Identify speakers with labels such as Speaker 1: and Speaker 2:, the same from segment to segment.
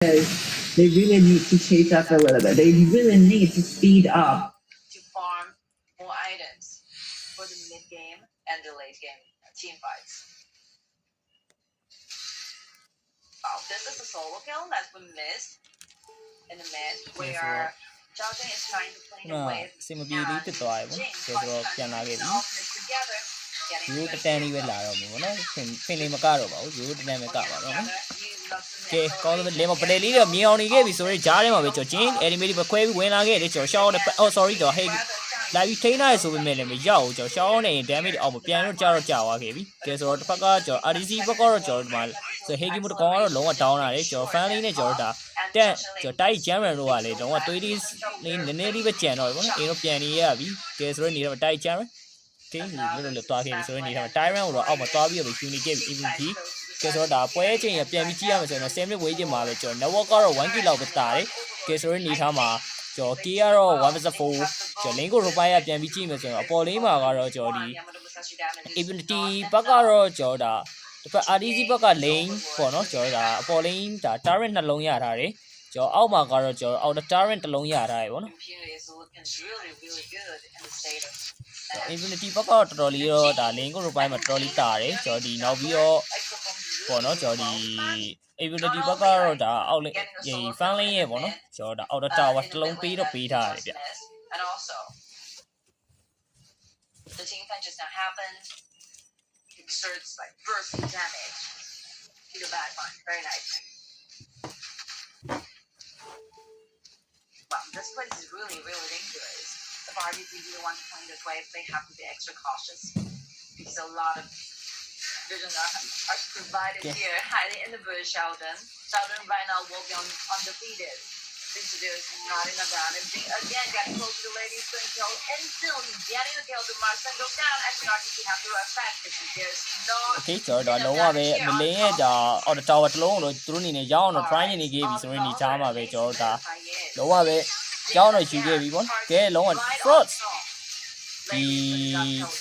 Speaker 1: They really need to chase us a little bit. They really need to speed up
Speaker 2: to farm more items for the mid game and the late game team fights. Wow, this is a solo kill that we missed in the mid. Where Zhao is trying to play the wave and Jing trying to the ultimate together.
Speaker 3: ရိုးတတန်းလေးပဲလာတော့မယ်ဗောနော်ဖင်လေးမကတော့ပါဘူးရိုးတတန်းပဲကပါတော့မယ်ကဲကောင်းလို့လေမပလေလေးတော့မြေအောင်နေခဲ့ပြီဆိုရင်ဂျားထဲမှာပဲကျွန်တော်ဂျင်းအနီမေလေးပဲခွဲပြီးဝင်လာခဲ့တယ်ကျွန်တော်ရှောင်းတဲ့အော် sorry တော့ဟေးလာပြီးထိန်းထားရဆိုပေမဲ့လည်းမရောက်ဘူးကျွန်တော်ရှောင်းနေရင် damage အောက်မှာပြန်တော့ကြာသွားခဲ့ပြီကဲဆိုတော့တစ်ဖက်ကကျွန်တော် RDC ဘက်ကတော့ကျွန်တော်ဒီမှာဆိုဟေးကြီးမတကောင်ကတော့လုံးဝ down လာတယ်ကျွန်တော် fan လေးနဲ့ကျွန်တော်ဒါတက်ကျွန်တော်တိုက်ဂျမ်ရန်တို့ကလေလုံးဝသွေးလေးနည်းနည်းလေးပဲကြံတော့ဗောနော်အိမ်တော့ပြန်နေရပြီကဲဆိုတော့နေတော့တိုက်ဂျမ်ရန်တင်းလို့တွားခဲ့ပြီဆိုတော့နေထားမှာ Tyrant ကိုတော့အောက်မှာတွားပြီးတော့ unique ခဲ့ပြီ EVP ကဲဆိုတော့ဒါပွဲချိန်ရပြန်ပြီးကြည့်ရမယ်ဆိုရင်10 minute ဝေးချိန်မှာပဲကျွန်တော် network ကတော့ 1k လောက်ပဲတာတယ်ကဲဆိုတော့နေထားမှာကျွန်တော် K ကတော့ 1/4 ကျွန်တော် link ကို reply ပြန်ပြီးကြည့်မယ်ဆိုရင်အပေါ်လေးမှာကတော့ကျွန်တော်ဒီ Infinity ဘက်ကတော့ကျွန်တော်ဒါတစ်ဖက် RDC ဘက်က lane ပေါ့နော်ကျွန်တော်ဒါအပေါ် lane ဒါ Tyrant နှလုံးရထားတယ်ကျွန်တော်အောက်မှာကတော့ကျွန်တော် outer Tyrant တစ်လုံးရထားတယ်ပေါ့နော်Infinity ဘက်ကတော့တော်တော်လေးတော့ဒါ lane ကို reply မှာတော်တော်လေးတာတယ်ကျွန်တော်ဒီနောက်ပြီးတော့ပေါ့နော်ကျွန်တော်ဒီ Infinity ဘက်ကတော့ဒါအောက် lane fan lane ရဲ့ပေါ့နော်ကျွန်တော်ဒါ outer tower တစ်လုံးပေးတော့ပေးထားတယ်ဗျ
Speaker 2: and also the team fight just now happened exerts like bursting damage to the back line very nice. Wow, this place is really dangerous. The parties really want to play this way, they have to be extra cautious because a lot of vision are provided here, hiding in the bush. Sheldon right now will be undefeated. Since there's not enough damage, again getting close to the lady's going kill, and still getting the kill. The Marcel goes down. Actually, RGC have to rush back because there's no.
Speaker 3: Okay, ကျွန်တော်လုံးဝပဲမလင်းရဲ့ဒါ outer tower တစ်လုံးကိုသူတို့အနေနဲ့ရောင်းအောင် try နေခဲ့ပြီဆိုရင်ဒီချားမှာပဲကျွန်တော်ဒါလုံးဝပဲရောင်းတော့ယူခဲ့ပြီပေါ့ကဲလုံးဝ frost ဒီ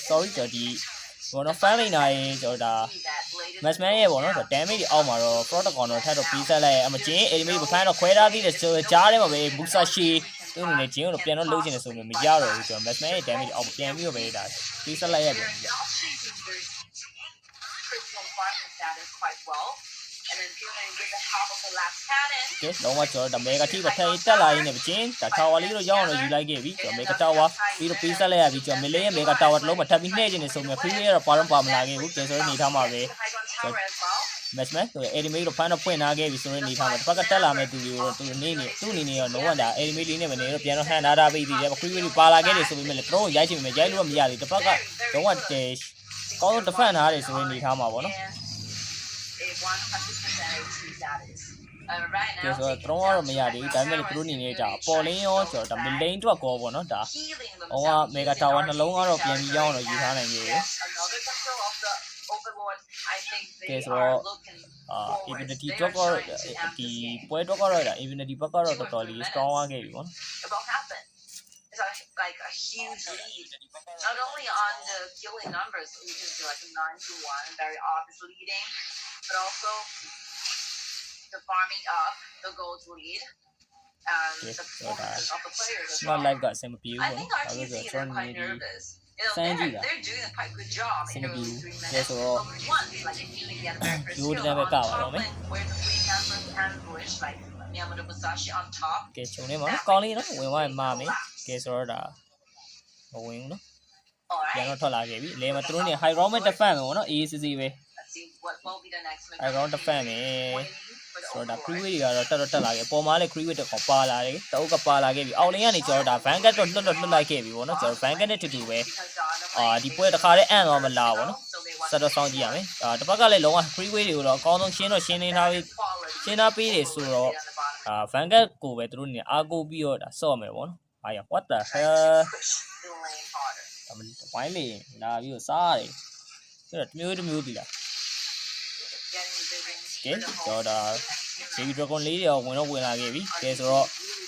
Speaker 3: sorry ကျွန်တော်ဒီဘောနော် fan နေတာရေကျွန်တော်ဒါ matchman ရဲ့ပေါ့နော် damage အောက်မှာတော့ protocol တော့ထပ်တော့ပြီးဆက်လိုက်အမကျင်း enemy ဘဖန်တော့ခွဲထားသေးတယ်ဆိုတော့ကြားထဲမှာပဲ booster shi သူ့အနေနဲ့ကျင်းကိုပြန်တော့လုံးချင်တယ်ဆိုလို့မရတော့ဘူးကျွန်တော် matchman ရဲ့ damage အောက်ပြန်ပြီးတော့ပဲဒါပြီးဆက်လိုက်ရပြန်ပြီ
Speaker 2: And then Fury with the help of the last cannon.
Speaker 3: ကဲလုံးဝကျွန်တော်ဒါ mega ထိပဲထိုင်တက်လာရင်းနဲ့ကျင်းဒါ tower လေးတော့ရောက်အောင်ယူလိုက်ခဲ့ပြီကျွန်တော် mega tower ပြီးတော့ပေးဆက်လိုက်ရပြီကျွန်တော် melee ရဲ့ mega tower တစ်လုံးမှာထပ်ပြီးနှဲ့ခြင်းနေဆိုမြဲ free ရတော့ပါမလာခဲ့ဘူးကျင်းဆိုနေထားမှာပဲ matchman ဆိုရင် enemy တော့ဖန်တော့ဖွင့်ထားခဲ့ပြီဆိုရင်နေထားမှာတစ်ဖက်ကတက်လာမဲ့သူတွေကိုတော့သူနေတော့လုံးဝဒါ enemy လေးနဲ့မနေတော့ပြန်တော့ဟန်ထားပြီးသေးတယ် free လေးပါလာခဲ့တယ်ဆိုပေမဲ့လည်းတော့ရိုက်ချင်ပေမဲ့ရိုက်လို့မရသေးတစ်ဖက်ကလုံးဝကောင်းတော့ defend ထားတယ်ဆိုရင်နေထားမှာပေါ့နော်
Speaker 2: right now
Speaker 3: ဆိုတော့တော့တော့မရသေးဘူးဒါပေမဲ့သူတို့အနေနဲ့ဒါပေါ်လင်းရောကျွန်တော်ဒါ main အတွက်ကောပေါ့နော်ဒါဟိုက mega tower နှလုံးကတော့ပြန်ပြီးရောင်းတော့ယူထားနိုင်ပြီရယ်ကဲဆိုတော့Infinity တော့ကတော့ဒီပွဲတော့ကတော့ဒါ Infinity ဘက်ကတော့တော်တော်လေး strong သွားခဲ့ပြီပေါ့နော်
Speaker 2: like a huge lead, not only on the killing numbers, you can see like 9-1, very obvious leading, but also the farming up the gold lead and the performance of the players as well.
Speaker 3: Not like that, same with you.
Speaker 2: I think RGC are quite nervous. They're doing a quite good job in the early 3 minutes. But once, like if you get a very first kill, where the free campers ambush, like Miyamoto Musashi on top.
Speaker 3: ကဲချုံနေမှာကောင်းလေးနော်ဝင်သွားမှာမယ်ကဲဆိုတော့ဒါမဝင်ဘူးနော်ပြန်တော့ထွက်လာခဲ့ပြီလေမသူတို့နေ high ground မဲ့ defend ပဲပေါ့နော် ACC ပဲ
Speaker 2: Let's see what will be the next move.
Speaker 3: high ground defend ပဲဆိုတော့ဒါ freeway တွေကတော့တက်လာခဲ့ပေါ်မှာလည်း freeway တစ်ခေါက်ပါလာတယ်တအုပ်ကပါလာခဲ့ပြီအောက်လင်းကနေကျွန်တော်ဒါ vanguard တော့လွတ်လိုက်ခဲ့ပြီပေါ့နော်ကျွန်တော် vanguard နဲ့တူပဲဒီပွဲတစ်ခါတည်းအံ့တော့မလာဘူးနော်ဆက်တော့စောင့်ကြည့်ရမယ်တစ်ပတ်ကလည်းလုံးဝ freeway တွေကိုတော့အကောင်းဆုံးရှင်းနေထားပြီးရှင်းထားပေးတယ်ဆိုတော့vanguard ကိုပဲသူတို့နေအားကိုပြီးတော့ဒါဆော့မယ်ပေါ့နော်ဟာရ what the hell ဝိုင်းလေလာပြီးတော့စားရတယ်ဆိုတော့တမျိုးဒီလားကဲကျွန်တော်ဒါ baby dragon လေးတွေဝင်လာခဲ့ပြီကဲဆိုတော့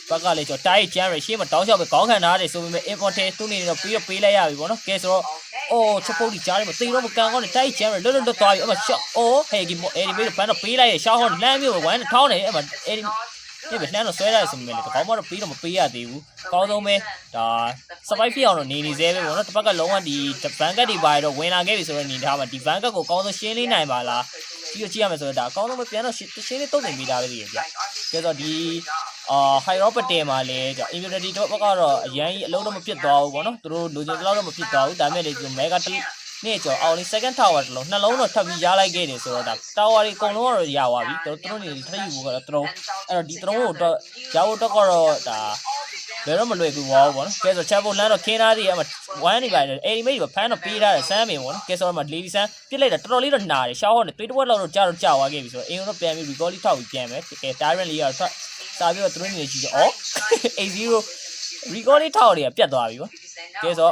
Speaker 3: ဘက်ကလည်းကျွန်တော်တိုက် jam ရရှေ့မှာတောင်းလျှောက်ပဲခေါင်းခံထားတယ်ဆိုပေမဲ့ import သူ့နေတော့ပြီးတော့ပေးလိုက်ရပြီပေါ့နော်ကဲဆိုတော့ ချက်ပုတ်ဒီကြားထဲမှာတေတော့မကန်ကောင်းနဲ့တိုက်ချမ်းလွတ်သွားပြီအဲ့မှာရှော့ဟဲ့ကီမိုအဲ့ဒီမေးတော့ဖန်တော့ပေးလိုက်ရရှောက်ဟောလမ်းမျိုးဝိုင်းထောင်းနေအဲ့မှာအဲ့ဒီဒီပဲလမ်းတော့ဆွဲရတယ်ဆိုပေမဲ့လေကောင်းမတော့ပေးတော့မပေးရသေးဘူးအကောင်းဆုံးပဲဒါ survive ဖြစ်အောင်တော့နေစေပဲပေါ့နော်တစ်ပတ်ကလုံးဝဒီဘန်ကတ်တွေပါတော့ဝင်လာခဲ့ပြီဆိုတော့နေထားမှာဒီဘန်ကတ်ကိုအကောင်းဆုံးရှင်းလေးနိုင်ပါလားကြည့်ရမယ်ဆိုတော့ဒါအကောင်းဆုံးပဲပြန်တော့ရှင်းလေးတုံ့ပြန်ပေးထားပဲကြီးဗျကဲဆိုဒီhydropate မှာလေကြောင့် immunity တော့ဘက်ကတော့အရင်ကြီးအလုံးတော့မဖြစ်သွားဘူးပေါ့နော်သူတို့လိုချင်တဲ့လောက်တော့မဖြစ်သွားဘူးဒါပေမဲ့လေမက်ကနေ့ကျော်အောင်လေး second tower တစ်လုံးနှလုံးတော့ထပ်ပြီးရလိုက်ခဲ့တယ်ဆိုတော့ဒါ tower တွေအကုန်လုံးကတော့ရသွားပြီသူတို့နေထပ်ယူဖို့ကတော့သုံးအဲ့တော့ဒီသုံးကိုတော့ရဖို့တော့ကတော့ဒါဘယ်တော့မလွယ်ဘူးပေါ့နော်ကဲဆိုချက်ဖို့လမ်းတော့ခင်းသားသေးအမဝမ်းနေပါတယ်အဲ့ဒီမိတ်ကဖမ်းတော့ပေးထားတယ်ဆမ်းပင်ပေါ့နော်ကဲဆိုတော့မှ lady ဆန်းပြစ်လိုက်တာတော်တော်လေးတော့နာတယ်ရှောက်ဟောနဲ့တွေးတစ်ဝက်လောက်တော့ကြာသွားခဲ့ပြီဆိုတော့အင်းတို့ပြန်ပြီး recall လေးထောက်ပြီးပြန်မယ်ကဲ tyrant လေးကတော့ထွက်စားပြီးတော့သူတို့နေကြည့်တော့A0 recall လေးထောက်တွေကပြတ်သွားပြီပေါ့ကဲဆို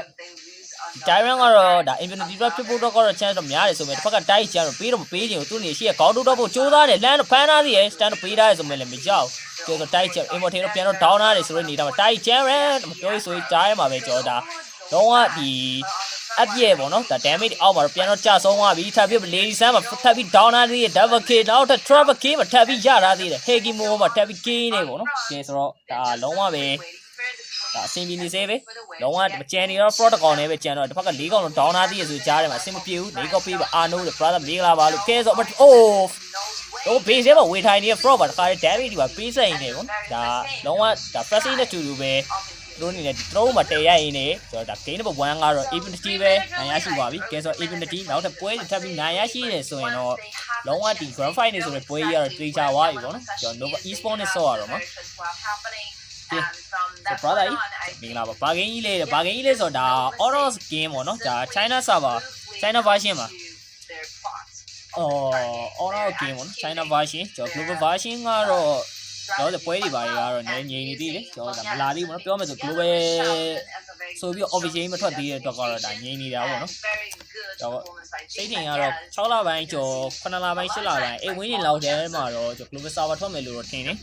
Speaker 3: Tyrant ကတော့ဒါ infinity drop ဖြစ်ဖို့တော့ကတော့ chance တော့များတယ်ဆိုပေမဲ့တစ်ဖက်ကတိုက်ချမ်းတော့ပေးတော့မပေးချင်ဘူးသူနေရှိရခေါင်းတော့ဖို့ကြိုးစားတယ်လမ်းတော့ဖမ်းထားသေးရဲ့ stand တော့ပေးထားတယ်ဆိုပေမဲ့လည်းမကြောက်ကျတော့တိုက်ချမ်း immortal တော့ပြန်တော့ down ထားတယ်ဆိုတော့နေတာမှာတိုက်ချမ်းရမပြောရေးဆိုရင်ကြားရမှာပဲကြောဒါတော့ကဒီအပြည့်ပေါ့နော်ဒါ damage အောက်မှာတော့ပြန်တော့ကျဆုံးသွားပြီထပ်ပြီး lady sun မှာထပ်ပြီး down ထားသေးတယ် double kill နောက်ထပ် triple kill မှာထပ်ပြီးရထားသေးတယ် hegi mo မှာထပ်ပြီး kill နေပေါ့နော်ကဲဆိုတော့ဒါလုံးဝပဲဒါအဆင်ပြေနေစေပဲလုံးဝကြံနေတော့ protocol နဲ့ပဲကြံတော့တစ်ဖက်က၄កောင်တော့ down ထားသေးရဆိုကြားထဲမှာအဆင်မပြေဘူး၄កောက်ပေးပါအာနိုး brother မေးလာပါလို့ကဲဆိုတော့ base မှာဝေထိုင်နေတဲ့ frog ပါတခါတည်း damage ဒီပါပေးဆိုင်နေပေါ့ဒါလုံးဝဒါ pressing နဲ့တူတူပဲတို့အနေနဲ့ဒီ throw မှာတည်ရရင်နေဆိုတော့ဒါ game number 1ကတော့ immunity ပဲနိုင်ရရှိပါပြီကဲဆိုတော့ immunity နောက်ထပ်ပွဲထပ်ပြီးနိုင်ရရှိတယ်ဆိုရင်တော့လုံးဝဒီ grand fight နေဆိုတဲ့ပွဲကြီးကတော့တေချာသွားပြီပေါ့နော်ကျွန်တော် Nova e-sport နဲ့ဆော့ရတော့မှာso brother မင်္ဂလာပါဘာဂိမ်းကြီးလေးဆိုတော့ဒါ Oros game ပေါ့နော်ဒါ China server China version မှာOros game ပေါ့နော် China version ကျွန်တော် global version ကတော့ပွဲတွေပါတွေကတော့ငြိမ်နေသေးတယ်ကျွန်တော်ဒါမလာသေးဘူးနော်ပြောမယ်ဆို global ဆိုပြီး official မထွက်သေးတဲ့တော့ကတော့ဒါငြိမ်နေတာပေါ့နော်တော့စိတ်တင်ကတော့6လပိုင်းကျော်9လပိုင်း10လပိုင်းအိမ်ဝင်းနေလောက်တဲမှာတော့ကျွန်တော် global server ထွက်မယ်လို့တော့ထင်တယ်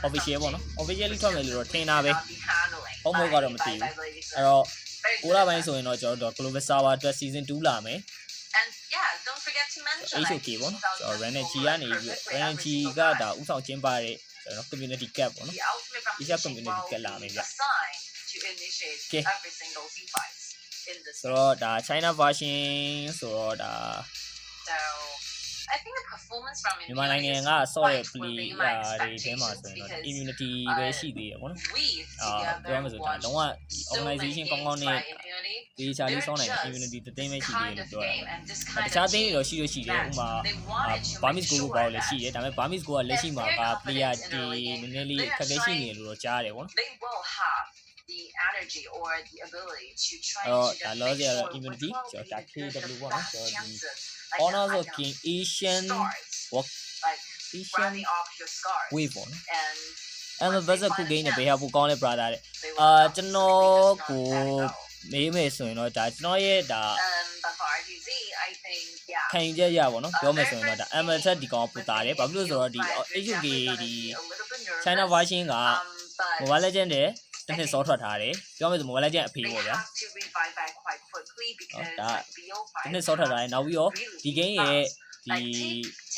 Speaker 3: official ပေါ့နော် officially ထွက်မယ်လို့တော့ထင်တာပဲဟုတ်မဟုတ်ကတော့မသိဘူးအဲ့တော့9လပိုင်းဆိုရင်တော့ကျွန်တော် global server အတွက် season 2လာမယ်HOK ပေါ့နော်ကျွန်တော် Renegi ကနေပြီး Renegi ကဒါဥဆောင်ကျင်းပတဲ့ကျွန်တော် community cap ပေါ့နော်ဒီချက် community cap လာမယ်ဗျကဲဆိုတော့ဒါ China version ဆိုတော့ဒါမြန်မာနိုင်ငံကဆော့တဲ့ play တွေထဲမှာဆိုရင်တော့ immunity ပဲရှိသေးတယ်ပေါ့နော်ပြောမှဆိုတော့လုံးဝ organization ကောင်းကောင်းနဲ့ဒီချာလေးဆောင်းနိုင်တဲ့ immunity တသိမ်းပဲရှိသေးတယ်လို့ပြောတာတခြားသိန်းတွေတော့ရှိလို့ရှိတယ်ဥပမာ Burmese Go ဘာလို့လဲရှိတယ်ဒါပေမဲ့ Burmese Go ကလက်ရှိမှာက player တွေနည်းနည်းလေးခက်ခဲရှိနေတယ်လို့တော့ကြားတယ်ပေါ့နော်
Speaker 2: the energy or the ability to try
Speaker 3: to loss the immunity so that KW ပေါ့နော်ဆိုတော့ဒီ honor ဆို king Asian work Asian wave ပေါ့နော်အဲ့မှာ buzzer ခု game နဲ့ဘေးဟာပူကောင်းတဲ့ brother တဲ့ကျွန်တော်ကိုမေးမယ်ဆိုရင်တော့ဒါကျွန်တော်ရဲ့ဒါခံယူချက်ရပါတော့ပြောမယ်ဆိုရင်တော့ဒါ ML ထက်ဒီကောင်ပူတာတယ်ဘာဖြစ်လို့ဆိုတော့ဒီ HUK ဒီ China version က Mobile Legend တဲ့တစ်နှစ်စောထွက်ထားတယ်ပြောမယ်ဆို Mobile Legend အဖေပေါ့ဗျာဒါတစ်နှစ်စောထွက်ထားတယ်နောက်ပြီးတော့ဒီ game ရဲ့ဒီ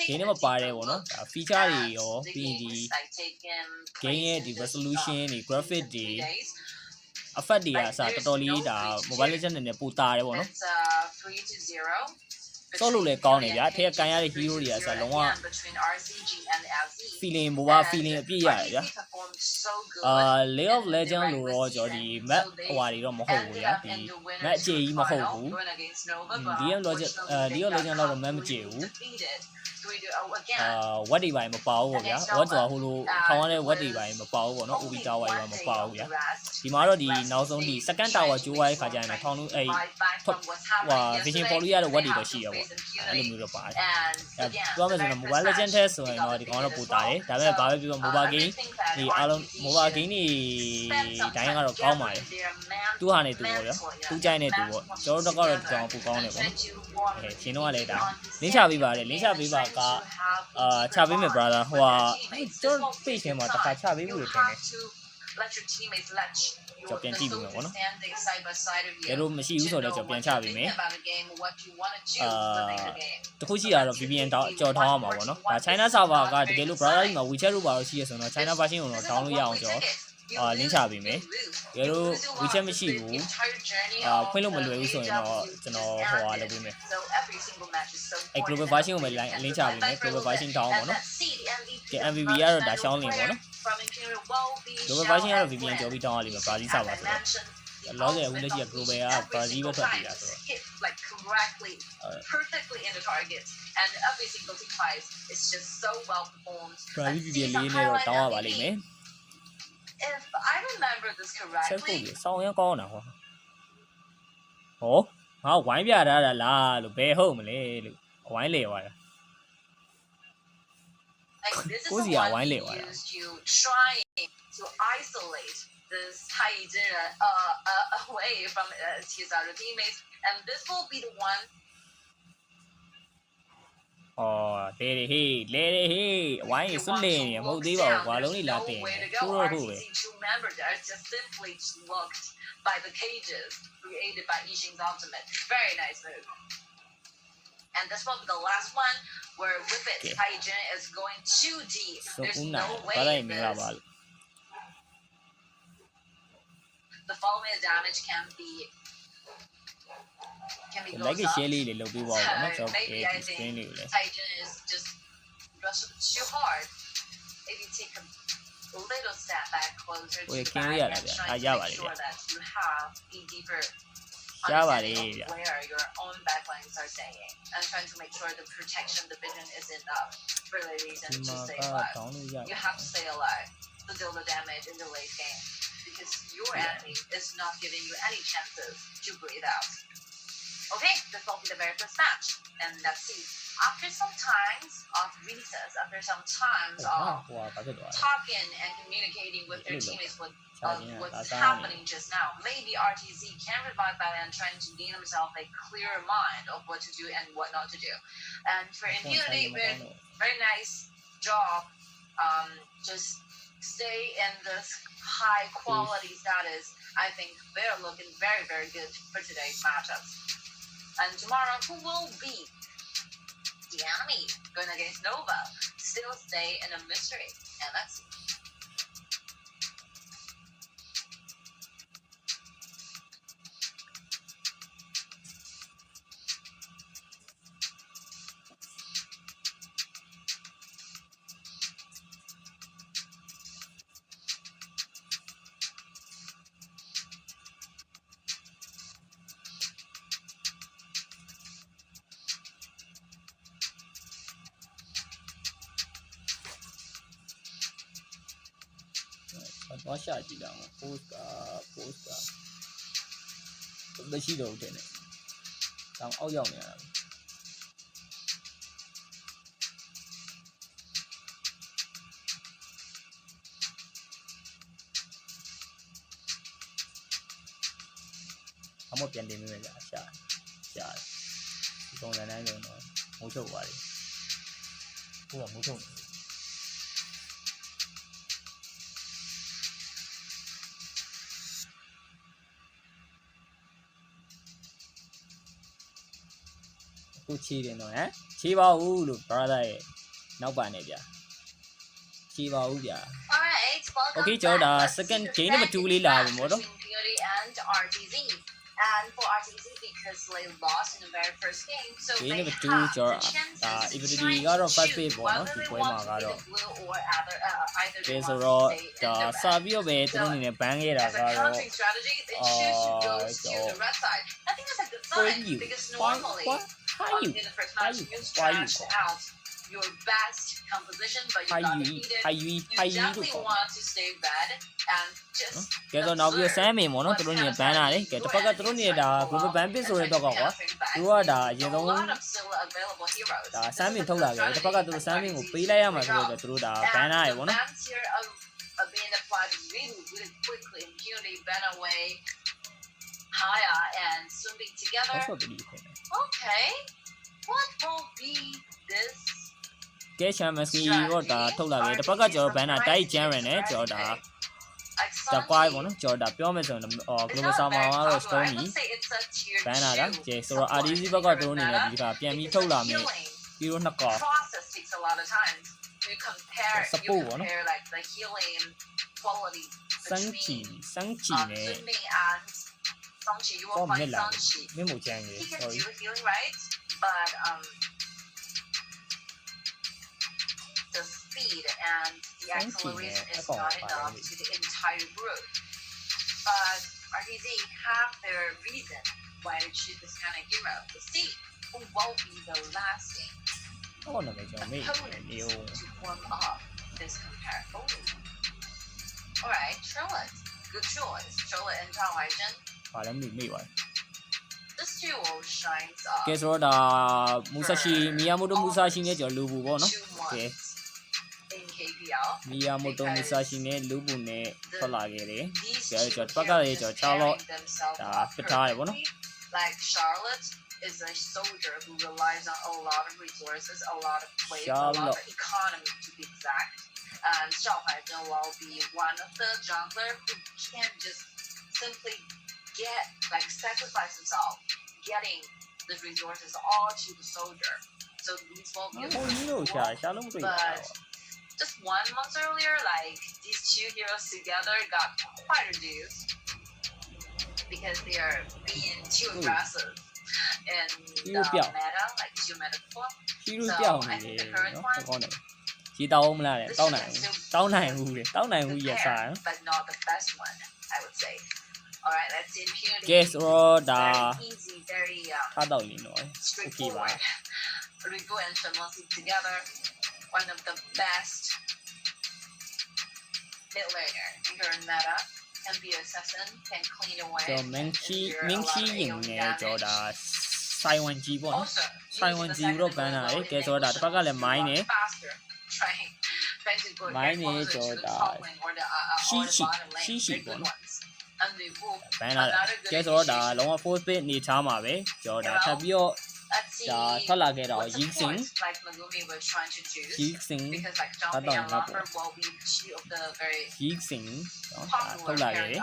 Speaker 3: game ထဲမှာပါတယ်ပေါ့နော်ဒါ feature တွေရောပြီးဒီ game ရဲ့ဒီ resolution တွေ graphic တွေ effect တွေအစားတော်တော်လေးဒါ Mobile Legend နဲ့ပိုတာတယ်ပေါ့နော်ဆော့လို့လည်းကောင်းတယ်ဗျာထဲကကန်ရတဲ့ hero တွေအစားလုံးဝ feeling mobile feeling အပြည့်ရတယ်ဗျာLeague of Legends လို့တော့ကျွန်တော်ဒီ map ဟိုဟာတွေတော့မဟုတ်ဘူးဗျာဒီ map အကျယ်ကြီးမဟုတ်ဘူးLeague of Legends တော့ map မကျယ်ဘူးဝက်တွေပိုင်းမပါဘူးပေါ့ဗျာဝက်ဆိုတာဟိုလိုထောင်ရတဲ့ဝက်တွေပိုင်းမပါဘူးပေါ့နော် OB tower တွေမပါဘူးဗျာဒီမှာတော့ဒီနောက်ဆုံးဒီ second tower ကျိုးသွားတဲ့ခါကျရင်တော့ထောင်လို့အဲ့vision follow ရတဲ့ဝက်တွေတော့ရှိရပေါ့အဲ့လိုမျိုးတော့ပါတယ်ပြောမယ်ဆိုတော့ Mobile Legends ထဲဆိုရင်တော့ဒီကောင်တော့ပိုတာတယ်ဒါပေမဲ့ဘာပဲပြော mobile game ဒီအားလုံး mobile game တွေတိုင်းကတော့ကောင်းပါတယ်သူ့ဟာနေသူပေါ့ဗျာသူ့ကြိုက်နေသူပေါ့ကျွန်တော်တို့ကတော့ဒီကောင်ပိုကောင်းတယ်ပေါ့နော်ရှင်တော့ကလည်းဒါလင်းချပေးပါတယ်လင်းချပေးပါကချပေးမယ် brother ဟိုဟာကျွန်တော် page ထဲမှာတစ်ခါချပေးမှုလို့ထင်တယ်
Speaker 2: let your teammates let your
Speaker 3: Choပြန်ကြည့်ပြီးမယ်ပေါ့နော်
Speaker 2: standing side by side of you
Speaker 3: ကဲလို့မရှိဘူးဆိုတော့ကျွန်တော်ပြန်ချပေးမယ်
Speaker 2: about a game what you want to do within the game
Speaker 3: တခုရှိတာတော့ VPN ကြော်ထောင်းအောင်ပါပေါ့နော်ဒါ China server ကတကယ်လို့ browser ကြီးမှာ WeChat လို့ပါလို့ရှိရဆိုတော့ China version ကိုတော့ download ရအောင်ကျွန်တော်လင်းချပေးမယ်တကယ်လို့ WeChat မရှိဘူးဖွင့်လို့မလွယ်ဘူးဆိုရင်တော့ကျွန်တော်ဟိုဟာလုပ်ပေးမယ်အဲ global version ကိုပဲလင်းချပေးမယ် global version တောင်းပေါ့နော်ကဲ MVP ကတော့ဒါရှောင်းလင်းပေါ့နော် global version ကတော့ VPN ကြော်ပြီးတောင်းရလိမ့်မယ် Brazil server ဆိုတော့လောဆယ်အခုလက်ရှိက global က Brazil ပဲထွက်ပြီးတာဆိုတော့
Speaker 2: perfectly in the target and every single team fight is just so well performed
Speaker 3: Brazil VPN လေးနဲ့တော့တောင်းရပါလိမ့်မယ်
Speaker 2: if I remember this
Speaker 3: ဆက်ဖို့
Speaker 2: correctly
Speaker 3: ပြီးစောင်းရကောင်းတာဟောငါဝိုင်းပြထားတာလားလို့ဘယ်ဟုတ်မလဲလို့ဝိုင်းလေသွားတာ
Speaker 2: like this is
Speaker 3: Who's
Speaker 2: the
Speaker 3: the
Speaker 2: one
Speaker 3: wine
Speaker 2: we
Speaker 3: lady?
Speaker 2: used to trying to isolate this Haijin away from his other teammates and this will be the one
Speaker 3: လေဟေးဝိုင်းရစွတ်လေနေမဟုတ်သေးပါဘူးကွာလုံးလေးလာတင်ချိုးတော့ဟုတ်ပဲ
Speaker 2: RTZ2 members are just simply locked by the cages created by Yixing's ultimate. Very nice move. And this will be the last one where with it, Haijin is going too deep. There's no way the following damage can be
Speaker 3: like
Speaker 2: goes up.
Speaker 3: Shelly လေးလုပ်ပြီးပါဦးနော်ကျွန်တော်
Speaker 2: Maybe I think
Speaker 3: screen လေးကိုလည်း
Speaker 2: Haijin is just rushing too hard. Maybe take a little step back closer to the back and try to make sure that you have a deeper understanding of where your own backlines are staying and trying to make sure the protection division is enough for the reason to stay alive. You have to stay alive to deal the damage in the late game because your enemy is not giving you any chances to breathe out. Okay, this will be the very first match, and let's see. After some times of recess, after some times of talking and communicating with their teammates what's happening just now, maybe RTZ can revive that and trying to gain himself a clearer mind of what to do and what not to do. And for Impunity, very nice job. Just stay in this high quality status. I think they're looking very, very good for today's matchups. And tomorrow, who will be the enemy going against Nova? Still stay in a mystery. And let's see.
Speaker 3: Nó xả chỉ đạo post cảမရှိတော့တယ်နဲ့တောင်အောက်ရောက်နေရတာအမပြန်တင်မိမယ်ကြာရှာဒီပုံစံတိုင်းဆိုတော့မိုးချုပ်သွားတယ်ဟုတ်ကမိုးချုပ်ကိုချီတယ်နော်ဟမ်ချီပါဦးလို့ brother ရဲ့နောက်ပါနေဗျာချီပါဦးဗျာ
Speaker 2: Alright, welcome.
Speaker 3: Okay ကျွန်တော်ဒါ second game number 2 လေးလာပြီပေါ့နော်
Speaker 2: and RTZ. And for RTZ because they lost in the very first game, so
Speaker 3: game
Speaker 2: they
Speaker 3: number 2
Speaker 2: have
Speaker 3: ကျွန်
Speaker 2: the
Speaker 3: တော်
Speaker 2: chances
Speaker 3: ဒါ
Speaker 2: to
Speaker 3: equity
Speaker 2: try
Speaker 3: ကတော့
Speaker 2: to
Speaker 3: first
Speaker 2: choose
Speaker 3: page ပေါ့နော်
Speaker 2: whether
Speaker 3: ဒီ
Speaker 2: they
Speaker 3: ပွဲ
Speaker 2: want
Speaker 3: မှာ
Speaker 2: to
Speaker 3: က
Speaker 2: be
Speaker 3: တော့
Speaker 2: the blue or either
Speaker 3: ကဲ
Speaker 2: they
Speaker 3: ဆို
Speaker 2: want
Speaker 3: တော့
Speaker 2: to stay
Speaker 3: ဒါ
Speaker 2: in the
Speaker 3: စာ
Speaker 2: red.
Speaker 3: ပြီးတော့ပဲသူတို့အနေနဲ့ ban ခဲ့တာ
Speaker 2: As a
Speaker 3: ကတော့
Speaker 2: counting strategy, they choose to go to the red side. I think that's a good sign because normally in the first match you scratched out your best composition, but you got defeated. You definitely want to stay red and just
Speaker 3: ကဲတော့နောက်ပြီးဆမ်းမင်ပေါ့နော်သူတို့နေ ban လာတယ်ကဲတစ်ဖက်ကသူတို့နေတာ global ban ပစ်ဆိုတဲ့တော့ကွာသူကဒါအရင်ဆုံးဒါဆမ်းမင်ထုတ်လာခဲ့တယ်တစ်ဖက်ကသူတို့ဆမ်းမင်ကိုပေးလိုက်ရမှာဆိုတော့သူတို့ဒါ ban လာရပေါ့နော်
Speaker 2: being applied really quickly. Impunity, ban away, Haya, and Sumbi together. Okay, what will be this?
Speaker 3: ကဲချမ်းမစီတော့ဒါထုတ်လာတယ်တစ်ဖက်ကကျွန်တော် ban တာတိုက်ချမ်းရယ်နဲ့ကျွန်တော်ဒါ
Speaker 2: like
Speaker 3: จะกวายပေါ့
Speaker 2: Sanji.
Speaker 3: နော်ကျော်ဒါပြောမယ်ဆိုရင်
Speaker 2: It's
Speaker 3: global
Speaker 2: not
Speaker 3: summer
Speaker 2: very
Speaker 3: ကတော့
Speaker 2: popular. I
Speaker 3: stormy
Speaker 2: would say it's a tier
Speaker 3: ဘန်လာတာ
Speaker 2: 2
Speaker 3: ကဲဆိုတော့ RDC ဘက်ကသူတို့အနေနဲ့ဒီကပြန်ပြီးထုတ်လာမယ်
Speaker 2: healing
Speaker 3: ပြီးတော့နှစ်ကောင်
Speaker 2: process takes a lot of time. You compare
Speaker 3: Support ပေါ့နော်
Speaker 2: like the healing quality
Speaker 3: စန်းချီ
Speaker 2: between
Speaker 3: စန်းချီနဲ့
Speaker 2: Sunmi and Sangchi. You
Speaker 3: ဟော
Speaker 2: will
Speaker 3: မြ
Speaker 2: find
Speaker 3: က်လာ
Speaker 2: Sangchi.
Speaker 3: မြင့်မို့ချမ်းကြီး
Speaker 2: He can
Speaker 3: sorry
Speaker 2: do healing, right? But the speed and the acceleration is not enough to the entire group. But RTZ have their reason why they choose this kind of hero. To see who will be the lasting
Speaker 3: ဟောနာမည်ကျွန်တော်မေ့နေဦး
Speaker 2: opponents to form up this comparison. Alright, Trillet. Good choice. Trillet and Tao Haijin.
Speaker 3: ဘာလဲမသိမေ့ပါတယ်
Speaker 2: This duo shines up.
Speaker 3: ကဲဆိုတော့ဒါမူဆာရှီမီယာမိုတိုမူဆာရှီနဲ့ကျွန်တော်လူဘူးပေါ့နော်
Speaker 2: 2
Speaker 3: ကဲ
Speaker 2: months in KPL.
Speaker 3: မီယာမိုတိုမူဆာရှီနဲ့လူဘူးနဲ့ထွက်လာခဲ့တယ်
Speaker 2: These
Speaker 3: Yeah,
Speaker 2: two
Speaker 3: just back out here,
Speaker 2: characters
Speaker 3: just Charlotte.
Speaker 2: marry themselves
Speaker 3: Ah,
Speaker 2: up
Speaker 3: fit out, you know?
Speaker 2: perfectly. Like Charlotte is a soldier who relies on a lot of resources, a lot of plays, a lot
Speaker 3: Charlotte.
Speaker 2: of economy to be exact. And Xiao Haizhen will be one of the jungler who can just simply sacrifice himself, getting the resources all to the soldier. So these will be
Speaker 3: ဟိုကြီးလို့ရှာလို့မတွေ့ဘူး
Speaker 2: but just 1 month earlier, like these two heroes together got quite reduced because they are being too aggressive in the meta, like too metaphor.
Speaker 3: ရှိလို့ကြောက်နေတယ်နော်ကောင်းတယ်ကြီးတောင်းမလားတဲ့တောင်းနိုင်ဘူးလေတောင်းနိုင်ဘူးရစားနော်
Speaker 2: But not the best one, I would say. Alright, let's see impunity.
Speaker 3: ကဲဆိုတော့ဒါ
Speaker 2: Very easy, very
Speaker 3: ထားတော့လင်းတော့
Speaker 2: straightforward. Rigo and Shenlong together, one of the best mid laner in current meta. Can be assassin, can clean away.
Speaker 3: ကျွန်တော်မင်းချီရင်နဲ့ကျွန်တော်ဒါဆိုင်ဝန်ကြီးပေါ့နော်ဆိုင်ဝန်ကြီးတော့ဘန်းလာတယ်ကဲဆိုတော့ဒါတစ်ဖက်ကလည်းမိုင်းနေမိုင်းနေကျွန်တော်ဒါရှိပေါ့နော်ဘန်းလာတယ်ကဲဆိုတော့ဒါလုံးဝ force bit နေထားမှာပဲကျွန်တော်ဒါထပ်ပြီးတော့ဒါထွက်လာခဲ့တော့ရီစင်ရီစင်ထားတော့ငါပေါ့ရီစင်ထွက်လာခဲ့တယ်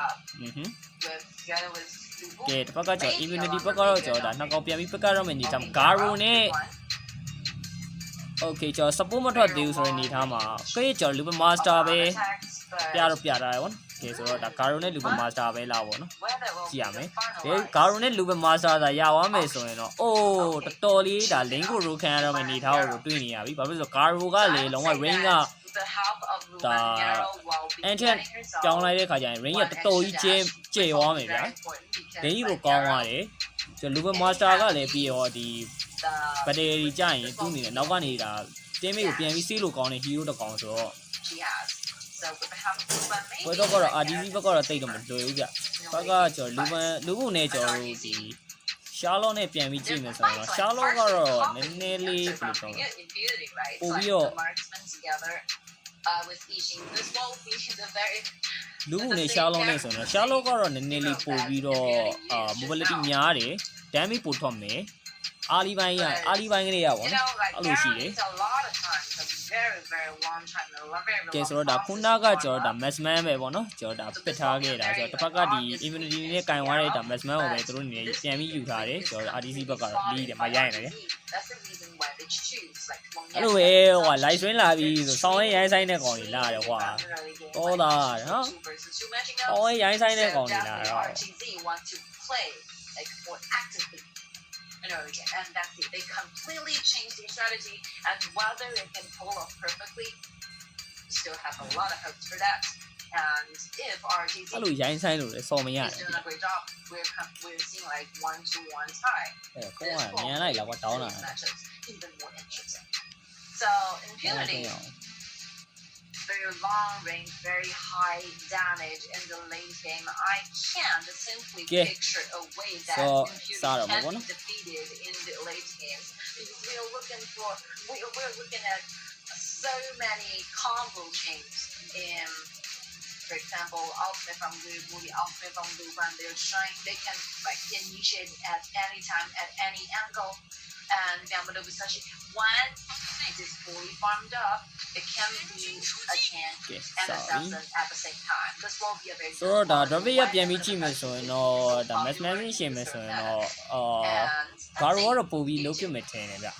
Speaker 3: ကဲတစ်ဖက်ကကျွန်တော် immunity ဘက်ကတော့ကျွန်တော်ဒါနှစ်ကောင်ပြန်ပြီးဘက်ကတော့မယ်နေထားမှာ Garo နဲ့ Okay ကျွန်တော် support မထွက်သေးဘူးဆိုရင်နေထားမှာကဲကျွန်တော် Lupa Master ပဲပြတာဗောနော်ကဲဆိုတော့ဒါ Garo နဲ့ Lupa Master ပဲလာဗောနော်ကြည့်ရမယ်ကဲ Garo နဲ့ Lupa Master ဒါရသွားမယ်ဆိုရင်တော့အိုးတော်တော်လေးဒါ link ကို roll ခံရတော့မယ်နေထားကိုတွေ့နေရပြီဘာဖြစ်လို့ဆို Garo ကလေလုံးဝ range ကဒါ enchant ကြောင်းလိုက်တဲ့ခါကျရင် range ကတော်တော်ကြီးကျဲသွားမယ်ဗျာ range ကိုကောင်းသွားတယ်ကျွန်တော် Lupa Master ကလည်းပြီးတော့ဒီဘက်တရီကြရင်သူ့အနေနဲ့နောက်ကနေဒါတင်းမေးကိုပြန်ပြီးဆေးလို့ကောင်းတဲ့ hero တစ်ကောင်ဆိုတော့ဘယ်တော့ကတော့ RDC ဘက်ကတော့တိတ်တော့မတွေ့ဘူးဗျဘက်ကကျွန်တော်လူဘူးနဲ့ကျွန်တော်တို့ဒီ Charlotte နဲ့ပြန်ပြီးကြည့်မယ်ဆိုတော့ Charlotte ကတော့နည်းနည်းလေးဘယ်လိုပြောလဲပို့ပြီးတော့လူဘူးနဲ့ Charlotte နဲ့ဆိုတော့ Charlotte ကတော့နည်းနည်းလေးပို့ပြီးတော့mobility များတယ် damage ပို့ထွက်မယ်အားလီပိုင်းကလေးရပါတော့အဲ့လိုရှိတယ်ကဲဆိုတော့ဒါခုနကကျွန်တော်ဒါ maxman ပဲပေါ့နော်ကျွန်တော်ဒါပစ်ထားခဲ့တာဆိုတော့တစ်ဖက်ကဒီ immunity နဲ့ကင်သွားတဲ့ဒါ maxman ကိုပဲသူတို့အနေနဲ့ပြန်ပြီးယူထားတယ်ကျွန်တော် RDC ဘက်ကတော့ lead တယ်မရိုက်နိုင်တယ်အဲ့လိုပဲဟို live stream လာပြီးဆိုဆောင်းရဲရိုင်းဆိုင်တဲ့ကောင်တွေလာတယ်ကွာတော်တာနော်ဆောင်းရဲရိုင်းဆိုင်တဲ့ကောင်တွေလာတော့
Speaker 2: And that's it. They completely changed their strategy, and whether they can pull off perfectly, still have a lot of hopes for that. And if RTZ is doing a great job, we're seeing like 1-1 tie. This will make these matches even more interesting. So impunity. Very long range, very high damage in the late game. I can't simply picture a way that impunity can be defeated in the late games because we're looking at so many combo chains in, for example, ultimate from Lu, ultimate from Lu, and they can like initiate at any time, at any angle. And Yamato Musashi, when it is fully farmed up, it can be a king
Speaker 3: Okay,
Speaker 2: and
Speaker 3: sorry.
Speaker 2: assassin at the same time. This will be a very
Speaker 3: So
Speaker 2: good
Speaker 3: da
Speaker 2: one
Speaker 3: drop
Speaker 2: when
Speaker 3: ya
Speaker 2: the
Speaker 3: ပြန်ပြီးကြည့်မယ်ဆိုရင်တော့ဒါ match
Speaker 2: popular
Speaker 3: matching ရှင်းမယ်
Speaker 2: user
Speaker 3: ဆိုရင်
Speaker 2: meta.
Speaker 3: တော့
Speaker 2: And let's
Speaker 3: ဂါရော
Speaker 2: see.
Speaker 3: တော့ပို့ပြီးလုပ်ပြမယ်ထင်တယ်ဗျ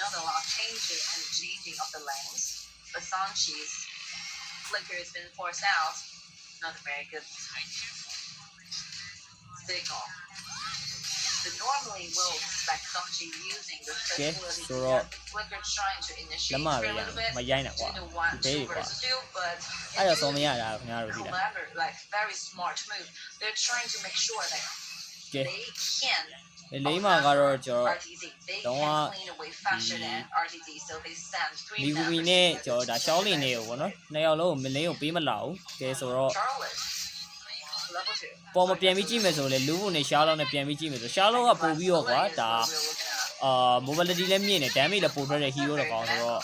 Speaker 2: Not a lot of changes and changing of the lanes. But Sanchi's flicker has been forced out. Not a very good signal. But normally we'll expect Sanchi using the flexibility
Speaker 3: so
Speaker 2: to get the flicker trying to initiate
Speaker 3: လက်မ
Speaker 2: for
Speaker 3: ပဲ
Speaker 2: a
Speaker 3: ရ
Speaker 2: little bit
Speaker 3: မရိုင်းတာကွာ
Speaker 2: to the 1
Speaker 3: ဒီ
Speaker 2: 2
Speaker 3: ကွာ
Speaker 2: versus 2, but
Speaker 3: အဲ့တော့
Speaker 2: it's
Speaker 3: စောမ
Speaker 2: really
Speaker 3: ရတာခင်ဗျားတို့ဒီလား
Speaker 2: clever, like very smart move. They're trying to make sure that
Speaker 3: Okay.
Speaker 2: they can
Speaker 3: လိမ့်မှာကတော့ကျွန်တော်
Speaker 2: RTZ. They
Speaker 3: တော့
Speaker 2: can clean away faster than RTZ, so they send 3
Speaker 3: မီဂူမီ
Speaker 2: members
Speaker 3: နဲ့
Speaker 2: to
Speaker 3: ကျွန်တော်ဒါရှောင်းလင်းနေကိုပေါ့နော်နှစ်ယောက်လုံးကိုမလင်းကိုပေးမလာဘူးကဲဆိုတော့
Speaker 2: Charlotte. Level 2.
Speaker 3: ပေါ်မပြန်ပြီးကြည့်မယ်ဆိုလေလူးဖို့နဲ့ရှားလုံးနဲ့ပြန်ပြီးကြည့်မယ်ဆိုရှားလုံးကပို့ပြီးတော့ကွာဒါ mobility လည်းမြင့်နေ damage လည်းပို့ထွက်တဲ့ hero တော့ကောင်းဆိုတော့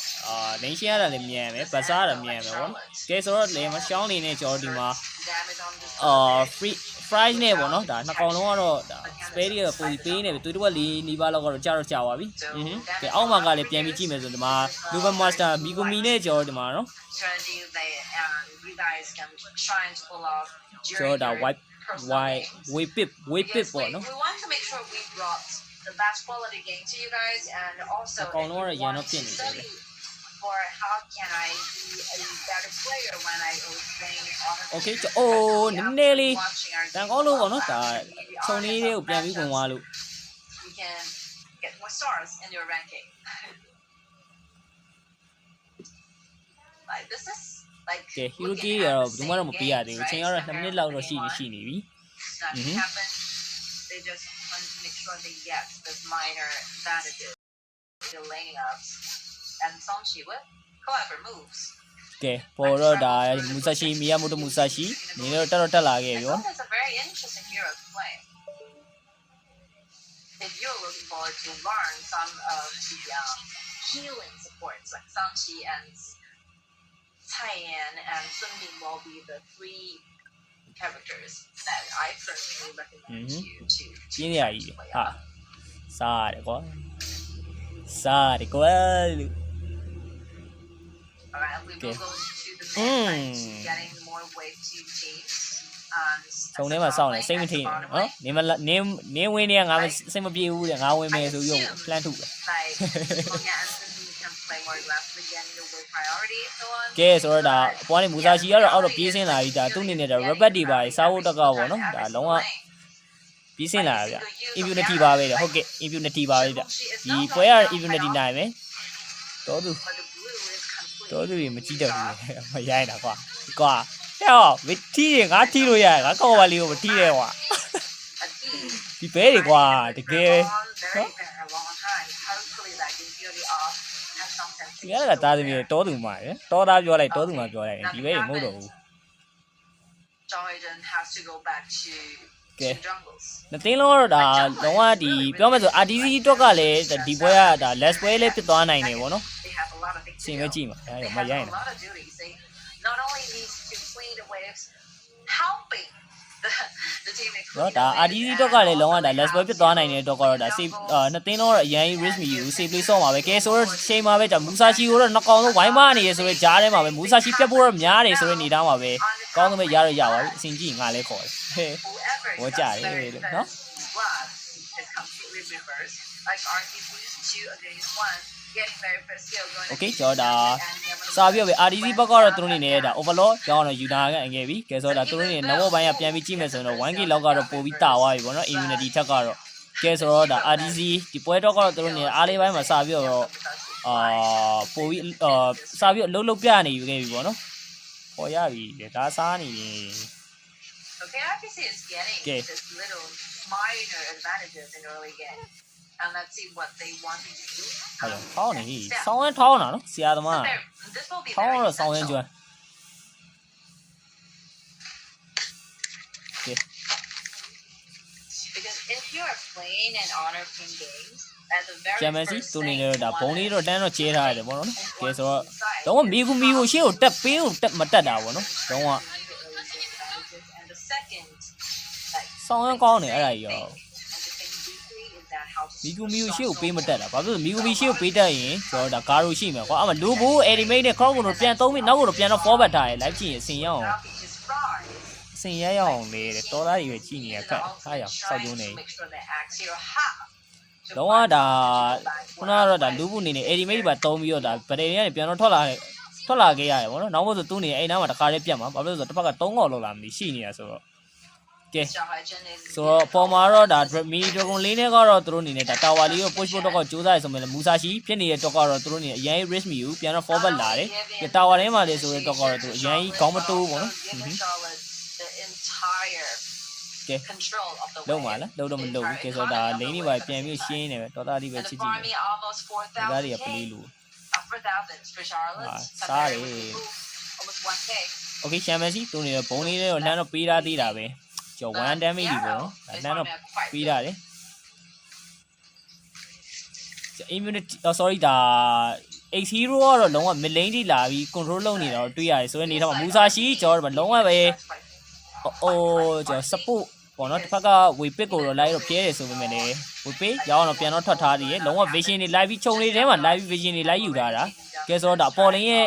Speaker 3: lane ရှင်းရတာလည်းမြန်မယ်ပတ်စားရတာမြန်မယ်ပေါ့နော်ကဲဆိုတော့လေမရှောင်းလင်းနဲ့ကျွန်တော်ဒီမှာ free price နဲ့ပေါ့နော်ဒါနှစ်ကောင်လုံးကတော့ဒါ spare တွေကပိုပြီးပေးနေပြီသူတို့က4နီးပါးလောက်ကတော့ကြာတော့ကြာပါပြီကဲအောက်မှာကလည်းပြန်ပြီးကြည့်မယ်ဆိုဒီမှာ Luva Master Migumi နဲ့ကျွန်တော်ဒီမှာနော်
Speaker 2: strategy they you guys can try to pull off
Speaker 3: ကျွန်တော်ဒါ white pip ပေါ့နော်
Speaker 2: we want to make sure we brought the best quality game to you guys, and also if you want to study for how can I be a better player when I was playing on
Speaker 3: Okay အိုးနည်းနည်းလေးတန်ကောင်းလို့ပေါ့နော်ဒါခြုံလေးတွေကိုပြန်ပြီးဝင်သွားလို့
Speaker 2: you can get more stars in your ranking. Like this is like
Speaker 3: ကဲ hero key ရတော့ဘယ်မှတော့မပေးရသေးဘူးအချိန်ကတော့2မိနစ်လောက်တော့ရှိနေပြီ
Speaker 2: happen. They just want to make sure they get this minor advantages, the laning ups, and Sanchi with clever moves.
Speaker 3: ကဲပေါ်တော့ဒါမူဆာရှီမီယာမိုတိုမူဆာရှီနေတော့တက်လာခဲ့ပြီဗော
Speaker 2: It's a very interesting hero to play. If you're looking forward to learn some of the healing supports like Sanchi and Taiyan and Sunbin will be the 3 characters that I personally recommend you to
Speaker 3: ပြင်းရကြီးဟာစားရတယ်ကွာစားရတယ်ကွာလို့
Speaker 2: Alright, we will go to the next getting more wave 2 teams.
Speaker 3: ထုံထဲမှာစောင့်နေစိတ်မထိနော်နင်းဝင်နေငါစိတ်မပြေဘူးတဲ့ငါဝင်မယ်ဆိုပြီး plan ထုတ်တယ် ကဲဆိုတော့ဒါအပွားနေမူစာရှီကတော့အောက်တော့ပြေးစင်းလာပြီဒါသူ့အနေနဲ့ဒါ robot တွေပါစားဖို့တကောက်ပေါ့နော်ဒါလုံးဝပြေးစင်းလာတာဗျ immunity ပါပဲဟုတ်ကဲ့ immunity ပါပဲဗျဒီပွဲရ immunity နိုင်မယ်တော်သူတွေမကြည့်တော့ဘူးမရိုင်းတာကွာဟဲ့မထီးတယ်ငါထီးလို့ရတယ်ငါကောက်ပါလေးကိုမထီးတယ်ကွာဒီဘဲတွေကွာတကယ်ဒီကတားသမီးတောသူမှာရယ်တောသားပြောလိုက်တောသူမှာပြောလိုက်ဒီဘဲတွေမဟုတ်တော့ဘူး
Speaker 2: Jordan has to go back to jungles.
Speaker 3: နှစ်သိန်းလုံးတော့ဒါလုံးဝဒီပြောမယ်ဆို RTC အတွက်ကလည်းဒီပွဲကဒါ less ပွဲလေးဖြစ်သွားနိုင်တယ်ဗောနော်
Speaker 2: They have a lot of things
Speaker 3: စင်ပဲကြည့်မှာဒါမရိုင်း
Speaker 2: a lot of duties. They not only need to clean the waves, helping the team
Speaker 3: နော်ဒါ RTC အတွက်ကလည်းလုံးဝဒါ less ပွဲဖြစ်သွားနိုင်တဲ့အတွက်ကတော့ဒါ save နှစ်သိန်းလုံးတော့အရင် risk မယူ save လေးဆော့မှာပဲကဲဆိုတော့ချိန်မှာပဲဒါမူဆာရှီကိုတော့နှစ်ကောင်လုံးဝိုင်းမနေရဆိုတော့ကြားထဲမှာပဲမူဆာရှီပြတ်ဖို့တော့များတယ်ဆိုတော့နေသားမှာပဲကောင်းသမဲ့ရတော့ရပါပြီအစဉ်ကြည့်ငါလည်းခေါ်တယ်ဟဲ့ ဘောကြတယ်လို့နော်
Speaker 2: is completely reversed. Like RTC 2 against 1, getting very first skill going.
Speaker 3: Okay ကျွန်တော်ဒါစာပြပဲ RTC ဘက်ကတော့သူတို့နေနဲ့ဒါ overload ကြောင်းတော့ယူနာခဲ့ပြီကဲဆိုတော့ဒါသူတို့နေနောက်ဘက်ပိုင်းကပြန်ပြီးကြည့်မယ်ဆိုတော့ 1k လောက်ကတော့ပို့ပြီးတာသွားပြီပေါ့နော် immunity ထက်ကတော့ကဲဆိုတော့ဒါ RTC ဒီပွဲတော့ကတော့သူတို့နေအားလေးပိုင်းမှာစာပြတော့ပို့ပြီးစာပြအလုံးပြနေပြီပေါ့နော်ပေါ်ရပြီဒါစားနေပြီ
Speaker 2: Okay, RTC is getting this little minor advantages in early game. And let's see what they want to do.
Speaker 3: ထောင်းနေဆောင်းရထောင်းတာနော်ဆရာသမား
Speaker 2: This will be
Speaker 3: ထောင်း
Speaker 2: very
Speaker 3: တော့ဆောင်းရကျွမ်း
Speaker 2: because if you are playing an honor king games at the very
Speaker 3: ဂျမ်မန်စီ
Speaker 2: first
Speaker 3: သူနေ
Speaker 2: thing
Speaker 3: နဲ့
Speaker 2: you
Speaker 3: ဒါဘုံ
Speaker 2: wanna
Speaker 3: လေးတော့တန်းတော့ကျဲထားရတယ်ပေါ့နော်ကဲဆိုတော့
Speaker 2: inside,
Speaker 3: တော့မီကူရှေ့ကိုတက်ပေးကိုတက်မတက်တာပေါ့နော်တော့က
Speaker 2: and the second like
Speaker 3: ဆောင်းရကောင်းနေအဲ့ဒါကြီးရော
Speaker 2: and the thing deeply is that how
Speaker 3: Migumi ရှိကိုပေးမတက်တာဘာဖြစ်လို့ Migumi ရှိကိုပေးတက်ရင်ကျွန်တော်ဒါကာရိုရှိမယ်ကွာအမလူဘူး Animate နဲ့ Crown ကိုပြန်သုံးပြီးနောက်ကိုပြန်တော့ forward ထားရ live ကြည့်ရင်အစင်ရအောင်အစင်ရအောင်လေတော်သားတွေပဲကြည့်နေရခက်အားရစောက်ကျုံးနေတော့ဒါခုနကတော့ဒါလူဘူးနေနေ Animate ပါသုံးပြီးတော့ဒါဗတယ်ကနေပြန်တော့ထွက်လာခဲ့ရတယ်ဗောနော်နောက်မို့ဆိုသူ့နေအိမ်သားမှာတခါလေးပြတ်မှာဘာလို့လဲဆိုတော့တစ်ဖက်က3កော်လောက်လာမသိရှိနေတာဆိုတော့ကဲဆိုတော့ပေါ်မှာတော့ဒါ mini dragon လေးနဲ့ကတော့သူတို့အနေနဲ့ဒါ tower လေးကို push ဖို့တော့ကြိုးစားရဆိုမှလည်းမူဆာရှိဖြစ်နေတဲ့တော့ကတော့သူတို့အနေနဲ့အရင် risk မယူပြန်တော့ forward လာတယ်ဒီ tower ထဲမှာလေဆိုတော့ကတော့သူအရင်ခေါင်းမတိုးပေါ့နော်ကဲလုံးပါလားလုံးတော့မလုံးဘူးကဲဆိုတော့ဒါ lane တွေပါပြန်ပြီးရှင်းနေပဲတော်သားလေးပဲချစ်ကြည့်တယ်ဒါတွေကပလေးလို့စားတယ်โอเค champion စီသူနေတော့ဘုံလေးတော့လှမ်းတော့ပေးထားသေးတာပဲကျော်1 damage ဒီပေါ့နော်လှမ်းတော့ပေးထားတယ် immunity sorry ဒါ X hero ကတော့လုံးဝ mid lane ထိလာပြီး control လုပ်နေတာတော့တွေ့ရတယ်ဆိုရင်နေတော့မူဆာရှိကျော်တော့လုံးဝပဲကျော် support ပေါ့နော်တစ်ဖက်ကဝေပစ်ကိုတော့လိုက်တော့ပြဲတယ်ဆိုပေမဲ့လည်းဝေပစ်ရောင်းတော့ပြန်တော့ထွက်ထားသေးတယ်လုံးဝ vision တွေ live ပြီးခြုံလေးထဲမှာ live vision တွေ live ယူထားတာကဲဆိုတော့ဒါပေါ်လင်းရဲ့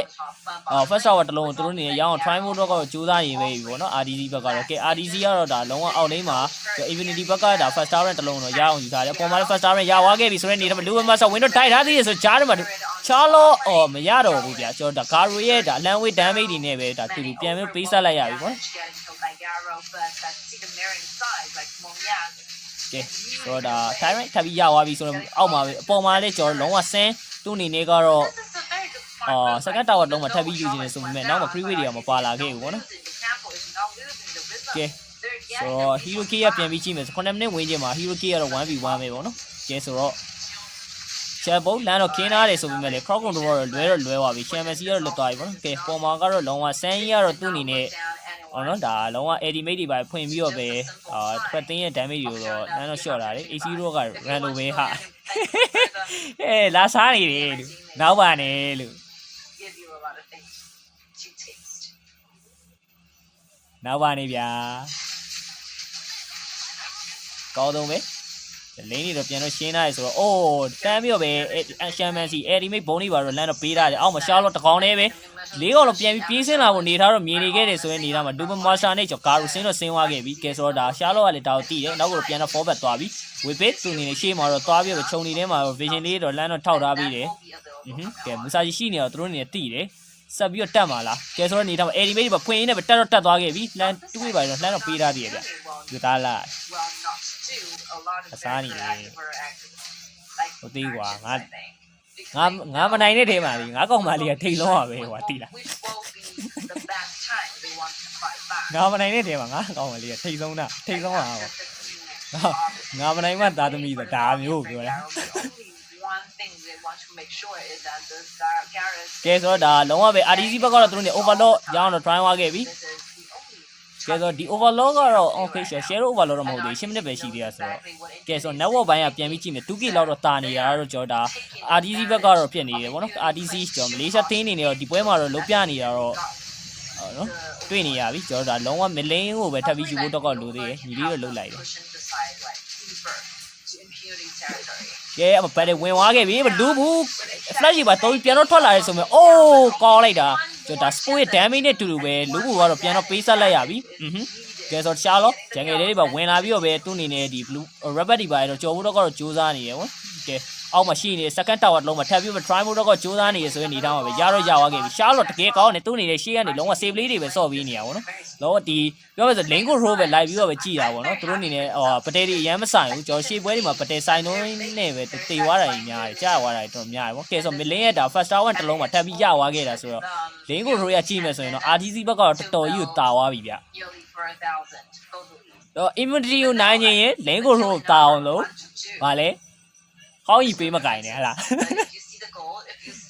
Speaker 3: first tower တလုံးကိုသူတို့နေရောင်းအောင် try mode တော့ကြိုးစားရင်ပဲပြီပေါ့နော် RDC ဘက်ကတော့ကဲ RDC ကတော့ဒါလုံးဝအောက်လင်းမှာ infinity ဘက်ကဒါ first tower တလုံးတော့ရအောင်ယူထားတယ်ပေါ်မှာလည်း first tower ရသွားခဲ့ပြီဆိုတော့နေတော့လူမဆော့ window တိုက်ထားသေးတယ်ဆိုကြားထဲမှာချာလောမရတော့ဘူးဗျာကျွန်တော်ဒါ Garo ရဲ့ဒါ land way damage တွေနဲ့ပဲဒါသူပြန်ပြီးပေးဆက်လိုက်ရပြီပေါ့ကဲဆိုတော့ဒါ time ထပ်ပြီးရသွားပြီဆိုတော့အောက်မှာပဲအပေါ်မှာလည်းကျွန်တော်လုံးဝဆင်းသူ့အနေနဲ့ကတော့second tower လုံးမှာထပ်ပြီးယူနေတယ်ဆိုပေမဲ့နောက်မှာ freeway တွေကမပါလာခဲ့ဘူးပေါ့နော်ကဲဆိုတော့ hero key ကပြန်ပြီးကြည့်မယ်ဆို9မိနစ်ဝန်းကျင်မှာ hero key ကတော့ 1v1 ပဲပေါ့နော်ကဲဆိုတော့ချက်ဘုတ်လမ်းတော့ခင်းထားတယ်ဆိုပေမဲ့လေ crowd control တော့လွဲသွားပြီ champion စီကတော့လွတ်သွားပြီပေါ့နော်ကဲပေါ်မှာကတော့လုံးဝဆန်းကြီးကတော့သူ့အနေနဲ့နော်ဒါလုံးဝ ultimate တွေပါဖွင့်ပြီးတော့ပဲထွက်သိမ်းရဲ့ damage တွေကိုတော့လမ်းတော့ short လာတယ် AC တို့က run လို့ပဲဟာလာစားနေတယ်လို့နောက်ပါနဲ့လို့နောက်ပါနေဗျာကောင်းဆုံးပဲလင်းနေတော့ပြန်တော့ရှင်းထားရဆိုတော့အိုးတန်းပြီးတော့ပဲရှမ်မန်စီ ultimate ဘုံလေးပါတော့လမ်းတော့ပေးထားတယ်အောက်မှာရှာတော့တကောင်လေးပဲလေးကောင်တော့ပြန်ပြီးပြေးစင်းလာဖို့နေထားတော့မြင်နေခဲ့တယ်ဆိုရင်နေထားမှာဒူပမာရှာနဲ့ကျော်ကာရိုဆင်းတော့ဆင်းသွားခဲ့ပြီကဲဆိုတော့ဒါရှာတော့ကလည်းဒါကိုတီးတယ်နောက်ကတော့ပြန်တော့ forward သွားပြီဝေပစ်သူနေနေရှေ့မှာတော့သွားပြီးတော့ခြုံနေထဲမှာ vision လေးတော့လမ်းတော့ထောက်ထားပြီးတယ်ကဲမူဆာကြီးရှိနေတော့သူတို့နေတီးတယ်ဆက်ပြီးတော့တက်မှာလားကဲဆိုတော့နေထားမှာ ultimate တွေပါဖွင့်ရင်းနဲ့ပဲတက်သွားခဲ့ပြီလမ်းတွေးပါတော့လမ်းတော့ပေးထားသေးတယ်ဗျယူသားလားအစားနေတယ်ဟိုသေးကွာငါမနိုင်တဲ့ထဲမှာလေငါကောင်မလေးကထိတ်လုံးပါပဲဟိုတီးလားငါမနိုင်တဲ့ထဲမှာငါကောင်မလေးကထိတ်ဆုံးတာငါမနိုင်မှသားသမီးဆိုတာဒါမျိုးပြောတယ်ကဲဆိုတော့ဒါလုံးဝပဲ RDC ဘက်ကတော့သူတို့နေ overload ရအောင်တော့ try သွားခဲ့ပြီကဲဆိုတော့ဒီ overload ကတော့ okay share overload တော့မဟုတ်သေး10မိနစ်ပဲရှိသေးတာဆိုတော့ကဲဆိုတော့ network ဘိုင်းကပြန်ပြီးကြည့်မယ် 2K လောက်တော့တာနေတာတော့ကျွန်တော်ဒါ RDC ဘက်ကတော့ဖြစ်နေတယ်ဗောနော် RDC ကျွန်တော်မလေးရှားတင်းနေတော့ဒီပွဲမှာတော့လုံးပြနေတာတော့နော်တွေ့နေရပြီကျွန်တော်ဒါလုံးဝ mid lane ကိုပဲထပ်ပြီးယူဖို့တော့လိုသေးတယ်ညီလေးတော့လုတ်လိုက်တယ်ကဲအမပတ်တယ်ဝင်သွားခဲ့ပြီမလူဘူး flash ကြီးပါတော့ပြန်တော့ထွက်လာရဲဆိုမှအိုးကောင်းလိုက်တာကျွန်တော်ဒါ sport ရဲ့ damage နဲ့တူတူပဲလူဘူးကတော့ပြန်တော့ပေးဆက်လိုက်ရပြီကဲဆိုတော့ရှားလို့ဂျန်ငယ်လေးတွေပါဝင်လာပြီးတော့ပဲသူ့အနေနဲ့ဒီ blue rabbit တွေပါတော့ကြော်ဖို့တော့ကတော့ကြိုးစားနေရယ်ဗောကဲအောက်မှာရှိနေ second tower လုံးမှာထပ်ပြီး try ဖို့တော့ကြိုးစားနေရဆိုရင်နေထားမှာပဲရတော့ရသွားခဲ့ပြီရှားလို့တကယ်ကောင်းနေသူ့အနေနဲ့ရှေ့ကနေလုံးဝ save လေးတွေပဲစော့ပြီးနေရဗောနော်လောဒီပြောမယ်ဆို lane ကို roll ပဲလိုက်ပြီးတော့ပဲကြည်တာဗောနော်သူတို့အနေနဲ့ပတဲတွေအရန်မဆိုင်ဘူးကျွန်တော်ရှေ့ပွဲတွေမှာပတဲဆိုင်တော့နဲ့ပဲတေသွားတာကြီးများတယ်ကြာသွားတာတော်များတယ်ဗောကဲဆို mid lane ရဲ့ဒါ first tower တစ်လုံးမှာထပ်ပြီးရသွားခဲ့တာဆိုတော့ lane ကို roll ရကြည့်မယ်ဆိုရင်တော့ RDC ဘက်ကတော့တော်တော်ကြီးကိုတာသွားပြီဗျတော့ immunity ကိုနိုင်ရင် lane ကို roll တာအောင်လို့ဗာလဲဟောင်းကြီးပေးမကင်နဲ့ဟလား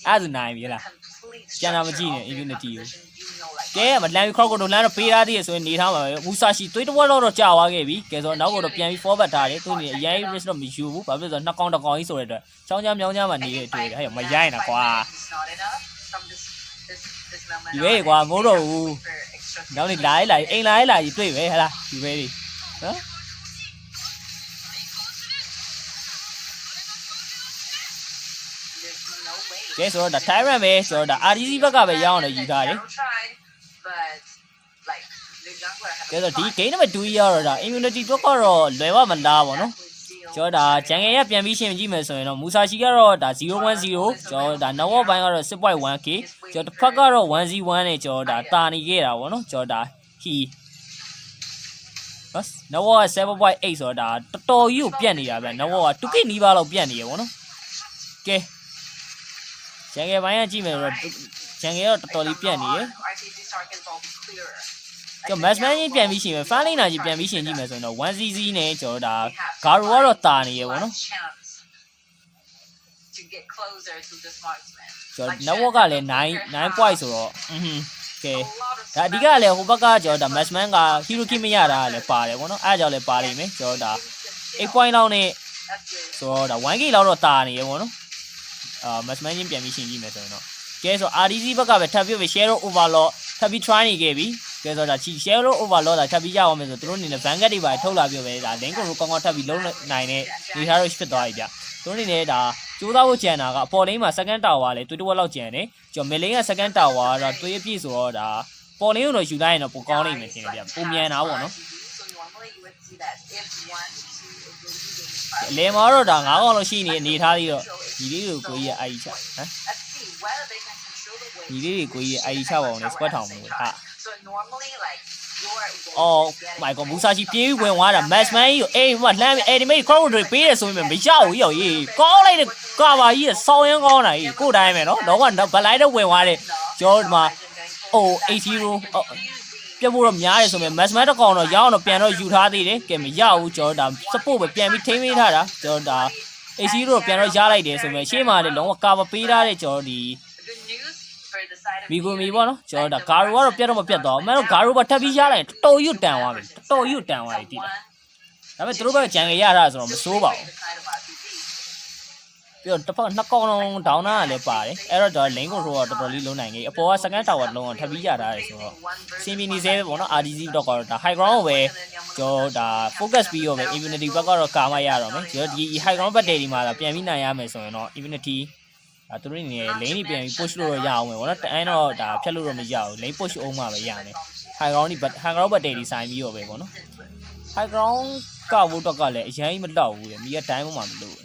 Speaker 3: အဲ့ဒါနိုင်ပြီလားကျန်တာမကြည့်နဲ့ immunity ကိုကဲမလန်ပြီး crowd ကိုတော့လမ်းတော့ပေးထားသေးရဆိုရင်နေထားမှာပဲမူဆာရှိသွေးတစ်ဝက်တော့ကြာသွားခဲ့ပြီကဲဆိုတော့နောက်ကတော့ပြန်ပြီး forward ထားတယ်သူနေအရင် risk တော့မယူဘူးဘာဖြစ်လို့ဆိုတော့နှစ်ကောင်တစ်ကောင်ကြီးဆိုတဲ့အတွက်ချောင်းချမ်းမြောင်းချမ်းမှာနေတဲ့တွေ့တယ်ဟဲ့မရိုင်းတာကွာရွေးကွာမိုးတော့ဘူးနောက်နေလာအိမ်လာကြီးတွေ့ပဲဟလားဒီပဲလေးနော် ကဲဆိုတော့ဒါ Tyrant ပဲကျွန်တော်ဒါ RDC ဘက်ကပဲရအောင်လို့ယူထားတယ် ကဲဆိုဒီ game number 2ရတော့ဒါ immunity တော့ကတော့လွယ်ပါမလားပေါ့နော်ကျွန်တော်ဒါဂျန်ငယ်ရပြန်ပြီးရှင်းကြည့်မယ်ဆိုရင်တော့မူဆာရှီကတော့ဒါ010ကျွန်တော်ဒါ Nawa ဘိုင်းကတော့ 6.1k ကျွန်တော်တစ်ဖက်ကတော့ 101နဲ့ကျွန်တော်ဒါတာနေခဲ့တာပေါ့နော်ကျွန်တော်ဒါ he bus Nawa 7.8ဆိုတော့ဒါတော်တော်ကြီးကိုပြတ်နေတာဗျ Nawa က 2k နီးပါးလောက်ပြတ်နေရပေါ့နော်ကဲဂျန်ငယ်ဘိုင်းကကြည့်မယ်ဆိုတော့ဂျန်ငယ်ကတော့တော်တော်လေးပြတ်နေရကျွန်တော် matchman ကြီးပြန်ပြီးရှင်မယ် fan lane ကြီးပြန်ပြီးရှင်ကြည့်မယ်ဆိုရင်တော့ 1cc နဲ့ကျွန်တော်ဒါ Garo ကတော့တာနေရပေါ့နော်ကျွန်တော် network ကလည်း9 point ဆိုတော့ကဲဒါအဓိကလည်းဟိုဘက်ကကျွန်တော်ဒါ matchman က hero key မရတာလည်းပါတယ်ပေါ့နော်အဲအကြောင်းလည်းပါလိမ့်မယ်ကျွန်တော်ဒါ8 point လောက်နဲ့ဆိုတော့ဒါ 1k လောက်တော့တာနေရပေါ့နော်matchman ချင်းပြန်ပြီးရှင်ကြည့်မယ်ဆိုရင်တော့ကဲဆို RDC ဘက်ကပဲထပ်ပြီး share overload ထပ်ပြီး try နေခဲ့ပြီကဲဆိုတော့ share overload တာထပ်ပြီးရအောင်မယ်ဆိုသူတို့အနေနဲ့ vanguard တွေပါထုတ်လာပြီးပဲဒါ link ကိုကောင်းကောင်းထပ်ပြီးလုံးနိုင်တဲ့နေထားတော့ဖြစ်သွားပြီဗျသူတို့အနေနဲ့ဒါကျိုးသားဖို့ကြံတာကအပေါ်လိမ့်မှာ second tower လေတွေးတော့လောက်ကြံတယ်ကျွန်တော် mid lane က second tower ကတော့တွေးအပြည့်ဆိုတော့ဒါပေါ်လင်းကိုတော့ယူလိုက်ရင်တော့ပိုကောင်းလိမ့်မယ်ထင်တယ်ဗျပုံမြန်တာပေါ့နော်လေမာတော့ဒါ9កောင်လောက်ရှိနေအနေထားပြီးတော့ဒီလေးကိုကြီးရဲ့အိုင်ချဟမ်ဒီလေးကိုကြီးရဲ့အိုင်ချပါအောင်လေ squad ထောင်လို့ဟာအော် my god မူဆာချီပြေးဝင်သွားတာ matchman ကြီးကိုအေးဟိုကလှမ်းပြီး ultimate crowd တွေပေးတယ်ဆိုရင်မရဘူးရောကြီးကောင်းလိုက်တဲ့ကာပါကြီးကစောင်းရမ်းကောင်းတာကြီးကိုယ်တိုင်းပဲနော်တော့ကဘက်လိုက်တော့ဝင်သွားတယ်ကျော်ဒီမှာအို80ပြတ်ဖို့တော့များတယ်ဆိုပေမဲ့ matchman တစ်ကောင်တော့ရအောင်တော့ပြန်တော့ယူထားသေးတယ်ကဲမရဘူးကျော်ဒါ support ပဲပြန်ပြီးထိန်းပေးထားတာကျော်ဒါ80တော့ပြန်တော့ရလိုက်တယ်ဆိုပေမဲ့ရှေ့မှာလည်းလုံးဝကာပါပေးထားတဲ့ကျော်ဒီမီကိုမီပေါ့နော်ကျွန်တော်ဒါဂါရိုကတော့ပြတ်တော့မပြတ်တော့အမှန်တော့ဂါရိုပါထပ်ပြီးရလိုက်ရင်တော်တော်ရွတ်တန်သွားပြီတော်တော်ရွတ်တန်သွားပြီတိလားဒါပေမဲ့သူတို့ဘက်ကကြံရရတာဆိုတော့မစိုးပါဘူးပြီးတော့တစ်ဖက်နှစ်ကောင်လုံးဒေါင်းနာကလည်းပါတယ်အဲ့တော့ဒါ lane ကိုတော့တော်တော်လေးလုံးနိုင်ကြီးအပေါ်က second tower လုံးအောင်ထပ်ပြီးရထားတယ်ဆိုတော့စင်ပီနီဆဲပဲပေါ့နော် RDC တော့ကတော့ဒါ high ground ကိုပဲကျွန်တော်ဒါ focus ပြီးတော့ပဲ immunity ဘက်ကတော့ကာမရတော့မယ်ကျွန်တော်ဒီ high ground ဘက်တွေမှာပြန်ပြီးနိုင်ရမယ်ဆိုရင်တော့ immunityသူတို့နေ lane တွေပြန်ပြီး push လို့ရအောင်မယ်ဗောနော်တန်းတော့ဒါဖြတ်လို့တော့မရဘူး lane push အောင်မှပဲရမယ် high ground ဘတ် high ground ဘတ်တွေဆိုင်ပြီးတော့ပဲဗောနော် high ground ကဖို့တော့ကလည်းအရင်မတော့ဘူးလေမိကတိုင်းပေါ်မှာမလို့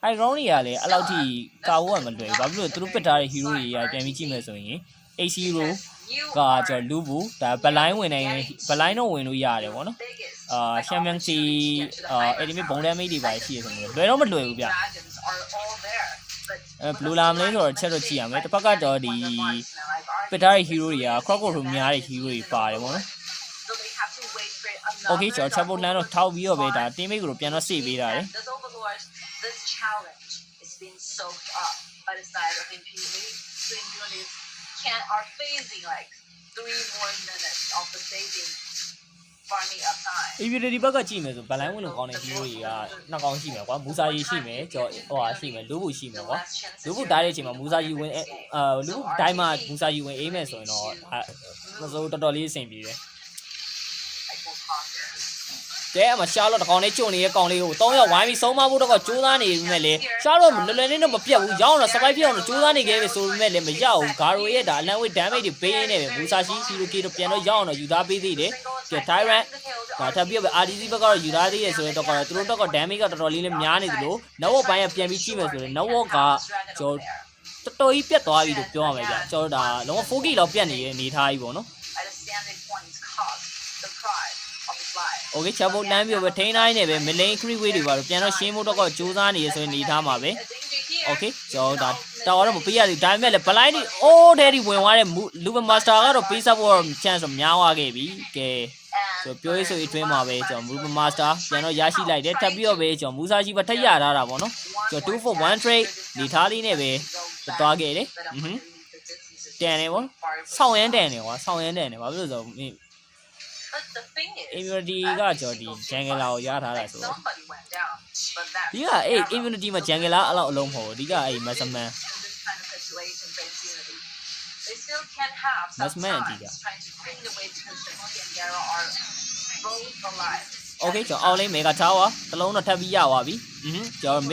Speaker 3: high ground တွေကလည်းအဲ့လောက်ထိကာဖို့ကမလွယ်ဘူးဘာဖြစ်လို့သူတို့ပစ်ထားတဲ့ hero တွေကပြန်ပြီးကြည့်မယ်ဆိုရင် AC ကိုကကျွန်တော်လူဘူးဒါဘလိုင်းဝင်နေဘလိုင်းတော့ဝင်လို့ရတယ်ဗောနော်champion C enemy ဘုံ damage တွေပါရှိရဆိုရင်လွယ်တော့မလွယ်ဘူးဗျဘလူးလာမလဲဆိုတော့ချက်တော့ကြည့်ရမယ်တစ်ဖက်ကတော့ဒီပစ်ထားတဲ့ hero တွေက crocodile လိုများတဲ့ hero တွေပါတယ်ဗောနော် okay ကျွန်တော် chapel land တော့ထောက်ပြီးတော့ပဲဒါ teammate ကိုပြန်တော့စေပေးတာတယ်
Speaker 2: This challenge is being soaked up by the side of impunity. So immunities are facing like 3 more minutes of the saving farming up time.
Speaker 3: immunity ဘက်ကကြည့်မယ်ဆိုဘလိုင်းဝင်လို့ကောင်းတဲ့ hero တွေကနှစ်ကောင်ရှိမယ်ကွာမူဆာကြီးရှိမယ်ကျွန်တော်ဟိုဟာရှိမယ်လူဘူးရှိမယ်ကွာလူဘူးတိုင်းတဲ့အချိန်မှာမူဆာကြီးဝင်လူဘူးတိုင်းမှာမူဆာကြီးဝင်အေးမယ်ဆိုရင်တော့မစိုးတော်တော်လေးအဆင်ပြေတယ်ကဲအမရှာလို့တကောင်လေးကျွတ်နေတဲ့ကောင်လေးကို3ယောက်ဝိုင်းပြီးဆုံးမဖို့တော့ကြိုးစားနေပြီမဲ့လေရှာလို့လွယ်လွယ်လေးတော့မပြတ်ဘူးရောင်းတော့ survive ဖြစ်အောင်ကြိုးစားနေခဲ့ပြီဆိုပေမဲ့လည်းမရဘူးဂါရိုရဲ့ဒါအလန်ဝေး damage တွေပေးနေတယ်မူဆာရှိစီလိုကီတော့ပြန်တော့ရောင်းတော့ယူသားပေးသေးတယ်ကဲ tyrant ဒါထပ်ပြီးတော့ RDC ဘက်ကတော့ယူသားသေးတယ်ဆိုတော့သူတို့တော့ damage ကတော်တော်လေးလည်းများနေသလို network ဘိုင်းကပြန်ပြီးကြည့်မယ်ဆိုရင် network ကကျွန်တော်တော်ကြီးပြတ်သွားပြီလို့ပြောရမယ်ဗျကျွန်တော်ဒါလုံးဝ 4K လောက်ပြတ်နေတဲ့အနေထားကြီးပေါ့နော်โอเคချက်ဖို့တန်းပြီးတော့ထိန်းတိုင်းနေပဲမလိန် creep way တွေပါတော့ပြန်တော့ရှင်းဖို့တော့ကြိုးစားနေရဆိုရင်နေထားမှာပဲโอเคကျွန်တော်ဒါတော်တော့မပေးရသေးဒါပေမဲ့လည်း blind တွေအိုးတဲ့ဒီဝင်သွားတဲ့ Lumen Master ကတော့ပေးဆက်ဖို့ chance တော့များသွားခဲ့ပြီကဲဆိုပြောရေးဆိုရေးအတွင်းမှာပဲကျွန်တော် Lumen Master ပြန်တော့ရရှိလိုက်တယ်ထပ်ပြီးတော့ပဲကျွန်တော်မူဆာကြီးပဲထပ်ရထားတာပေါ့နော်ကျွန်တော်2 for 1 trade နေထားလေးနဲ့ပဲသွားခဲ့တယ်တန်တယ်ပေါ့ဆောင်းရမ်းတန်တယ်ကွာဆောင်းရမ်းတန်တယ်ဘာဖြစ်လို့ဆိုတော့immunity ကကြော်ဒီ jungle ကိုရထားတာဆိုတော့ဒီကအဲ့ immunity မှာ jungle အဲ့လောက်အလုံးမဟုတ်ဘူးဒီကအဲ့ maximum maximum ဒီက okay ကျွန်တော်အောက်လေး mega tower တစ်လုံးတော့ထပ်ပြီးရသွားပြီကျွန်တော်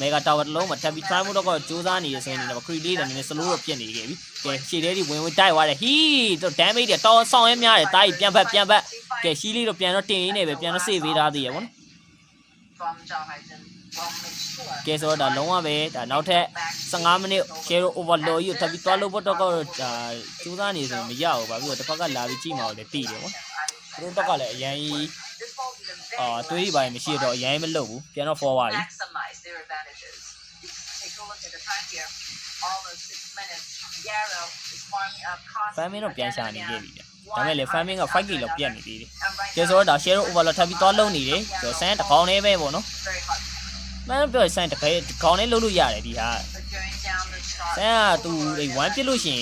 Speaker 3: mega tower တစ်လုံးမှာထပ်ပြီး try မှုတော့ကစူးစမ်းနေရဆိုရင်လည်း create လေးလည်းနည်းနည်း slow တော့ပြတ်နေခဲ့ပြီကဲရှေ့လေးတွေဝင်တိုက်သွားတယ်ဟီးတော့ damage တွေတော်ဆောင်ရဲများတယ်တားကြီးပြန်ဖက်ကဲရှီးလေးတော့ပြန်တော့တင်ရင်းနေပဲပြန်တော့ save ပေးထားသေးရပေါ့နော်ကဲဆိုတော့ဒါလုံးဝပဲဒါနောက်ထပ်15မိနစ် share overload ကြီးကိုထပ်ပြီးသွားလို့တော့ကတော့ဒါစူးစမ်းနေဆိုမရဘူးပါပြီးတော့တစ်ဖက်ကလာပြီးကြည့်မှာလည်းတည်တယ်ပေါ့သူတို့တော့ကလည်းအရင်ကြီးတွေးရပါတယ်မရှိတော့အရင်မလုပ်ဘူးပြန်တော့ forward ပြီfamine တော့ပြန်ရှာနေခဲ့ပြီဒါမဲ့လေ famine က 5k လောက်ပြတ်နေသေးတယ်ကဲဆိုတော့ဒါ share overload ထပ်ပြီးသွားလုံးနေတယ်ကျွန်တော်ဆန်းတစ်ခေါင်းလေးပဲပေါ့နော်မင်းပြောဆန်းတစ်ခေါင်းလေးလုံးလို့ရတယ်ဒီဟာဆန်းကသူ1ပြစ်လို့ရှင်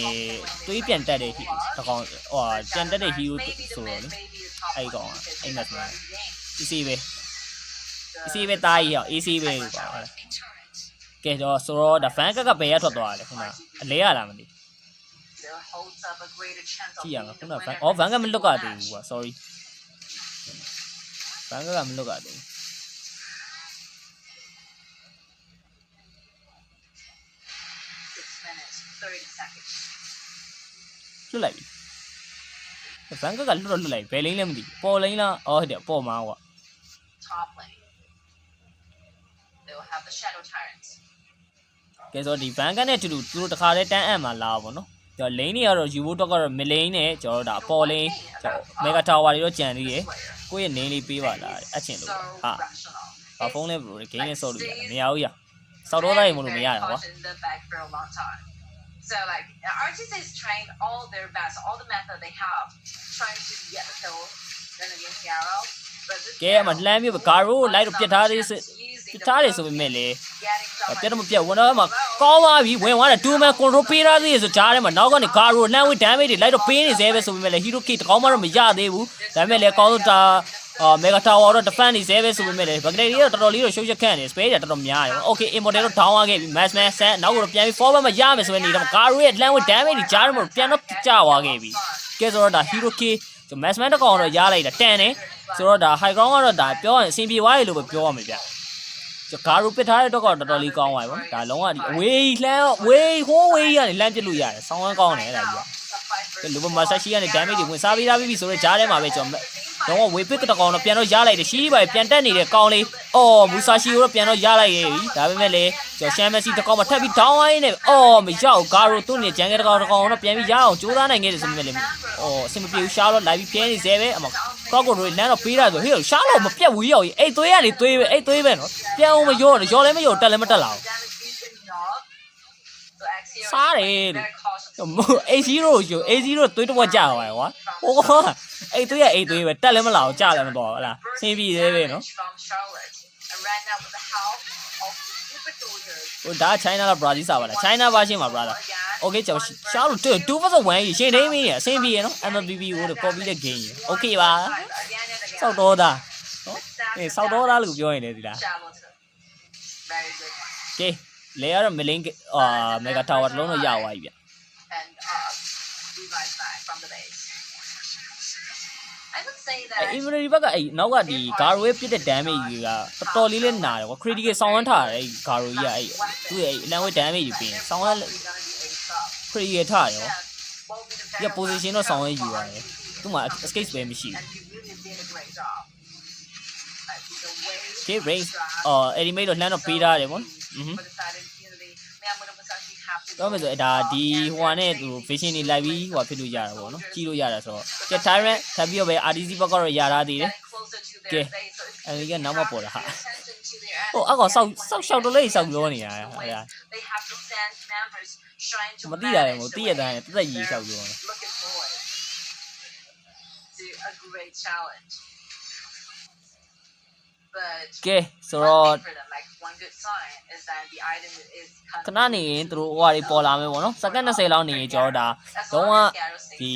Speaker 3: တွေးပြန်တက်တယ်တစ်ခေါင်းပြန်တက်တဲ့ hero ဆိုတော့လေအဲ့ကောင်အဲ့မတ်မှာ easy ပဲတားကြီးဟော easy ပဲပါကဲတော့ဆိုတော့ဒါ fan ကဘယ်ရထွက်သွားလဲခုနအလဲရလားမသိကြည့်ရမှာခုန fan fan ကမလွတ်ကြသေးဘူးကွာ sorry fan ကမလွတ်ကြသေးဘူးလွတ်လိုက်ပြီ fan ကလွတ်လိုက်ဘယ်လိမ့်လဲမသိပေါ်လိမ့်လားဟုတ်တယ်ပေါ်မှာကွာtop lane they will have the shadow tyrants ကဲဆိုဒီ van ကနေတူသူတို့တခါတည်းတန်းအံ့မှာလာပါတော့ကျွန်တော် lane တွေကတော့ယူဖို့တော့ကတော့ mid lane နဲ့ကျွန်တော်တို့ဒါပေါ် lane ကျွန်တော် mega tower တွေတော့ကြံသေးတယ်ကိုယ့်ရဲ့ name လေးပေးပါလားအချင်းလို့ဟာဖုန်းလေးဘယ်လို game နဲ့ဆော့လို့ရတယ်မရဘူးရစောက်တော့တိုင်းမလို့မရတာကွာ
Speaker 2: So like artists is trying all their best, all the method they have, trying to get the kill then against Yarrow. But this
Speaker 3: ကဲအမလမ်းပြဂါရိုလိုက်တော့ပြတ်ထားသေးပြတ်ထားတယ်ဆိုပေမဲ့လေပြတ်တော့မပြတ်ဝင်တော့မှကောင်းသွားပြီဝင်သွားတယ်2 man control ပေးထားသေးဆိုကြားထဲမှာနောက်ကနေဂါရိုလှမ်းဝေး damage တွေလိုက်တော့ပေးနေသေးပဲဆိုပေမဲ့လေ hero kit တကောင်းမှတော့မရသေးဘူးဒါပေမဲ့လေအကောင်းဆုံးဒါmega tower တော့ defend နေသေးပဲဆိုပေမဲ့လေဘဂဒရီတော့တော်တော်လေးတော့ရှုပ်ရက်ခန့်နေ space တွေတော်တော်များတယ် okay immortal တော့ down သွားခဲ့ပြီ mass man ဆန်နောက်ကတော့ပြန်ပြီး forward မှာရမယ်ဆိုရင်နေတော့ဂါရိုရဲ့လှမ်းဝေး damage တွေကြားထဲမှာပြန်တော့ကျသွားခဲ့ပြီကဲဆိုတော့ဒါ hero kit mass man တကောင်တော့ရလိုက်တာတန်တယ်ဆိုတော့ဒါ high ground ကတော့ဒါပြောရင်အဆင်ပြေသွားတယ်လို့ပဲပြောရမှာဗျကျွန်တော်ဂါရိုပစ်ထားတဲ့တော့တော်တော်လေးကောင်းသွားပြီဗောဒါလုံးဝဒီအဝေးလှမ်းဝေးဟိုးဝေးကနေလှမ်းပစ်လို့ရတယ်ဆောင်းဝမ်းကောင်းတယ်အဲ့ဒါကြီးကလူပမာဆက်ရှိကနေ damage တွေဝင်စားပေးထားပြီဆိုတော့ကြားထဲမှာပဲကျွန်တော်တော့ဝေးပစ်တကောင်တော့ပြန်တော့ရလိုက်တယ်ရှိပါပြန်တက်နေတဲ့ကောင်းလေးမူဆာရှီကိုတော့ပြန်တော့ရလိုက်ရပြီဒါပေမဲ့လေကျွန်တော်ရှမ်မက်ဆီတကောင်မှထပ်ပြီး down ဝိုင်းနေမရောက်ဂါရိုသူ့နေဂျန်ကဲတကောင်တော့ပြန်ပြီးရအောင်ကြိုးစားနိုင်ခဲ့တယ်ဆိုပေမဲ့လေအဆင်မပြေဘူးရှားတော့လိုက်ပြီးပြဲနေသေးပဲကောက်ကိုတွေလမ်းတော့ပေးတာဆိုဟေ့ရှားတော့မပြတ်ဘူးရောက်ကြီးအဲ့သွေးကနေသွေးပဲအဲ့သွေးပဲနော်ပြန်အောင်မရောတော့ရောလည်းမရောတက်လည်းမတက်လာဘူးစားတယ်A0 ယူ A0 သွေးတော့ကြာသွားကွာဟိုကအဲ့သွေးရဲ့အဲ့သွေးပဲတက်လည်းမလာဘူးကြာလည်းမတော့ဟုတ်လားဆင်းပြီးသေးပဲနော်ဟိုဒါ China လား Brazil စားပါလား China version မှာ brother okay ကျွန်တော်ရှားလို့2-1ကြီးရှင်းထိမ့်မင်းရအဆင်ပြေနော် MLBB ကို copy တဲ့ game ကြီး okay ပါစောက်တော့တာနော်စောက်တော့တာလို့ပြောရင်လေဒီလားကဲလေရတော့ milling mega tower တစ်လုံးတော့ရသွားပြီဗျinventory ဘက်ကအဲ့နောက်ကဒီဂါရိုရဲ့ပြစ်တဲ့ damage ကြီးကတော်တော်လေးလေးနာတယ်ကွာ critical ဆောင်းဝန်းထားတယ်အဲ့ဂါရိုကြီးကအဲ့သူ့ရဲ့အလံဝဲ damage ကြီးပြင်ဆောင်းဝန်း critical ထားတယ်ရောဒီ position တော့ဆောင်းဝန်းယူရတယ်သူ့မှာ escape ပဲမရှိဘူး okay range enemy တော့လှမ်းတော့ပေးထားတယ်ပေါ့တော့မယ်ဆိုဒါဒီဟိုဟာနဲ့သူ vision တွေလိုက်ပြီးဟိုဖြစ်လို့ရတာပေါ့နော်ကြီးလို့ရတာဆိုတော့ကဲ tyrant ထပ်ပြီးတော့ပဲ RDC ဘက်ကတော့ရထားသေးတယ်ကဲအဲဒီကနောက်မှပေါ်လာဟာဟိုအကောင်စောက်ရှောက်တော့လေးစောက်ပြောနေတာဟုတ်လားမသိရတယ်မို့သိရတဲ့တက်တက်ကြီးစောက်ပြောနေကဲဆိုတော့ခဏနေရင်သူတို့ဟိုဟာတွေပေါ်လာမယ်ပေါ့နော်စက္ကန့်20လောက်နေရင်ကျွန်တော်ဒါလုံးဝဒီ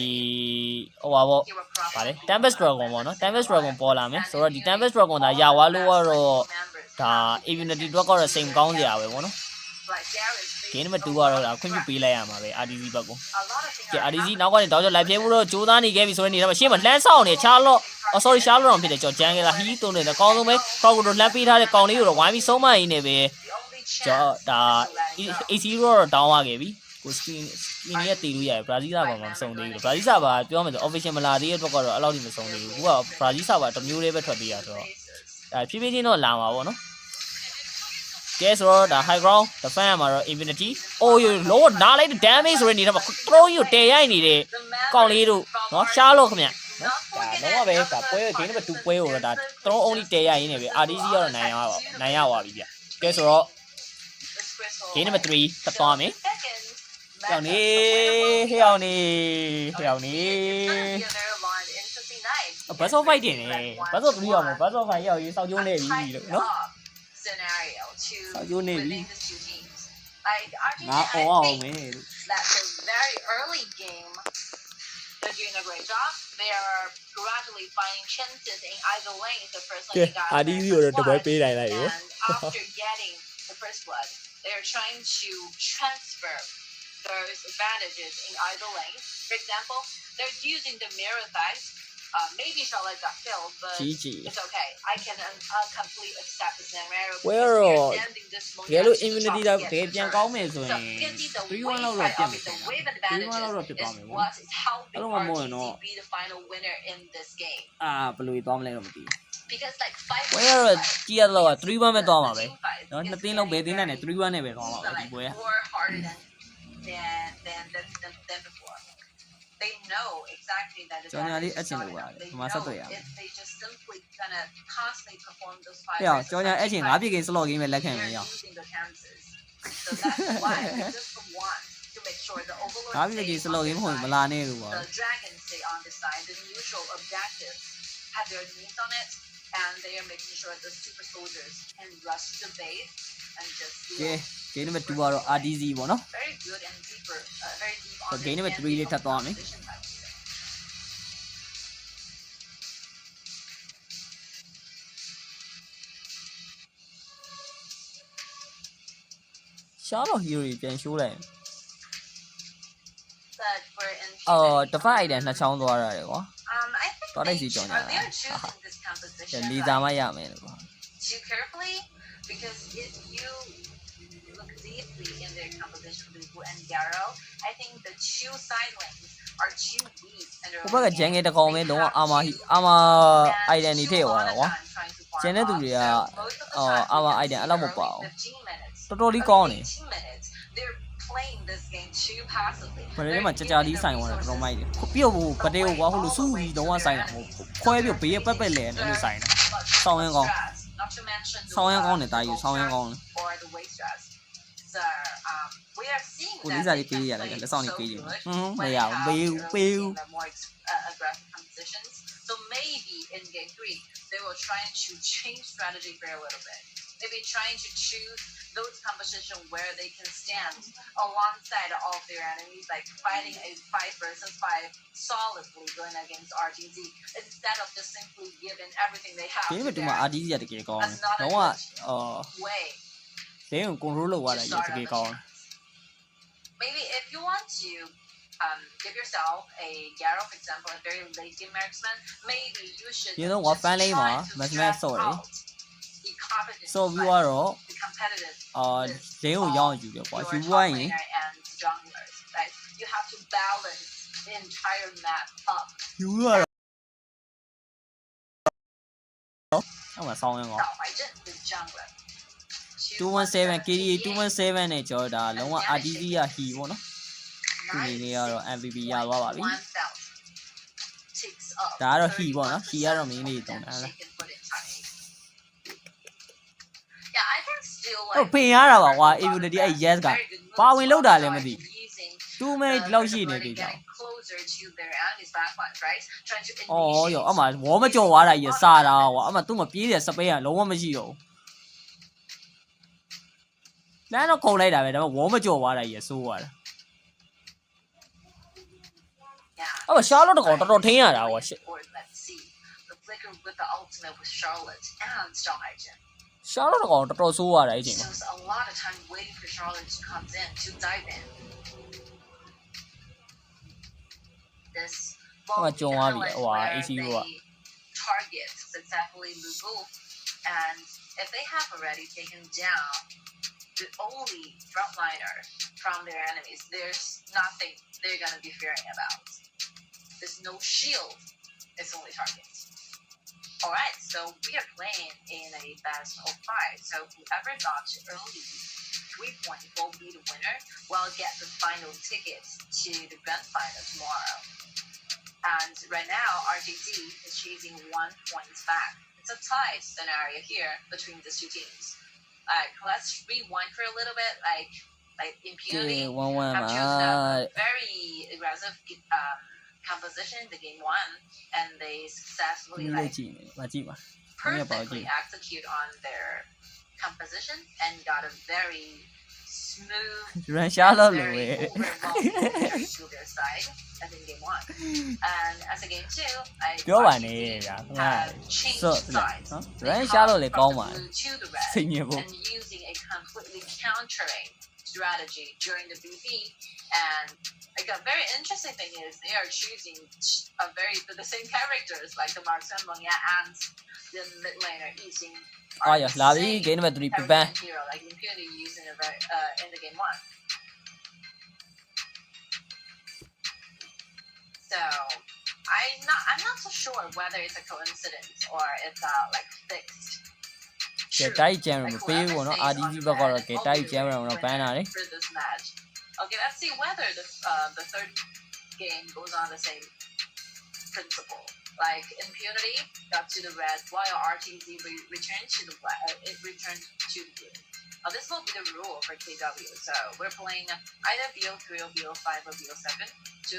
Speaker 3: ဟိုပါပေါ့ဗါလေ Tempest Dragon ပေါ့နော် Tempest Dragon ပေါ်လာမယ်ဆိုတော့ဒီ Tempest Dragon ဒါရသွားလို့ကတော့ဒါ immunity တော့ကတော့စိတ်မကောင်းစရာပဲပေါ့နော် game number 2ကတော့ဒါခွင့်ပြုပေးလိုက်ရမှာပဲ RDC ဘက်ကို
Speaker 2: a lot of things
Speaker 3: ကဲ
Speaker 2: are
Speaker 3: RDC
Speaker 2: happening.
Speaker 3: နောက်ကနေတောက်ကျလိုက်ပြဲဖို့တော့ကြိုးစားနေခဲ့ပြီဆိုတဲ့နေရာမှာရှေ့မှာလှမ်းဆောင်နေ Charlotte sorry Charlotte တော့ဖြစ်တယ်ကျွန်တော်ဂျန်ကလာဟီးတုံးနေတယ်အကောင်းဆုံးပဲ Crocodile လှမ်းပေးထားတဲ့ကောင်လေးကိုတော့ဝိုင်းပြီးဆုံးမရင်းနေပဲ
Speaker 2: The only
Speaker 3: ကျွန်တော်
Speaker 2: chance
Speaker 3: ဒါ AC တော့တောင်းရခဲ့ပြီကို skin ရဲ့တည်လို့ရတယ်ဘရာဇီးစာပါမှာမဆုံးသေးဘူးဘရာဇီးစာပါပြောမယ်ဆို official မလာသေးတဲ့အတွက်ကတော့အဲ့လောက်ထိမဆုံးသေးဘူးခုကဘရာဇီးစာပါတစ်မျိုးလေးပဲထွက်ပေးရဆိုတော့ဒါဖြည်းဖြည်းချင်းတော့လာမှာပေါ့နော်ကဲဆိုတော့ဒါ high ground defend မှာတော့ infinity အိုးလောနားလိုက်တဲ့ damage ဆိုတဲ့နေတော့ throw ကြီးကိုတည်ရိုက်နေတဲ့ ကောင်လေးတို့နော်ရှားလို့ခင်ဗျနော်ဒါလုံးဝပဲဒါပွဲဂိမ်းနံပါတ်2ပွဲကိုတော့ဒါ throw only တည်ရရင်းနေပဲ RDC ကတော့နိုင်ရပါပြီဗျကဲဆိုတော့ဂိမ်းနံပါတ်3တက်သွားမယ်ဟောင်းနေဟောင်းနေဘတ်ဆော့ဖိုက်တင်နေဘတ်ဆော့3ရောက်မယ်ဘတ်ဆော့5ရောက်ရေးစောက်ကျိုးနေပြီလို့နော်
Speaker 2: scenario to
Speaker 3: you need
Speaker 2: between these two teams. Like RGB,
Speaker 3: Not
Speaker 2: I
Speaker 3: all,
Speaker 2: think
Speaker 3: man.
Speaker 2: that the very early game, they're doing a great job. They are gradually finding chances in either lane. The first lane they got
Speaker 3: RDC
Speaker 2: their
Speaker 3: ကိုတော့တ
Speaker 2: first
Speaker 3: ပွဲ
Speaker 2: blood,
Speaker 3: ပေးလိုက်လိုက်ရော
Speaker 2: and after getting the first blood, they're trying to transfer those advantages in either lane. For example, they're using the mirror thighs. Maybe Charlotte got killed, but
Speaker 3: GG
Speaker 2: it's okay. I can completely accept the scenario.
Speaker 3: Where
Speaker 2: because we
Speaker 3: are-
Speaker 2: are sending this momentum
Speaker 3: yellow
Speaker 2: to the
Speaker 3: immunity
Speaker 2: top
Speaker 3: ဒါ
Speaker 2: to
Speaker 3: တကယ်
Speaker 2: get
Speaker 3: ပြန်
Speaker 2: the
Speaker 3: ကော
Speaker 2: turn.
Speaker 3: င်းမယ်ဆိုရင်
Speaker 2: So you can see the
Speaker 3: 3-1
Speaker 2: wave
Speaker 3: လောက်
Speaker 2: side
Speaker 3: တော့
Speaker 2: of
Speaker 3: ပြ
Speaker 2: it,
Speaker 3: တ်
Speaker 2: the
Speaker 3: မယ်
Speaker 2: wave
Speaker 3: 3-1 လောက်တော့
Speaker 2: advantages
Speaker 3: ဖြစ်သွား
Speaker 2: is
Speaker 3: မယ်
Speaker 2: what is helping
Speaker 3: အဲ့လိုမှမဟုတ်ရင်တော့
Speaker 2: RGC be the final winner in this game.
Speaker 3: အာဘယ်လိုသွားမလဲတော့မသိဘူး
Speaker 2: Because like 5
Speaker 3: ပွဲကတော့ကြည့်ရတော့3-1ပဲသွားမှာပဲ
Speaker 2: team fight
Speaker 3: နော်
Speaker 2: is
Speaker 3: နှစ်သင်းလုံးပဲ
Speaker 2: getting
Speaker 3: သင်းနဲ့
Speaker 2: very
Speaker 3: 3-1နဲ့ပဲသွားမှာပဲ
Speaker 2: like
Speaker 3: ဒီပွဲက
Speaker 2: more harder than before. They know exactly that the
Speaker 3: ကျွန်တော်ညာလေး
Speaker 2: damage
Speaker 3: အ
Speaker 2: is
Speaker 3: ချင်လို့
Speaker 2: going
Speaker 3: ပါ
Speaker 2: up.
Speaker 3: တယ်
Speaker 2: They
Speaker 3: ဒီမှာ
Speaker 2: know
Speaker 3: ဆက်သွယ်ရအောင်
Speaker 2: if they just simply gonna constantly perform those 5
Speaker 3: ဟဲ့အောင်
Speaker 2: versus
Speaker 3: ကျွန်တော်ညာ
Speaker 2: 5
Speaker 3: အဲ့ချိန်5ပြည့်ကိန်း slot game ပဲလက်ခံမယ်
Speaker 2: they're
Speaker 3: ရအောင်
Speaker 2: losing the chances. So that's why we just want to make sure the overlord
Speaker 3: 5ပြည့်ကိန်း
Speaker 2: stays
Speaker 3: slot
Speaker 2: on
Speaker 3: game
Speaker 2: this
Speaker 3: မဟုတ်ရင်မ
Speaker 2: side,
Speaker 3: လာနဲ့လို့ပါ
Speaker 2: the dragons stay on this side, the neutral objectives have their needs on it, and they are making sure the super soldiers can rush the base and just
Speaker 3: ကဲ
Speaker 2: deal
Speaker 3: game number 2ကတော့ RDC ပေါ့နော်
Speaker 2: very good and deeper, very deep on
Speaker 3: game
Speaker 2: this
Speaker 3: number 3 လေးထပ်သွားမယ်
Speaker 2: position, I would say.
Speaker 3: ရှားတော့ hero ကြီးပြန်ရှိုးလိုက်
Speaker 2: But for in
Speaker 3: တစ်ဖက် item နှစ်ချောင်းသွားရတယ်ကွာ
Speaker 2: I think
Speaker 3: Thought I see John
Speaker 2: they are
Speaker 3: Allen.
Speaker 2: choosing this composition
Speaker 3: လီစာမရမယ်လို့ကွာ
Speaker 2: too carefully, because if you look deeply in their composition, Lugu and Yarrow, I think the two side lanes are too weak. And
Speaker 3: ဟိုဘက်ကဂျန်ငယ်တစ်ကောင်ပဲလုံးဝအာမာ item တွေထည့်သွားတာကွာ ကျန်တဲ့သူတွေကအာမာ item အဲ့လောက်မပါဘူးတော်တော်လေးကောင်းတယ်
Speaker 2: They're playing this game too passively.
Speaker 3: ဘယ်ထဲမှာကြာလေးဆိုင်သွားတယ်တော်တော်မိုက်တယ်ပြုတ်ဖို့ဗတေကိုကွာဟိုလိုစူးပြီးလုံးဝဆိုင်တာမဟုတ်ခွဲပြုတ်ဘေးပက်ပက်လဲတယ်လို့ဆိုင်တာဆောင်းရင်းကောင်း
Speaker 2: Not to mention the
Speaker 3: ဆောင်းရင်းကောင်းနဲ့တာယူဆောင်းရင်းကောင်း
Speaker 2: or the waist stress. So we are seeing
Speaker 3: ကို
Speaker 2: that
Speaker 3: လေးစား
Speaker 2: they
Speaker 3: လေးပေး
Speaker 2: can
Speaker 3: ရတယ်
Speaker 2: play
Speaker 3: လက်ဆောင်လေး
Speaker 2: so
Speaker 3: ပေးရ
Speaker 2: good
Speaker 3: မ
Speaker 2: when
Speaker 3: ရ
Speaker 2: they
Speaker 3: ဘူး
Speaker 2: have
Speaker 3: ပေး
Speaker 2: early
Speaker 3: ဘူး
Speaker 2: game and more aggressive compositions. So maybe in game 3 they will try to change strategy for a little bit. Maybe trying to choose those compositions where they can stand alongside of their enemies, like fighting a 5 versus 5 solidly going against RGZ instead of just simply giving everything they have.
Speaker 3: ဒီ
Speaker 2: to
Speaker 3: မှာဒီ
Speaker 2: their
Speaker 3: မှာ
Speaker 2: enemy.
Speaker 3: RDC ရတကယ်ကောင်းတယ်
Speaker 2: That's not a
Speaker 3: လုံးဝ
Speaker 2: good way
Speaker 3: ဒင်းကို control လုပ်ရတာ
Speaker 2: to
Speaker 3: ရ
Speaker 2: start
Speaker 3: တ
Speaker 2: up
Speaker 3: ကယ်
Speaker 2: a
Speaker 3: ကောင်း
Speaker 2: chance. Maybe if you want to give yourself a Yarrow, for example, a very late game marksman, maybe you should
Speaker 3: You know what,
Speaker 2: just
Speaker 3: fan lane
Speaker 2: try
Speaker 3: ma,
Speaker 2: to
Speaker 3: match
Speaker 2: drag
Speaker 3: sorry.
Speaker 2: out the competitive
Speaker 3: so view
Speaker 2: side,
Speaker 3: ကတော့
Speaker 2: the competitive
Speaker 3: ဒင်းကိုရောင်းယူတယ်ကွာ
Speaker 2: your
Speaker 3: ယူ
Speaker 2: top
Speaker 3: ပွားရင်
Speaker 2: laner and junglers, right? You have to balance the entire map up.
Speaker 3: ယူရတော့အဲ့မှာဆောင်းရင်းကောင်း
Speaker 2: Right, the jungler.
Speaker 3: 217 KDA 217နဲ့ကျော်တာလုံးဝ RDC ရ ဟီပေါ့နော်ဒီနေ့လေးကတော့ MVP ရသွားပါပြီ ဒါကတော့ ဟီပေါ့နော် ဟီကတော့မင်းလေးတုံးတာလား
Speaker 2: Yeah, I can still
Speaker 3: ဟို
Speaker 2: like
Speaker 3: ပင်ရတာပါကွာ immunity အဲ့ yes ကပါဝင်လောက်တာလည်းမသိ2 minute လောက်ရှိနေပြီကြောင်
Speaker 2: closer to their enemy's backline, right? Trying to
Speaker 3: အော်ရောအမှဝေါ်မကြော်သွားတာကြီးစားတာကွာအမှသူ့မပြေးတဲ့စပိန်ကလုံးဝမရှိတော့ဘူးလမ်းတော့ခုံလိုက်တာပဲဒါပေမဲ့ဝေါ်မကြော်သွားတာကြီးဆိုးသွားတာ
Speaker 2: Yeah.
Speaker 3: အဲ့တော့ရှားလို့တကောင်တော်တော်ထင်းရတာကွာ
Speaker 2: Let's see. The flicker with the ultimate with Charlotte and Strong Agent.
Speaker 3: Charlotte ကောင်တော်တော်ဆိုးရတာအဲ့ချိန်မှာ
Speaker 2: So a lot of time waiting for Charlotte to come in to dive in. This
Speaker 3: Mà trông á bị
Speaker 2: where
Speaker 3: oà,
Speaker 2: they
Speaker 3: AC luôn ạ.
Speaker 2: target successfully Lugu, and if they have already taken down the only frontliner from their enemies, there's nothing they're gonna be fearing about. There's no shield, it's only target. Alright, so we are playing in a best of 5, so whoever got early 3 points will be the winner, will get the final tickets to the grand final tomorrow. And right now, RGT is chasing 1 point back. It's a tie scenario here between these two teams. Let's rewind for a little bit, like Impunity have chosen a very aggressive composition in the game 1, and they successfully perfectly execute on their composition and got a very smooth
Speaker 3: Charlotte
Speaker 2: very overwhelming to their side as in game 1. And as a game 2,
Speaker 3: ပြောပါနဲ့
Speaker 2: have changed sides. They
Speaker 3: Charlotte လေ
Speaker 2: from
Speaker 3: ကောင်း
Speaker 2: the
Speaker 3: ပါ
Speaker 2: blue to the red
Speaker 3: စိတ်ညစ်ဖို့
Speaker 2: and using a completely countering strategy during the BP. And like a very interesting thing is they are choosing the same characters like the marksman Monya and the mid laner using
Speaker 3: လာပြီ game number 3 ပြပန်း
Speaker 2: hero like Impunity using in the game 1. So I'm not so sure whether it's a coincidence or it's like fixed.
Speaker 3: ကဲတိုက်ကြံမပေးဘူးနော် RDG ဘက်ကတော့ကဲတိုက်ကြံမတော့ပန်းလာတယ်
Speaker 2: for this match. Okay, let's see whether the third game goes on the same principle. Like Impunity got to the red, while RTZ returned to the black. It returned to the blue. This will be the rule for KW. So we're playing either BO3 or BO5 or BO7 to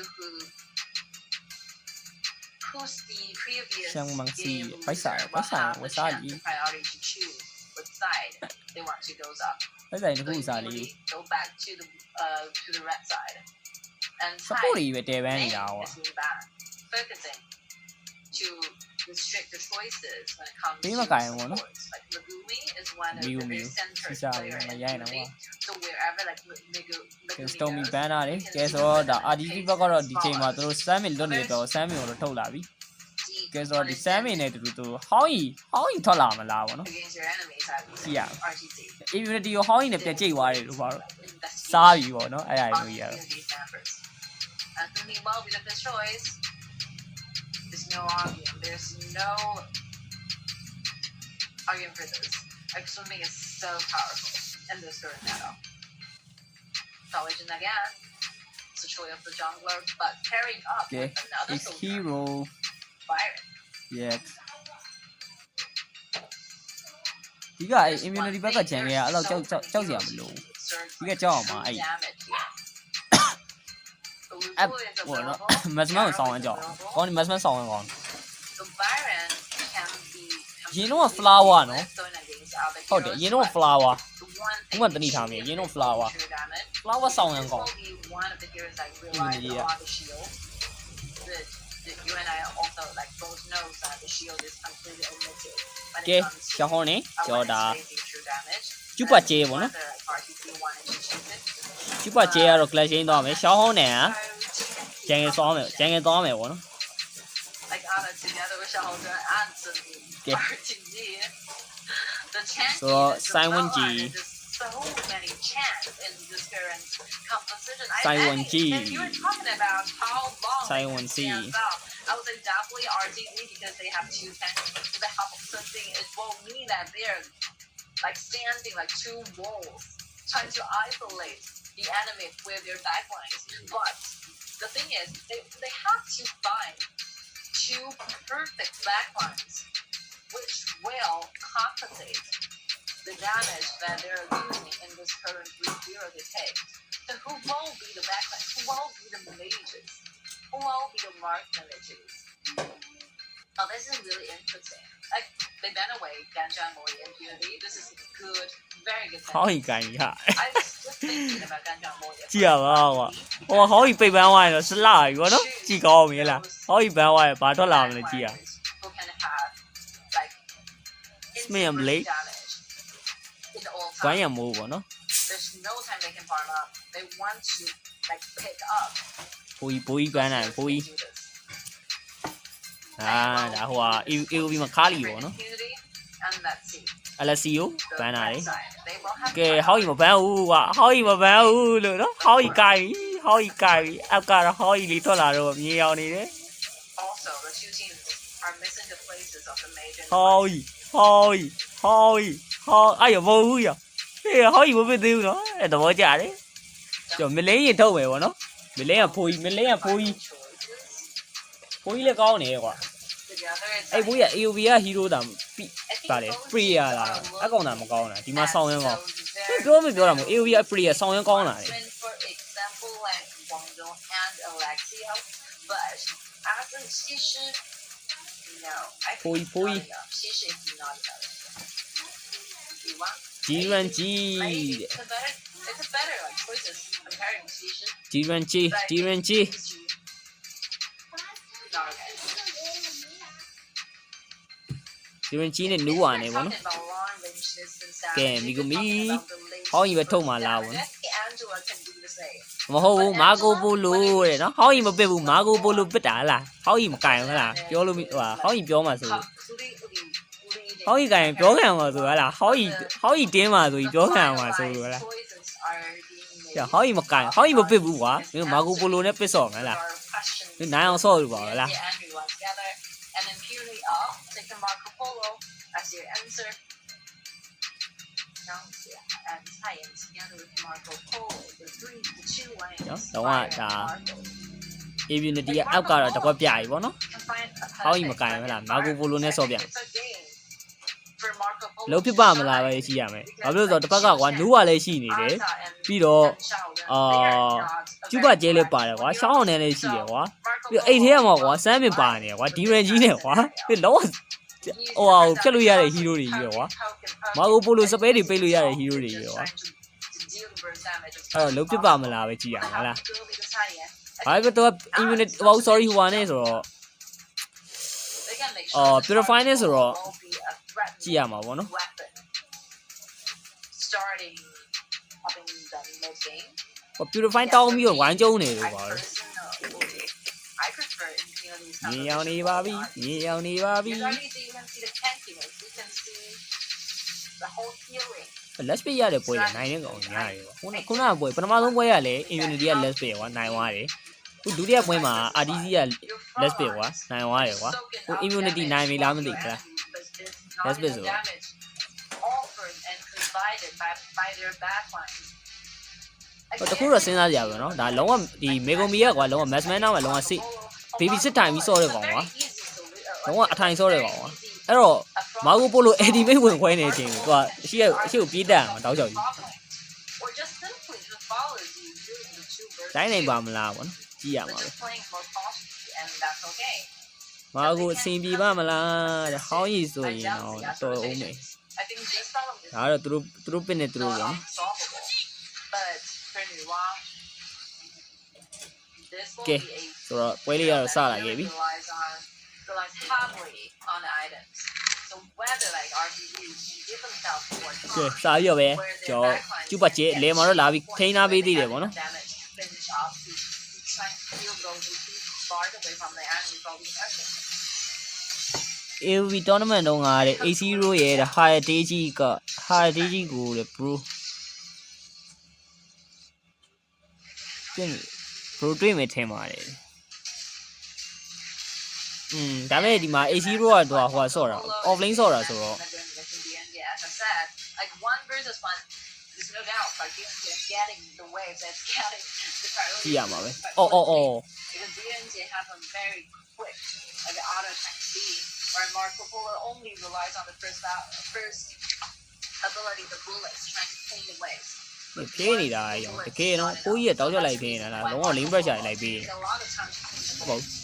Speaker 2: who's the previous game loser will have the chance the priority to choose which side they want to goes up.
Speaker 3: အဲ့ဒါတခုစားလေး
Speaker 2: Go back to the red side. And
Speaker 3: support ကြီးပဲတဲပန်းနေတာ
Speaker 2: Tide
Speaker 3: ဟော
Speaker 2: is moving back, focusing to restrict the choices when it comes
Speaker 3: Bí
Speaker 2: to
Speaker 3: mà cài mà nó.
Speaker 2: supports. Like Megumi is one of
Speaker 3: Megumi,
Speaker 2: the center
Speaker 3: Sisa,
Speaker 2: player in
Speaker 3: mà dạy nó
Speaker 2: Megumi.
Speaker 3: quá.
Speaker 2: So wherever like
Speaker 3: ကဲ
Speaker 2: Megumi
Speaker 3: Stormy
Speaker 2: goes,
Speaker 3: ပန်းလာတယ်
Speaker 2: we can
Speaker 3: ကဲဆိုတော့ဒါ
Speaker 2: see
Speaker 3: RDG
Speaker 2: the
Speaker 3: ဘက်ကတော့
Speaker 2: pace
Speaker 3: ဒီချိန်မှာသူတို့ Sammy လွတ်နေတော့ Sammy ကိုတော့ထုတ်လာပြီ
Speaker 2: deep
Speaker 3: ကဲဆိုတော့ဒီ Sammy နဲ့တူတူဟောင်းကြီးထွက်လာမလားဗောနော်
Speaker 2: against your enemies, I would say.
Speaker 3: ကြည့်ရ
Speaker 2: RTC.
Speaker 3: Immunity ကိုဟောင်းကြီးနဲ့ပြန်ကြိတ်သွားတယ်လို့ပြောတော့
Speaker 2: Investigation.
Speaker 3: စားပြီဗောနော်အဲ့ဒါမျိုးကြီးရ
Speaker 2: Immunity members. And thinking well with the choice, there's no argument. There's no argument for this. Like swimming is so powerful in this current meta. College again. It's a choice of the jungler, but pairing up
Speaker 3: Okay,
Speaker 2: with another
Speaker 3: it's
Speaker 2: soldier,
Speaker 3: hero
Speaker 2: Byron.
Speaker 3: yes ဒီကအဲ့ immunity ဘက်ကဂျန်ကအဲ့လောက်ကြောက်စရာမလိုဒီကကြောက်အောင်ပါအဲ့အဲ့ဟိုနော် maximum ကိုဆောင်းအောင်ကြောက်ကောင်းဒီ maximum ဆောင်းအောင်ကောင်း
Speaker 2: So Byron can be
Speaker 3: ရင်တော့ flower နော်
Speaker 2: going against other
Speaker 3: ဟုတ်တယ်
Speaker 2: heroes,
Speaker 3: ရင်တော့
Speaker 2: but
Speaker 3: flower
Speaker 2: the one
Speaker 3: ဥ
Speaker 2: thing
Speaker 3: မာတတိထားမယ်ရင်တော့ flower
Speaker 2: true damage,
Speaker 3: flower ဆောင်းရန်
Speaker 2: this
Speaker 3: ကောင်း
Speaker 2: will be one of the heroes that relies
Speaker 3: Immunity, yeah.
Speaker 2: on the shield. That you and I also like both know that the shield is completely omitted when
Speaker 3: ကဲ
Speaker 2: it comes
Speaker 3: ရှော
Speaker 2: to
Speaker 3: င်းဟောင်းနေကျော်ဒါ
Speaker 2: raising true damage.
Speaker 3: ကျူပတ်ကျေးပေါ့နော်
Speaker 2: Whether RTC wanted to choose it.
Speaker 3: ကျူပတ်ကျေးကတော့ clash ရင်းသွားမယ်ရှောင်းဟောင်းနေကဂျန်ကဆောင်းမယ်ဂျန်ကသွားမယ်ပေါ့နော်
Speaker 2: Like Anna together with Shaholder and Sunny.
Speaker 3: Okay.
Speaker 2: RTC. The chance
Speaker 3: So, Simon G.
Speaker 2: So many chants in this current composition.
Speaker 3: Simon G.
Speaker 2: If you were talking about how long
Speaker 3: Simon
Speaker 2: they
Speaker 3: C.
Speaker 2: can stand out, I would say definitely RTC because they have 2 tanks. The help of something it will mean that they're like standing like 2 walls, trying to isolate the enemy with their backlines. But the thing is, they have to find 2 perfect backlines, which will compensate the damage that they're losing in this current 3-0 they take. So who will be the backline? Who will be the mages? Who will be the marksman mages? Oh, this is really interesting. Like, they ban away Ganja and Mori Impunity. This is good, very good.
Speaker 3: ဟောင်းကြီးကန်ကြီးဟာ
Speaker 2: I was just thinking about Ganja and Mori.
Speaker 3: ကြည့်ရပါကွာဟိုဟောင်းကြီးပိတ်ပန်းသွားရင်တော့စလာပြီဗောနော်ကြည့်ကောင်းပြီလားဟောင်းကြီးပန်းသွားရင်ဘာထွက်လာမလဲကြည့်ရ
Speaker 2: Who can have, like,
Speaker 3: Smear
Speaker 2: instant
Speaker 3: blade.
Speaker 2: damage
Speaker 3: ဘန်း
Speaker 2: time.
Speaker 3: ရမိုးပေါ့နော်
Speaker 2: There's no time they can farm up. They want to like pick up.
Speaker 3: ဘိုးကြီးပန်းနိုင်ဘိုးကြီး
Speaker 2: Do this.
Speaker 3: ဒါဟိုဟာ AOB မှာခါလီပေါ့နော်
Speaker 2: And let's see.
Speaker 3: LSC ကို
Speaker 2: The
Speaker 3: ပန်းနိုင်
Speaker 2: right side. They will have
Speaker 3: ကဲဟောင်းကြီးမပန်းဘူးကွာဟောင်းကြီးမပန်းဘူးလို့နော်ဟောင်းကြီးကိုင်ဟောင်းကြီးကိုင်အောက်ကတော့ဟောင်းကြီးလေးထွက်လာတော့မြေအောင်နေတယ်
Speaker 2: also the two teams are missing the places of the major.
Speaker 3: ဟောင်းကြီးအဲ့ရမဟုတ်ဘူးရဟေးဟောင်းကြီးမဖြစ်သေးဘူးနော်အဲ့သဘောကျတယ်ကျော်မလင်းရင်ထုတ်မယ်ပေါ့နော်မလင်းကဖိုးကြီးလည်းကောင်းနေကွာ အဲ့ဘိုးရ AOB က hero တာပြီပါတယ် prayer လားအကောင်တာမကောင်းတာဒီမှာဆောင်းရမ်းကောင်းပြောမပြောတာမဟုတ် AOB က prayer ဆောင်းရမ်းကောင်းလာတယ်
Speaker 2: For example, like Guangdong and Alexia, but as in Xixi, no. I think it's not enough. Xixi is not enough. You want?
Speaker 3: ဂျီရန်ဂျီ
Speaker 2: Maybe it's a better like choices comparing Xixi.
Speaker 3: ဂျီရန်ဂျီ
Speaker 2: Not okay.
Speaker 3: ဂျီရန်ဂျီနဲ့နူးဝါနေပေါ့နော်
Speaker 2: Talking about long range distance damage,
Speaker 3: Kè,
Speaker 2: we
Speaker 3: mi
Speaker 2: can
Speaker 3: cũng
Speaker 2: talk
Speaker 3: mi
Speaker 2: about the laser
Speaker 3: ဟောင်းကြီးပဲထုတ်မှလာပေါ့နော်
Speaker 2: Angela can do the same.
Speaker 3: မဟုတ်ဘူးမာကိုပိုလိုတဲ့နော်ဟောင်းကြီးမပစ်ဘူးမာကိုပိုလိုပစ်တာလားဟောင်းကြီးမကင်ဘူးလားပြောလို့ဟိုဟောင်းကြီးပြောမှဆိုဟောင်းကြီးကင်ပြောခံမှာဆိုဟလားဟောင်းကြီးတင်းမှာဆိုပြီးပြောခံမှာဆိုလို့လားဟောင်းကြီးမကင်ဟောင်းကြီးမပစ်ဘူးကွာမင်းမာကိုပိုလိုနဲ့ပစ်စော်မလားမင်းနိုင်အောင်ဆော့လို့ပါလား
Speaker 2: And then purely up, take a Marco Polo as your answer. And science together with Marco Polo, the 2 lanes.
Speaker 3: Đúng rồi, Immunity အောက်ကတော့တစ်ခွက်ပြပြီပေါ့နော်ဟောင်းကြီးမကင်ဘူးလားမာကိုပိုလိုနဲ့ဆော့ပြလုံးဖြစ်ပါမလားပဲရှိရမယ်ဘာဖြစ်လို့ဆိုတော့တစ်ဖက်ကကွာနူးကလည်းရှိနေတယ်ပြီးတော့ကျူပါကျဲလည်းပါတယ်ကွာရှောင်းအောင်လည်းရှိတယ်ကွာပြီးတော့အိတ်ထဲမှာကွာစမ်းပင်ပါနေတယ်ကွာဒီရန်ကြီးနဲ့ကွာပြီးလုံးဝဟိုဟာကိုဖြတ်လို့ရတဲ့ဟီးရိုးတွေကြီးပဲကွာမာကိုပိုလိုစပဲတွေပိတ်လို့ရတဲ့ဟီးရိုးတွေကြီးပဲကွာအဲ့တော့လုံးဖြစ်ပါမလားပဲကြည့်ရမှာလားဘာပဲတော့ immunity ဟို sorry ဟိုဟာနဲ့ဆိုတော့purify နဲ့ဆိုတော့ကြည့်ရမှာပေါ့နော်
Speaker 2: Starting up in the mid game.
Speaker 3: ဟို purify တောင်းပြီးတော့ဝိုင်းကျုံနေလို့ပါပဲ
Speaker 2: I prefer Imperial's
Speaker 3: မြေအောင်နေပါပြီမြေအောင်နေပါပြီ
Speaker 2: Because obviously you can see the tankiness, you can see the whole healing.
Speaker 3: let's play ရတဲ့ပွဲနိုင်တဲ့ကောင်ညားတယ်ပေါ့ခုနကပွဲပထမဆုံးပွဲကလည်း immunity က let's play ကွာနိုင်သွားတယ်ခုဒုတိယပွဲမှာ RDC က let's play ကွာနိုင်သွားတယ်ကွာဟို immunity နိုင်ပြီလားမသိဘူးလား let's play ဆိုတော့
Speaker 2: Offered and provided by their backlines.
Speaker 3: တခုတော့စဉ်းစားကြရပါတော့ဒါလုံးဝဒီမေဂိုမီကကွာလုံးဝ mass man နာမှာလုံးဝစစ် baby စစ်ထိုင်ပြီးစော့တဲ့ကောင်ကွာလုံးဝအထိုင်စော့တဲ့ကောင်ကွာအဲ့တော့မာကိုပိုလို ultimate ဝင်ခွဲနေတဲ့အချိန်ကိုသူကအရှိကိုပြေးတက်အောင်တောက်ချောက်ကြီး
Speaker 2: Or just simply just follows you doing the 2 versus
Speaker 3: တိုင်းနိုင်ပါမလားပေါ့နော်ကြည့်ရမှာပဲ
Speaker 2: just playing more cautiously and that's okay.
Speaker 3: မာကိုအဆင်ပြေပါမလားတဲ့ဟောင်းကြီးဆိုရင်တော့တော်အောင်မယ်
Speaker 2: I think this problem is
Speaker 3: ဒါတော့သူတို့ပစ်နေသူတို့ပေါ့နော်
Speaker 2: solvable. But for Nuwa, this will
Speaker 3: Okay.
Speaker 2: be a
Speaker 3: ဆိုတော့ပွဲလေးကတော့စလာခဲ့ပြီ
Speaker 2: relies heavily on the items. So whether like RPGs give themselves more
Speaker 3: ကဲ
Speaker 2: time
Speaker 3: စာပြီးတော့ပဲကျော်ကျူပတ်ကျဲလေမှာတော့လာပြီးထိန်းထားပေးသေးတယ်ပေါ့နော်
Speaker 2: damage to finish off to try to heal those who keep far away from the enemy from the action.
Speaker 3: AOB tournament တုန်းကတဲ့ A0 ရဲ့ higher stage က higher stage ကိုတဲ့ bro ပြင် bro တွေ့မယ်ထင်ပါတယ်ဒါပေမဲ့ဒီမှာ A0 ကတော့ဟိုဆော့တာ offlane ဆော့တာဆိုတော့
Speaker 2: Yeah, as I said, like 1 versus 1, there's no doubt, but you're getting the waves and getting the priority.
Speaker 3: ကြည့်ရမှာပဲအော်
Speaker 2: Because DNJ have a very quick, like the auto attack speed, where Marco Polo only relies on the first ability, the bullets, trying to clean the waves.
Speaker 3: ဖြေးနေတာရောတကယ်တော့ကိုကြီးရတောက်ချက်လိုက်ဖြေးနေတာလားလုံးဝ lane pressure လိုက်ပေးနေ
Speaker 2: A lot of times to clean the
Speaker 3: ဟုတ်
Speaker 2: waves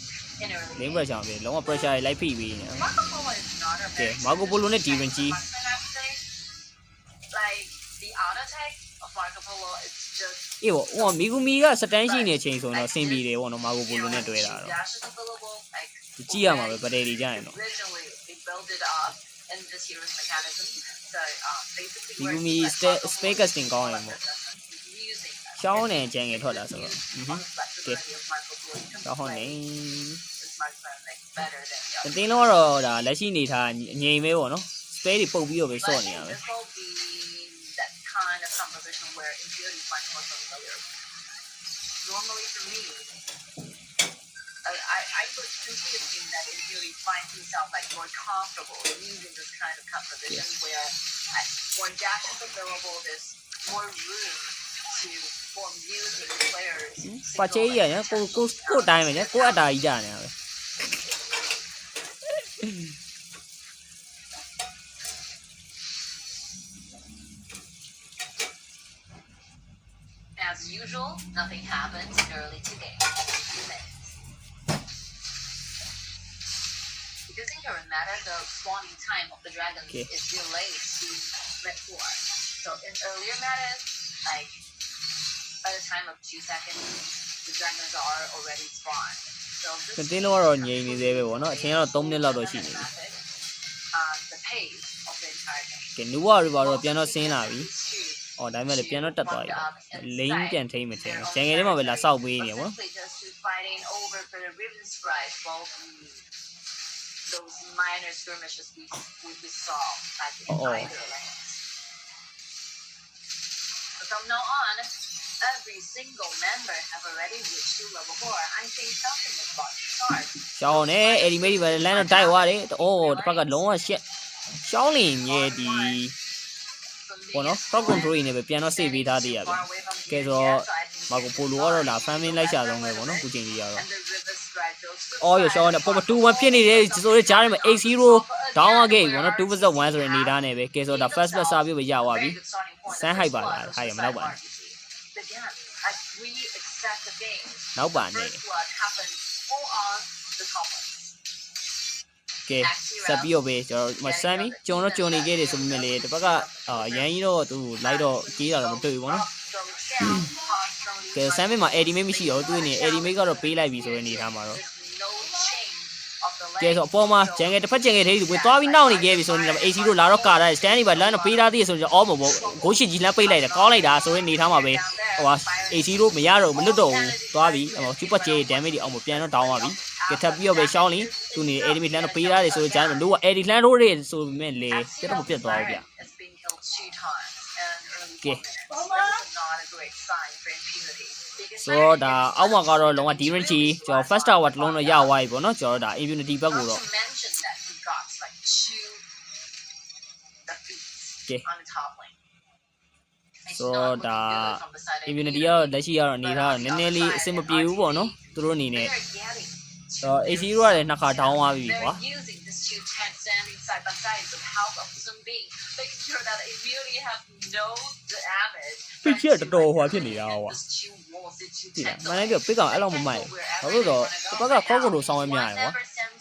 Speaker 2: in early
Speaker 3: lane
Speaker 2: game.
Speaker 3: pressure ပဲလုံးဝ pressure လိုက်ဖိပေးနေ
Speaker 2: Marco Polo is not a
Speaker 3: ကဲ
Speaker 2: very
Speaker 3: မာကိုပိုလိုနဲ့ဒီဝင်ကြီး
Speaker 2: like the auto attack of Marco Polo, it's just
Speaker 3: အေးပေါ့ဟိုမီဂူမီကစတန်ရှိနေချိန်ဆိုတော့စင်ပြေတယ်ပေါ့နော်မာကိုပိုလိုနဲ့တွဲတာတော့
Speaker 2: dash is available, like
Speaker 3: ကြည့်ရမှာပဲပဒေတွေကြရင်တော့
Speaker 2: originally they built it up in this hero's mechanism. So basically,
Speaker 3: Di
Speaker 2: we're
Speaker 3: mi space casting ကောင်းရင်ပေါ့
Speaker 2: using
Speaker 3: ရှောင်းနေကြံငယ်ထွက်လာဆိုတော့
Speaker 2: on the flexibility of Michael Jordan.
Speaker 3: ရှောင်းဟောနေ
Speaker 2: This smartphone like better than the
Speaker 3: တ
Speaker 2: other.
Speaker 3: တင်းတော့ဒါလက်ရှိနေထားငြိမ်မဲပေါ့နော် space တွေပုတ်ပြီးတော့ပဲစော့နေရပဲ
Speaker 2: This will be that kind of composition where impurity is much more familiar. Normally for me, I would consider that impurity finds himself like more comfortable using this kind of composition where more adaptions available, there's more room to form music players.
Speaker 3: ပတ်ချေးရညာကိုတိုင်းပဲညာကိုအတားကြီးကြနေရပဲ
Speaker 2: As usual, nothing happens early today. Because in current matter, the spawning time of the dragons is delayed to mid-4. So in earlier matters, like by the time of 2 seconds, the dragons are already spawned. So this
Speaker 3: တင်းတော့ငြိမ်နေသေးပဲပေါ့နော်အချိန်ကတော့3မိနစ်လောက်တော့ရှိနေပြီ
Speaker 2: the pace of the entire game.
Speaker 3: ကဲနူဝရီပါတော့ပြန်တော့ဆင်းလာပြီအော်ဒါပေမဲ့လည်းပြန်တော့တက်သွားပြီလိန်ပြန်ထိမ့်မထင်ဘူးဂျန်ငယ်ထဲမှာပဲလာစောက်ပေးနေပေါ့နော်
Speaker 2: Just fighting over for the ribbons prize, those minor skirmishes we saw like in either lanes. But from now on, every single member have already reached to level 4. I think something is about to start.
Speaker 3: ရှောင်းနေအဲ့ဒီမိဒီပဲလမ်းတော့တိုက်သွားတယ်အိုးတစ်ဖက်ကလုံးဝရှက်ရှောင်းလင်ရဲ့ဒီပေါ့နော် crowd control နေပဲပြန်တော့စေ့ပေးထားသေးရပြီကဲဆိုတော့မာကိုပိုလိုကတော့လာ family လိုက်ရှာဆုံးပဲပေါ့နော်ခုချိန်ကြီးကတော့ အော်ရရှောင်းနေပေါ်မ2-1ဖြစ်နေတယ်ဆိုတော့ကြားထဲမှာ8-0 down ခဲ့ပြီပေါ့နော်2-1ဆိုတဲ့အနေသားနဲ့ပဲကဲဆိုတော့ဒါ first plus စာပြည့်ပဲရသွားပြီစမ်းဟိုက်ပါလားဟာရမတော့ပါဘူးနောက်ပါနေကဲဆက်ပြီးတော့ပဲကျွန်တော်မဆမ်းပြီကျွန်တော်ကြုံနေခဲ့တယ်ဆိုပေမဲ့လေတစ်ဖက်ကရန်ကြီးတော့သူလိုက်တော့ကြီးတာတော့မတွေ့ဘူးပေါ့နော်ကဲဆမ်းမင်းမှာ edit မရှိတော့သူနေ edit ကတော့ပေးလိုက်ပြီဆိုတဲ့အနေထားမှာတော့ကဲဆိုအပေါ်မှာဂျန်ငယ်တစ်ဖက်ဂျန်ငယ်ထဲကြီးကိုသွားပြီးနောက်နေခဲ့ပြီဆိုတော့ AC တို့လာတော့ကာတာစတန်နေပါလမ်းတော့ပေးထားသေးဆိုတော့အော်မပေါ့ဂိုးရှိကြီးလမ်းပိတ်လိုက်တယ်ကောင်းလိုက်တာဆိုတဲ့အနေထားမှာပဲဟိုဟာ AC တို့မရတော့မလွတ်တော့ဘူးသွားပြီဟို super J damage တွေအောင်မပြန်တော့တောင်းသွားပြီကဲထပ်ပြီးတော့ပဲရှောင်းလင်းသူနေ enemy လမ်းတော့ပေးထားတယ်ဆိုတော့ဂျန်တို့က edit လမ်းတို့တွေဆိုပေမဲ့လေပြတ်တော့မပြတ်သွားဘူးဗျကဲဆိုတော့ဒါအောက်မှာကတော့လုံးဝ different ကြီးကျွန်တော် first tower တစ်လုံးတော့ရသွားပြီပေါ့နော်ကျွန်တော်ဒါ immunity ဘက်ကိုတော့ကဲဆိုတော့ဒါ immunity ကတော့လက်ရှိကတော့အနေထားတော့နည်းနည်းလေးအဆင်မပြေဘူးပေါ့နော်သူတို့အနေနဲ့ဆိုတော့ AC တို့ကလည်းနှစ်ခါ down သွားပြီကွာပြည့်ချက်တော်ဟွာဖြစ်နေတာကွာဒီမနိုင်ပြပိတ်ကောင်အဲ့လောက်မမိုက်ဘာလို့တော့ဒီဘက်ကခေါက်ကိုလိုဆောင်းရမ်းများတယ်ကွာ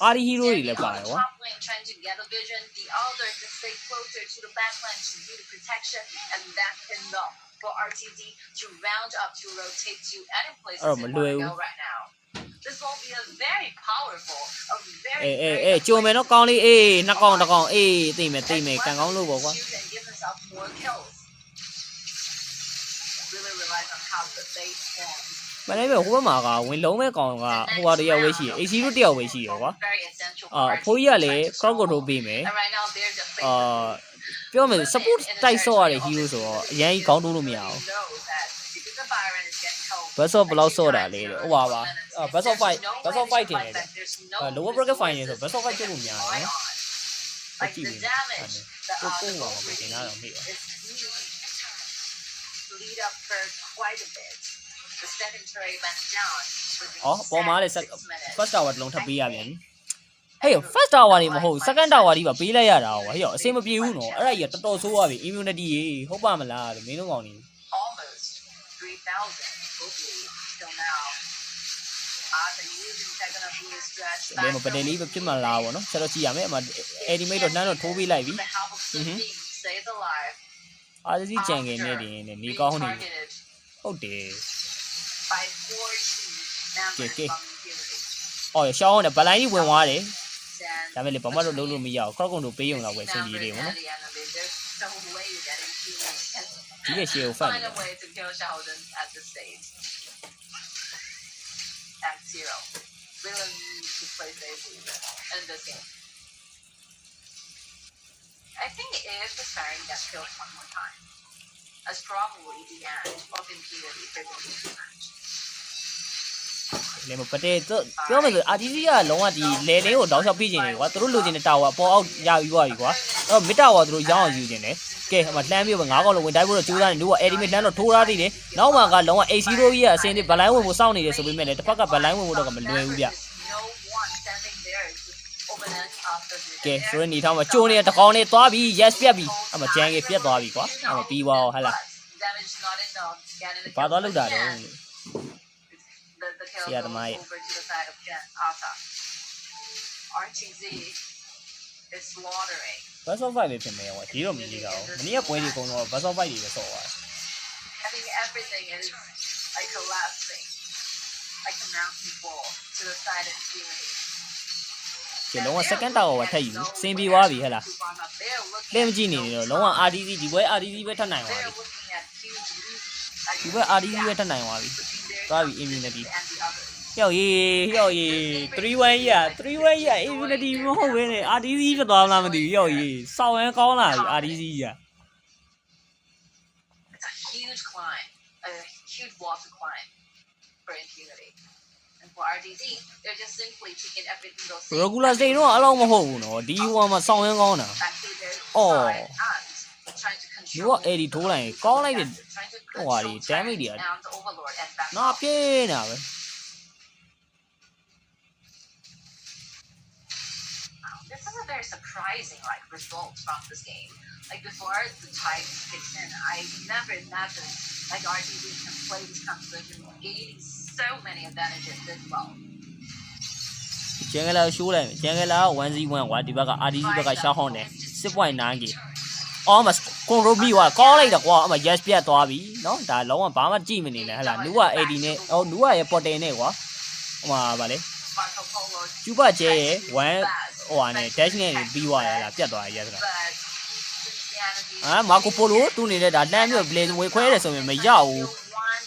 Speaker 3: အာဒီဟီရိုတွေလည်းပါတယ်ကွာအဲ့တော့မလွယ်ဘူး
Speaker 2: This will be a very powerful, a very
Speaker 3: အေးကြုံမယ်နော်ကောင်းလေးအေးနှစ်ကောင်တစ်ကောင်အေးသိမယ်ကန်ကောင်းလို့ပေါ့ကွာ
Speaker 2: really relies on how the base forms.
Speaker 3: မနိုင်ပဲဟိုဘက်မှာကဝင်လုံးမဲ့ကောင်ကဟိုဟာတယောက်ပဲရှိတယ် AC တို့တယောက်ပဲရှိရကွာအဖိုးကြီးကလည်း crowd control ပေးမယ်ပြောမယ် support တိုက်ဆော့ရတဲ့ hero ဆိုတော့အရင်ကြီးခေါင်းတိုးလို့မရအောင် best of ဘလောက်ဆော့တာလေဟိုပါ best of fight တင်တယ် lower bracket final ဆို best of fight ဖြစ်လို့များတယ်နော် ကြည့်နေကိုတော့မတင်တာတော့မေ့ပါ
Speaker 2: lead up for quite a bit. The sedentary went down.
Speaker 3: ပေါ်မှာလေ first tower တစ်လုံးထပ်ပေးရပြန်ဟေး first tower နေမဟုတ် second tower ကြီးပါပေးလိုက်ရတာကွာဟေ့အဆင်မပြေဘူးနော်အဲ့ဒါကြီးတော်တော်ဆိုးသွားပြီ immunity ဟုတ်ပါမလားမင်းတို့ကောင်နေ
Speaker 2: almost 3000 hopefully till now. After using second of blue stretch
Speaker 3: ဒီမှာပဒယ်လေးပဲဖြစ်မှလာပါတော့ဆက်တော့ကြည့်ရမယ်အမ edimate တော့နှမ်းတော့ထိုးပေးလိုက်ပြီ
Speaker 2: save the life
Speaker 3: အားစီကြံငယ်နေတယ်နေကောင်းနေဟုတ်တယ်
Speaker 2: by 14 members from the community.
Speaker 3: အော်ရှောင်းတယ်ဗလိုင်းကြီးဝင်သွားတယ် ဒါပေမဲ့လေဘာမှတော့လုံးလို့မရဘူးခေါက်ကုန်းတို့ပေးရုံတော့ပဲအဆင်ပြေတယ်ဗောနော်
Speaker 2: There's no way that humans can
Speaker 3: ဒီရဲ့ရှေ့ကိုဖတ်နေ
Speaker 2: find a way to kill Sheldon at this stage. At 0. Really need to play safely in this game. I think if the Siren gets killed one more time, that's probably the end of Impunity for the match.
Speaker 3: လေမပတဲ့ပြောမယ်ဆို RTC ကလုံးဝဒီလေလင်းကိုတောက်လျှောက်ပြီးကျင်တယ်ကွာသူတို့လိုချင်တဲ့တာဝါပေါ်အောက်ရပြီးသွားပြီကွာအဲ့တော့မစ်တာဝါသူတို့ရောင်းအောင်ယူကျင်တယ်ကဲဟိုမှာလှမ်းပြီး9កောက်လုံးဝင်တိုက်ဖို့တော့ကြိုးစားနေလူက Edimate လှမ်းတော့ထိုးထားသေးတယ်နောက်မှကလုံးဝ A0 ကြီးကအစင်းနဲ့ဗလိုင်းဝင်ဖို့စောင့်နေတယ်ဆိုပေမဲ့လည်းတစ်ဖက်ကဗလိုင်းဝင်ဖို့တော့မလွယ်ဘူးဗျကဲဆိုရင်နေထောင်းမှာကျိုးနေတဲ့တကောင်နဲ့သွားပြီး yes ပြတ်ပြီးအဲ့မှာဂျန်ကေပြတ်သွားပြီကွာအဲ့မှာပြီးသွားဟဟလားဘာသွားလောက်တာတော့
Speaker 2: Yeah, the over to the side of Asa. RTZ is slaughtering.
Speaker 3: Bus of 5 ဖြစ်မယ်ကွာဒီတော့မကြီးတော့မနေ့ကပွဲတွေကုန်တော့ Bus of 5တွေပဲဆော့သွား
Speaker 2: Having everything is like collapsing, like a mountain fall to the side of Impunity.
Speaker 3: ဒီလုံးဝ second tower ပဲထက်ယူစင်ပြေသွားပြီဟဲ့လားလင်းမကြည့်နေနေတော့လုံးဝ RTC ဒီပွဲ RTC ပဲထပ်နိုင်သွားပြီဒီပွဲ RTC ပဲထပ်နိုင်သွားပြီသွားပြီ Immunity ရောက်ရေး3-1ရ Immunity မဟုတ်ဘဲနဲ့ RTC ဖြစ်သွားလားမသိဘူးရောက်ရေးစောင်းရန်ကောင်းလာပြီ RTC ရ
Speaker 2: It's a huge climb, a huge wall to climb for Impunity. And for RTZ, they're just simply taking everything they'll see.
Speaker 3: regular state တော့အလုံးမဟုတ်ဘူးနော်ဒီဟိုမှာစောင်းရန်ကောင်းတာ အော် လူက AD ထိုးလိုက်ရင်ကောင်းလိုက်တဲ့ဟိုဟာဒီ damage တွေကနာပြင်းတာပဲ
Speaker 2: This is a very surprising result from this game. Like before the tide kicks in, I never imagined like RTZ can play this composition, gaining so many advantages as well.
Speaker 3: ကျန်ကလာရှိုးလိုက်ကျန်ကလာ 1v1 ကွာဒီဘက်က RTC ဘက်ကရှားဟောင်းတယ် 6.9k အော်မကွန်ရိုမီကကောင်းလိုက်တာကွာအမ yes ပြတ်သွားပြီเนาะဒါလုံးဝဘာမှကြည့်မနေနဲ့ဟဲ့လားနူက AD နဲ့အော်နူကရဲ့ portal နဲ့ကွာဟိုမှာဗာလေကျူပကျဲရဲ့1ဟိုဟာနဲ့ dash နဲ့ပြီးသွားရလားပြတ်သွားရ yes ကမာကိုပိုလိုတူနေတဲ့ဒါလှမ်းပြီး blaze ဝေခွဲတယ်ဆိုရင်မရဘူး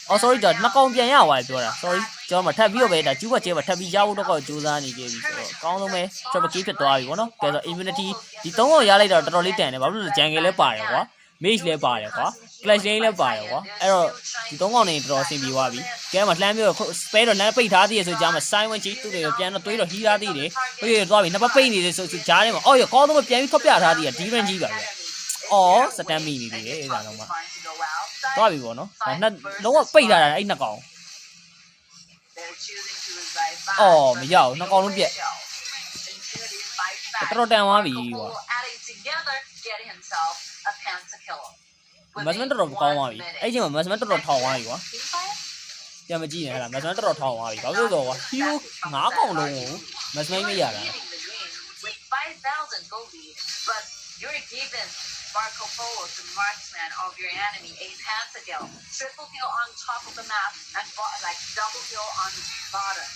Speaker 3: အော် sorry ဒါနှစ်ကောင်ပြန်ရသွားပြောတာ sorry ကျွန်တော်မထပ်ပြီးတော့ပဲဒါကျူပကျဲမှာထပ်ပြီးရဖို့တော့ကြိုးစားနေကြပြီဆိုတော့အကောင်းဆုံးပဲ triple kill ဖြစ်သွားပြီဗောနော်ကဲဆို immunity ဒီ3ကောင်ရလိုက်တော့တော်တော်လေးတန်တယ်ဘာလို့လဲ jungle လည်းပါတယ်ကွာ mage လည်းပါတယ်ကွာ clash lane လည်းပါတယ်ကွာအဲ့တော့ဒီ3ကောင်နေတော်တော်အဆင်ပြေသွားပြီကဲမှာလှမ်းပြီးတော့ spare တော့လမ်းပိတ်ထားသေးရဆိုကြားမှာ silent ကြီးသူ့တွေပြန်တော့တွေးတော့ဟီးထားသေးတယ်ပြီးရသွားပြီနှစ်ပတ်ပိတ်နေတယ်ဆိုကြားထဲမှာအော်ရကောင်းဆုံးပြန်ပြီးထွက်ပြထားသေးတယ် defense ကြီးပါဗျအော်စတန်မီနေသေးတယ်အဲ့ဒါတော့မှသွားပြီဗောနော်ဒါနှစ်လုံးဝပိတ်ထားတာအဲ့နှစ်ကောင်အော်မရဘူးနှစ်ကောင်လုံးပြက်တော်တန်သွားပြီကွာမတ်မန်တော်တော်ကောင်းသွားပြီအဲ့ချိန်မှာမတ်မန်တော်တော်ထောင်သွားပြီကွာပြန်မကြည့်နဲ့ဟဲ့လားမတ်မန်တော်တော်ထောင်သွားပြီဘာလို့လဲဆိုတော့ကွာဟီရို9ကောင်လုံးကိုမတ်မန်မရတာ
Speaker 2: You're given Marco Polo to marksman of your enemy, a pentakill, triple kill on top of the map, and double kill on the bottom.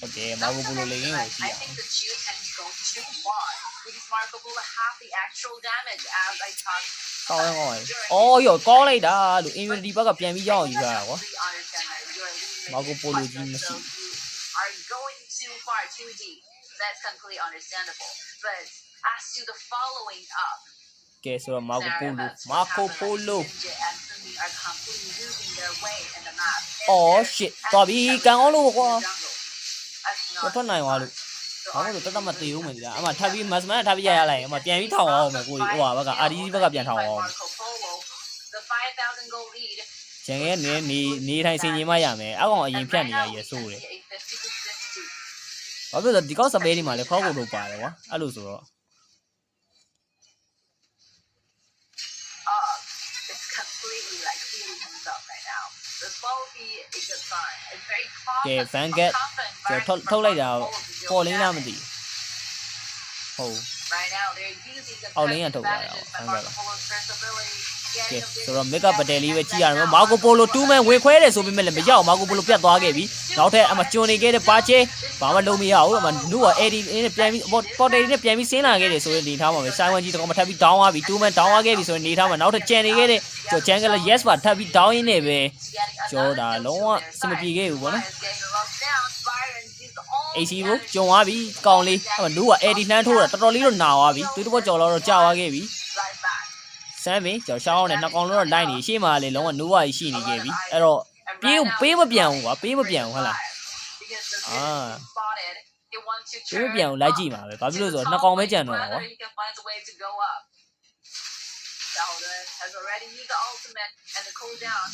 Speaker 3: Okay, Marco Polo legging
Speaker 2: I think the Jew can go too far because Marco Polo have the actual damage as I talked.
Speaker 3: ကောင်းကောင်းအော်ရောကောင်းလိုက်တာလို့ immunity ဘက်ကပြန်ပြီးရောက်ယူရတာကွာ Marco Polo ကြီးမရှိ
Speaker 2: are going too far, too deep. That's completely understandable. But as to the following up,
Speaker 3: ကဲဆိုတော့ Marco Polo
Speaker 2: are completely losing their way in the map.
Speaker 3: Oh shit သွားပြီကန်အောင်လို့ကွာထွက်နိုင်သွားလို့ဘာလို့တတ်မသေးဘူးမသိလားအမထပ်ပြီး Masman ထပ်ပြီးရလိုက်အမပြန်ပြီးထောင်အောင်မယ်ကိုဟိုဟာဘက်က RDC ဘက်ကပြန်ထောင်အောင်
Speaker 2: The 5,000 goal lead.
Speaker 3: ကျန်ခဲ့နေထိုင်စင်ကြီးမှရမယ်အကောင်အရင်ဖြတ်နေရရဆိုးတယ်ဘာဖြစ်လို့ဒီကောက်စပေးနေမှာလဲခေါက်ကိုလို့ပါတယ်ကွာအဲ့လိုဆိုတော့
Speaker 2: It's completely feeling himself right now. The quality is a sign. It's very
Speaker 3: ကဲ fan get ထုတ်လိုက်တာပေါ်လင်းလားမသိဟုတ်
Speaker 2: Right now they're using the
Speaker 3: အော်လင်းရထုတ်သွားတာ
Speaker 2: Marco Polo's first ability to
Speaker 3: ကဲဆိုတော့ make up ပတယ်လေးပဲကြည့်ရအောင်မာကိုပိုလို2 man ဝင်ခွဲတယ်ဆိုပေမဲ့လည်းမရောက်မာကိုပိုလိုပြတ်သွားခဲ့ပြီနောက်ထပ်အမကျွန်းနေခဲ့တဲ့ပါချေဘာမှလုံးမရဘူးအမနူက AD နဲ့ပြန်ပြီးပေါ်တယ်နဲ့ပြန်ပြီးဆင်းလာခဲ့တယ်ဆိုရင်နေထားမှာပဲဆိုင်ဝန်ကြီးတကောင်မထပ်ပြီး down သွားပြီ2 man down သွားခဲ့ပြီဆိုရင်နေထားမှာနောက်ထပ်ကြံနေခဲ့တဲ့ကျော် jungle yes ပါထပ်ပြီး down ရင်းနေပဲကျော်တာလုံးဝစမပြေခဲ့ဘူးပေါ့နော် AC ကိုကျုံသွားပြီကောင်းလေးအမနူက AD လှမ်းထိုးတာတော်တော်လေးတော့နာသွားပြီတွေးတော့ကြော်တော့ကြာသွားခဲ့ပြီဆမ်းပြီကျော်ရှောင်းနဲ့နှစ်ကောင်လုံးတော့လိုက်နေရှေ့မှာလေလုံးဝနူဝါကြီးရှိနေခဲ့ပြီအဲ့တော့ပေးမပြန်ဘူးကွာပေးမပြန်ဘူးဟုတ်လားပေးမပြန်ဘူးလိုက်ကြည့်ပါပဲဘာဖြစ်လို့ဆိုတော့နှစ်ကောင်ပဲကြံတော့ကွာဒ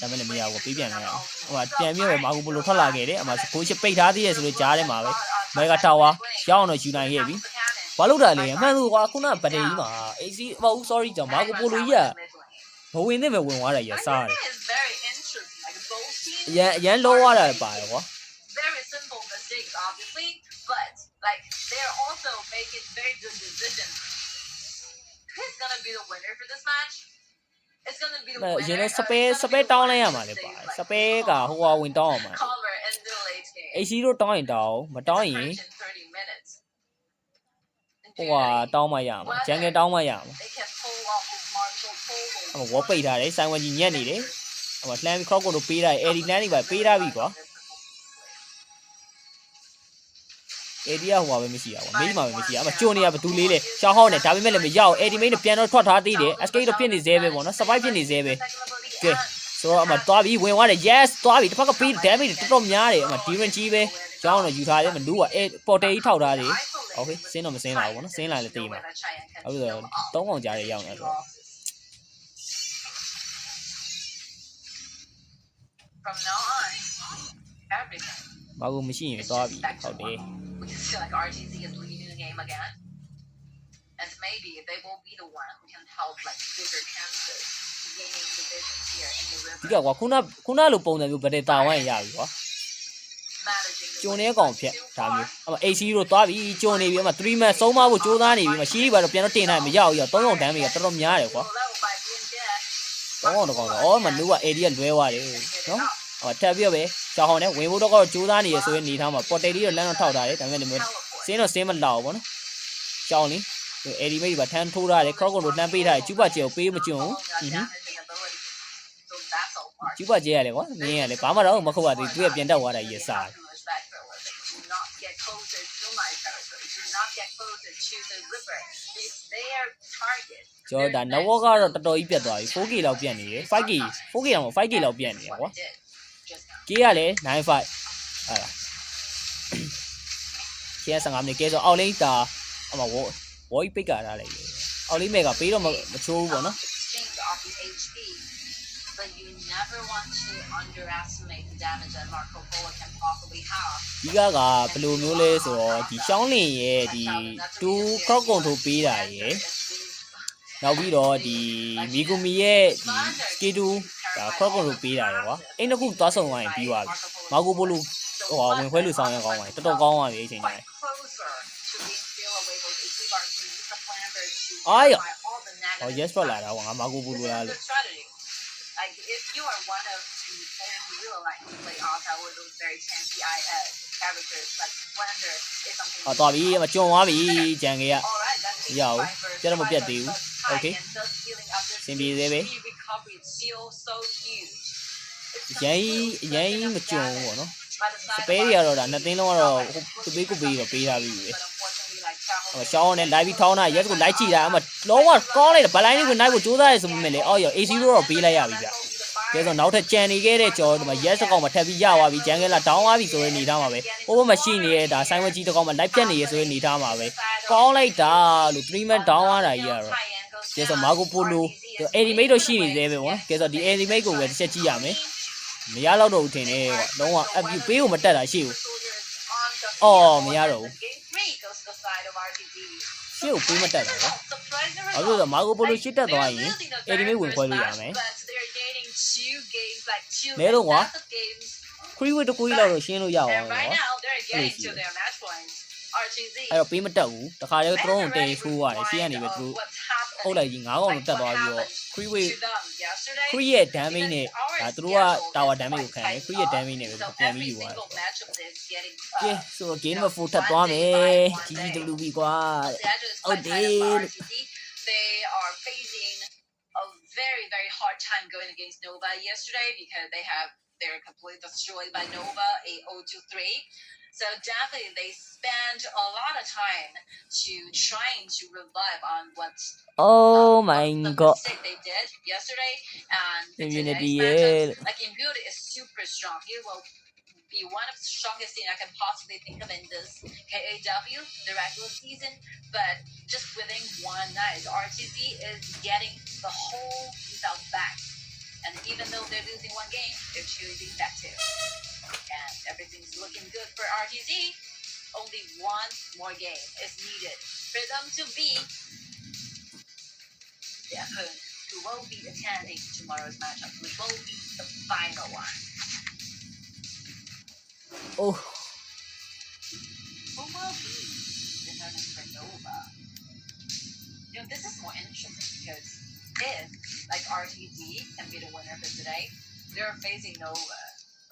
Speaker 3: ါမှလည်းမရဘူးပေးပြန်လိုက်အောင်ဟိုကပြန်ပြီးတော့မာကူဘလိုထွက်လာခဲ့တယ်အမကိုချစ်ပိတ်ထားသေးရဲ့ဆိုလို့ကြားထဲမှာပဲမဲကထာဝါရောက်အောင်တော့ယူနိုင်ခဲ့ပြီဘာလို့တာလဲအမှန်ဆိုကွာခုနကဗတ်တယ်ကြီးမှာ AC မဟုတ် sorry ကြောင့်မာကူပိုလိုကြီးကမဝင်သင့်ပဲဝင်သွားတယ်ရစားတယ်ရန်လောသွားတာပါတယ်ကွာ
Speaker 2: very simple mistakes obviously but like they're also making very good decisions who's gonna be the winner for this match it's gonna be the winner
Speaker 3: ရင်းစပယ်တောင်းလိုက်ရမှာလေပါစပယ်ကဟိုကဝင်တောင်းအောင်မှာ
Speaker 2: cover in the late game
Speaker 3: AC တို့တောင်းရင်တောင်းမတောင်းရင်ဟိုကတောင်းမှရမှာဂျန်ကယ်တောင်းမှရမှာအမဝပိတ်ထားတယ်ဆိုင်ဝန်ကြီးညက်နေတယ်အမလှမ်းပြီးခေါက်ကိုတို့ပေးထားတယ် AD လှမ်းနေပါပေးထားပြီကွာ AD ကဟိုပါပဲမရှိရပါဘူးမေးမှပဲမရှိရအမကျွန်းနေရဘသူလေးလေရှောင်းဟောင်းနေဒါပေမဲ့လည်းမရောက် AD မိတ်နဲ့ပြန်တော့ထွက်ထားသေးတယ် escape တော့ဖြစ်နေသေးပဲပေါ့နော် survive ဖြစ်နေသေးပဲကဲဆိုတော့အမသွားပြီးဝင်သွားတယ် yes သွားပြီးတစ်ဖက်ကပေး damage တော်တော်များတယ်အမ demon ကြီးပဲကျောင်းတော့ယူထားတယ်မနူးကပေါ်တယ်ကြီးထောက်ထားတယ် okay စင်းတော့မစင်းလာဘူးပေါ့နော်စင်းလာလည်းတေးမှာအခုဆိုတော့3កောင်ကြားရရောက်နေတော့
Speaker 2: from now on everything
Speaker 3: ဘာလို့မရှိရင်သွားပြီဟုတ်တယ်
Speaker 2: we just feel like RTZ is leading the game again and maybe they will be the one who can help like bigger chances to gaining divisions here in the river
Speaker 3: ဒီကကွာခုနလိုပုံစံမျိုးဗတဲ့တာဝိုင်းရပြီကွာကျုံနေကောင်ဖြတ်ဒါမျိုးအမ AC တို့သွားပြီကျုံနေပြီအမ3 man ဆုံးမဖို့ကြိုးစားနေပြီအမရှိပါတော့ပြန်တော့တင်နိုင်မရဘူးရ3កောင်တန်းပြီတော်တော်များတယ်ကွာ3កောင်တော့ကောင်းတော့မနူးက AD ကလွဲသွားတယ်နော်ဟောထပ်ပြပဲရှောင်းဟောင်းနဲ့ဝင်ဖို့တော့ကြိုးစားနေရဆိုရင်နေထားမှာပေါ်တယ်လေးတော့လမ်းတော့ထောက်ထားတယ်ဒါပေမဲ့လည်းစင်းတော့စင်းမလောက်ဘူးနော်ရှောင်းလေး AD မိတ်ကထမ်းထိုးထားတယ် cross ကိုလှမ်းပေးထားတယ်ကျူပါကျဲကိုပေးမကျွန်းကျူပါကျဲရတယ်ကွာမင်းရလေဘာမှတော့မခုတ်ရသေးသူကပြန်တက်သွားတာရေးစားကျော်ဒါနဝကတော့တော်တော်ကြီးပြတ်သွားပြီ 4K လောက်ပြတ်နေတယ် 5K တော့မ 5K လောက်ပြတ်နေရကွာ K ကလည်း95ဟာလား K 15မိနစ်ကဲဆိုအောက်လိမ့်တာအမဝေါ်ပိတ်ကထားလိုက်အောက်လိမ့်မဲ့ကပေးတော့မချိုးဘူးပေါ့နော်
Speaker 2: but you never want to underestimate the damage that Marco Polo can possibly have
Speaker 3: ဒီကဘယ်လိုမျိုးလဲဆိုတော့ဒီရှောင်းလင်ရဲ့ဒီ2 cross control ပေးတာရယ်နောက်ပြီးတော့ဒီမီဂူမီရဲ့ဒီ K2 ဒါ cross control ပေးတာရယ်ကွာအဲ့နှစ်ခုသွားဆုံသွားရင်ပြီးသွားပြီမာကိုပိုလိုဟိုဝင်ခွဲလူဆောင်ရကောင်းပါတော်တော်ကောင်းပါပြီအချိန်တိုင်းအာရဟော yes ထွက်လာတာကွာငါမာကိုပိုလိုလားလို့
Speaker 2: like if you are one of the players who really like to play Alta with those very tanky characters like Splendor is something
Speaker 3: သွားပြီမကျွန်းသွားပြီဂျန်ကေကရောက်ကျတော့မပြတ်သေးဘူး okay စင်ပြေသေးပဲရန်မကျွန်းဘူးပေါ့နော်စပယ်တွေကတော့ဒါနှစ်သိန်းလုံးကတော့သူပေးကိုပေးတော့ပေးထားပြီပဲရှောင်းနဲ့ live ထောင်းတာ yes ကို live ကြည့်တာအမလုံးဝကောင်းလိုက်တယ်ဗလိုင်းလေးကို night ကိုစူးစမ်းရဲဆိုပေမဲ့လေအော်ရော AC တော့ပေးလိုက်ရပြီဗျကဲဆိုနောက်ထပ်ကြံနေခဲ့တဲ့ကြော်ဒီမှာ yes အကောင်မှာထပ်ပြီးရသွားပြီဂျန်ကဲလာ down သွားပြီဆိုရင်နေထားမှာပဲဟိုဘက်မှာရှိနေတဲ့ဒါဆိုင်ဝက်ကြီးတစ်ကောင်မှာ live ပြတ်နေရဲဆိုရင်နေထားမှာပဲကောင်းလိုက်တာလို့3 man down သွားတာကြီးကတော့ကဲဆိုမာကိုပိုလို animate တော့ရှိနေသေးပဲပေါ့ကဲဆိုဒီ animate ကိုပဲတစ်ချက်ကြည့်ရမယ်မရတော့ဘူးထင်တယ်ကွာလုံးဝ up ပေးကိုမတက်တာရှိဘူးအော်မရတော့ဘူးရှေ့ကိုပေးမတက်တာကွာအဲ့လိုဆိုမာကိုပိုလိုရှစ်တက်သွားရင် animate ဝင်ခွဲလို့ရမယ်လဲတော့ကွာ free way တကူကြီးလောက်တော့ရှင်းလို့ရအောင်ကွာအဲ့တော့ပေးမတက်ဘူးတခါတည်း drone ကိုတည်ထိုးရတယ်ရှေ့ကနေပဲသူအုပ်လိုက်ကြီး9កောင်တက်သွားပြီးတော့ free way
Speaker 2: yesterday.
Speaker 3: create damage
Speaker 2: Because
Speaker 3: နဲ့
Speaker 2: our
Speaker 3: ဒါသူတို့က
Speaker 2: schedule
Speaker 3: tower
Speaker 2: is
Speaker 3: damage ကို
Speaker 2: quite
Speaker 3: ခံတယ်
Speaker 2: tight
Speaker 3: create
Speaker 2: up,
Speaker 3: damage နဲ့ပဲ
Speaker 2: so
Speaker 3: ပြန်ပြီး
Speaker 2: every
Speaker 3: ယူသွားတယ်
Speaker 2: single matchup is getting
Speaker 3: ကဲဆိုတော့ game
Speaker 2: you know,
Speaker 3: 4ထပ်သွားမယ်
Speaker 2: one day by one day.
Speaker 3: GGWB ကွာ
Speaker 2: The schedule is
Speaker 3: ဟုတ်
Speaker 2: quite
Speaker 3: တ
Speaker 2: tight
Speaker 3: ယ်
Speaker 2: up for
Speaker 3: လို့
Speaker 2: RTD. They are facing a very, very hard time going against Nova yesterday because they're completely destroyed by Nova, a 0-3. So definitely they spent a lot of time to trying to revive on
Speaker 3: Oh
Speaker 2: what's
Speaker 3: my
Speaker 2: the
Speaker 3: god
Speaker 2: mistake they did yesterday. And the
Speaker 3: Immunity
Speaker 2: next matchup,
Speaker 3: ရဲ့
Speaker 2: like Imbued is super strong. He will be one of the strongest thing I can possibly think of in this KAW, the regular season. But just within one night, RTZ is getting the whole result back. And even though they're losing one game, they're choosing that too. And everything's looking good for RTZ. Only one more game is needed for them to be the opponent who will be attending tomorrow's matchup, which will be the final one.
Speaker 3: Oh
Speaker 2: Who will be the opponent for Nova? You know, this is more interesting because if, like RTZ can be the winner for today, they're facing Nova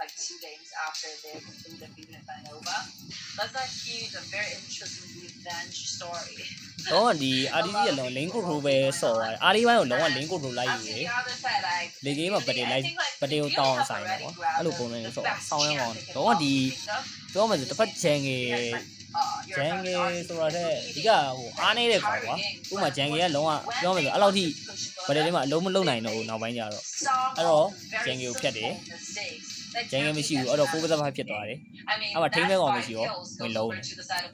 Speaker 2: like 2 games after they're completely defeated by Nova. That's a huge, a very interesting revenge story.
Speaker 3: တော့ဒီ RDC ကလုံး link group ပဲဆော့သွားတယ် RD ဘိုင်းကိုလုံးဝ link group လိုက်ယူ
Speaker 2: On
Speaker 3: တယ်
Speaker 2: the other side, like
Speaker 3: လေကြီးမှာပတေလိုက်ပတေကိုတောင်းအောင်ဆိုင်တယ်ပေါ့အဲ့လိုပုံစံမျိုးဆော့ဆောင်းရအောင်တော့ဒီပြောမှဆိုတစ်ဖက်ချန်ငယ်ဂျန်ငယ်ဆိုတာတဲ့ဒီကဟိုအားနေတဲ့ကောင်ကွာဥပမာဂျန်ငယ်ကလုံးဝပြောမှဆိုအဲ့လောက်ထိပတေလေးမှာအလုံးမလုံးနိုင်တော့ဘူးနောက်ပိုင်းကျတော့အဲ့တော့ဂျန်ငယ်ကိုဖြတ်တယ်ဂျန်ငယ်မရှိဘူးအဲ့တော့4 5ဖြစ်သွားတယ် အဲ့မှာထိန်းမဲကောင်မရှိရောဝင်လုံးတယ်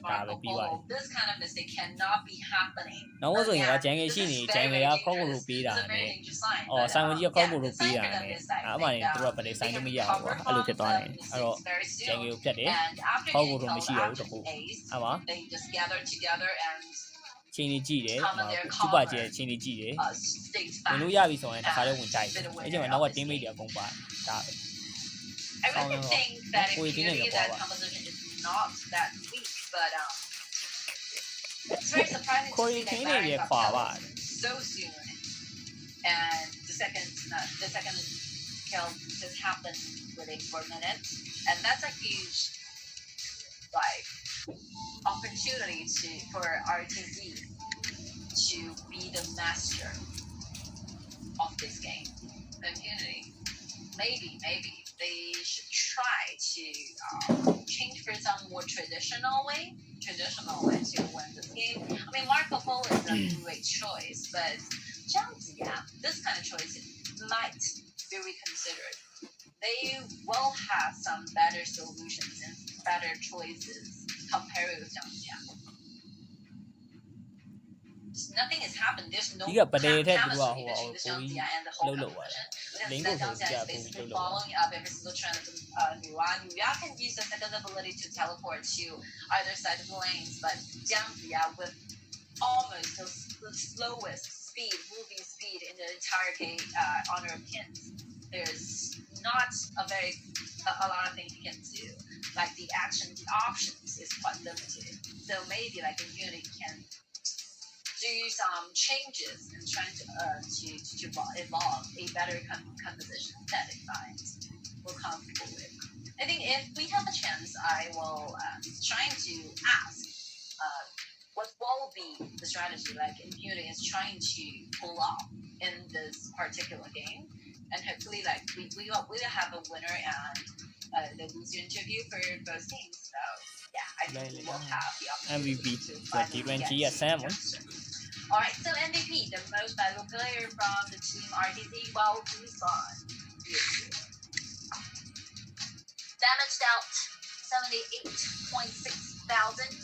Speaker 3: ဒါပဲပြီးသွားတယ်
Speaker 2: This kind of mistake cannot be happening.
Speaker 3: နောက်ဆိုရင်ကဂျန်ငယ်ရှိနေဂျန်ငယ်ကခေါက်ကိုလိုပေးတာနဲ့အော်ဆိုင်ဝင်ကြီးကခေါက်ကိုလိုပေးတာနဲ့အဲ့မှာနေသူတို့ကပတေဆိုင်လို့မရဘူးကွာအဲ့လိုဖြစ်သွားတယ်အဲ့တော့ဂျန်ငယ်ကိုဖြတ်တယ်ခေါက်ကိုလိုမရှိရဘူးတခုအဲ့မှာ
Speaker 2: They just gather together and
Speaker 3: ချင်းနေကြည့်တယ်စူပါကျဲချင်းနေကြည့်တယ်
Speaker 2: state
Speaker 3: ဝင်လို့ရပြီဆိုရင်တစ်ခါလေးဝင်ကြိုက်တယ်အဲ့ချိန်မှာနောက်က team mate တွေအကုန်ပါဒါပဲ
Speaker 2: I really think that Immunity, that composition is not that weak, but it's very surprising to see that Baron got killed so soon. And the second kill just happened within 4 minutes, and that's a huge like opportunity for RTZ to be the master of this game. Immunity, maybe they should try to change for some more traditional way to win this game. I mean, Marco Polo is a great choice, but Jiangziya, this kind of choice might be reconsidered. They will have some better solutions and better choices compared with Jiangziya. Nothing has happened. There's no chemistry between this Jiangziya and the whole competition. Because Jiangziya is basically following up every single trend of Nuya. Nuya can use the second ability to teleport to either side of the lanes, but Jiangziya with almost the slowest moving speed in the entire Honor of Kins, there's not a lot of things you can do. Like the options is quite limited. So maybe like Immunity can do some changes and trying to evolve a better composition that it finds we're comfortable with. I think if we have a chance, I will trying to ask what will be the strategy like Immunity is trying to pull off in this particular game, and hopefully like we will have a winner and the loser interview for both teams. So yeah, I think we will have the opportunity
Speaker 3: MVP
Speaker 2: to
Speaker 3: for D20 at Salmon.
Speaker 2: All right, so MVP, the most valuable player from the team RTZ, well, Busan. Damage dealt 78.6 thousand,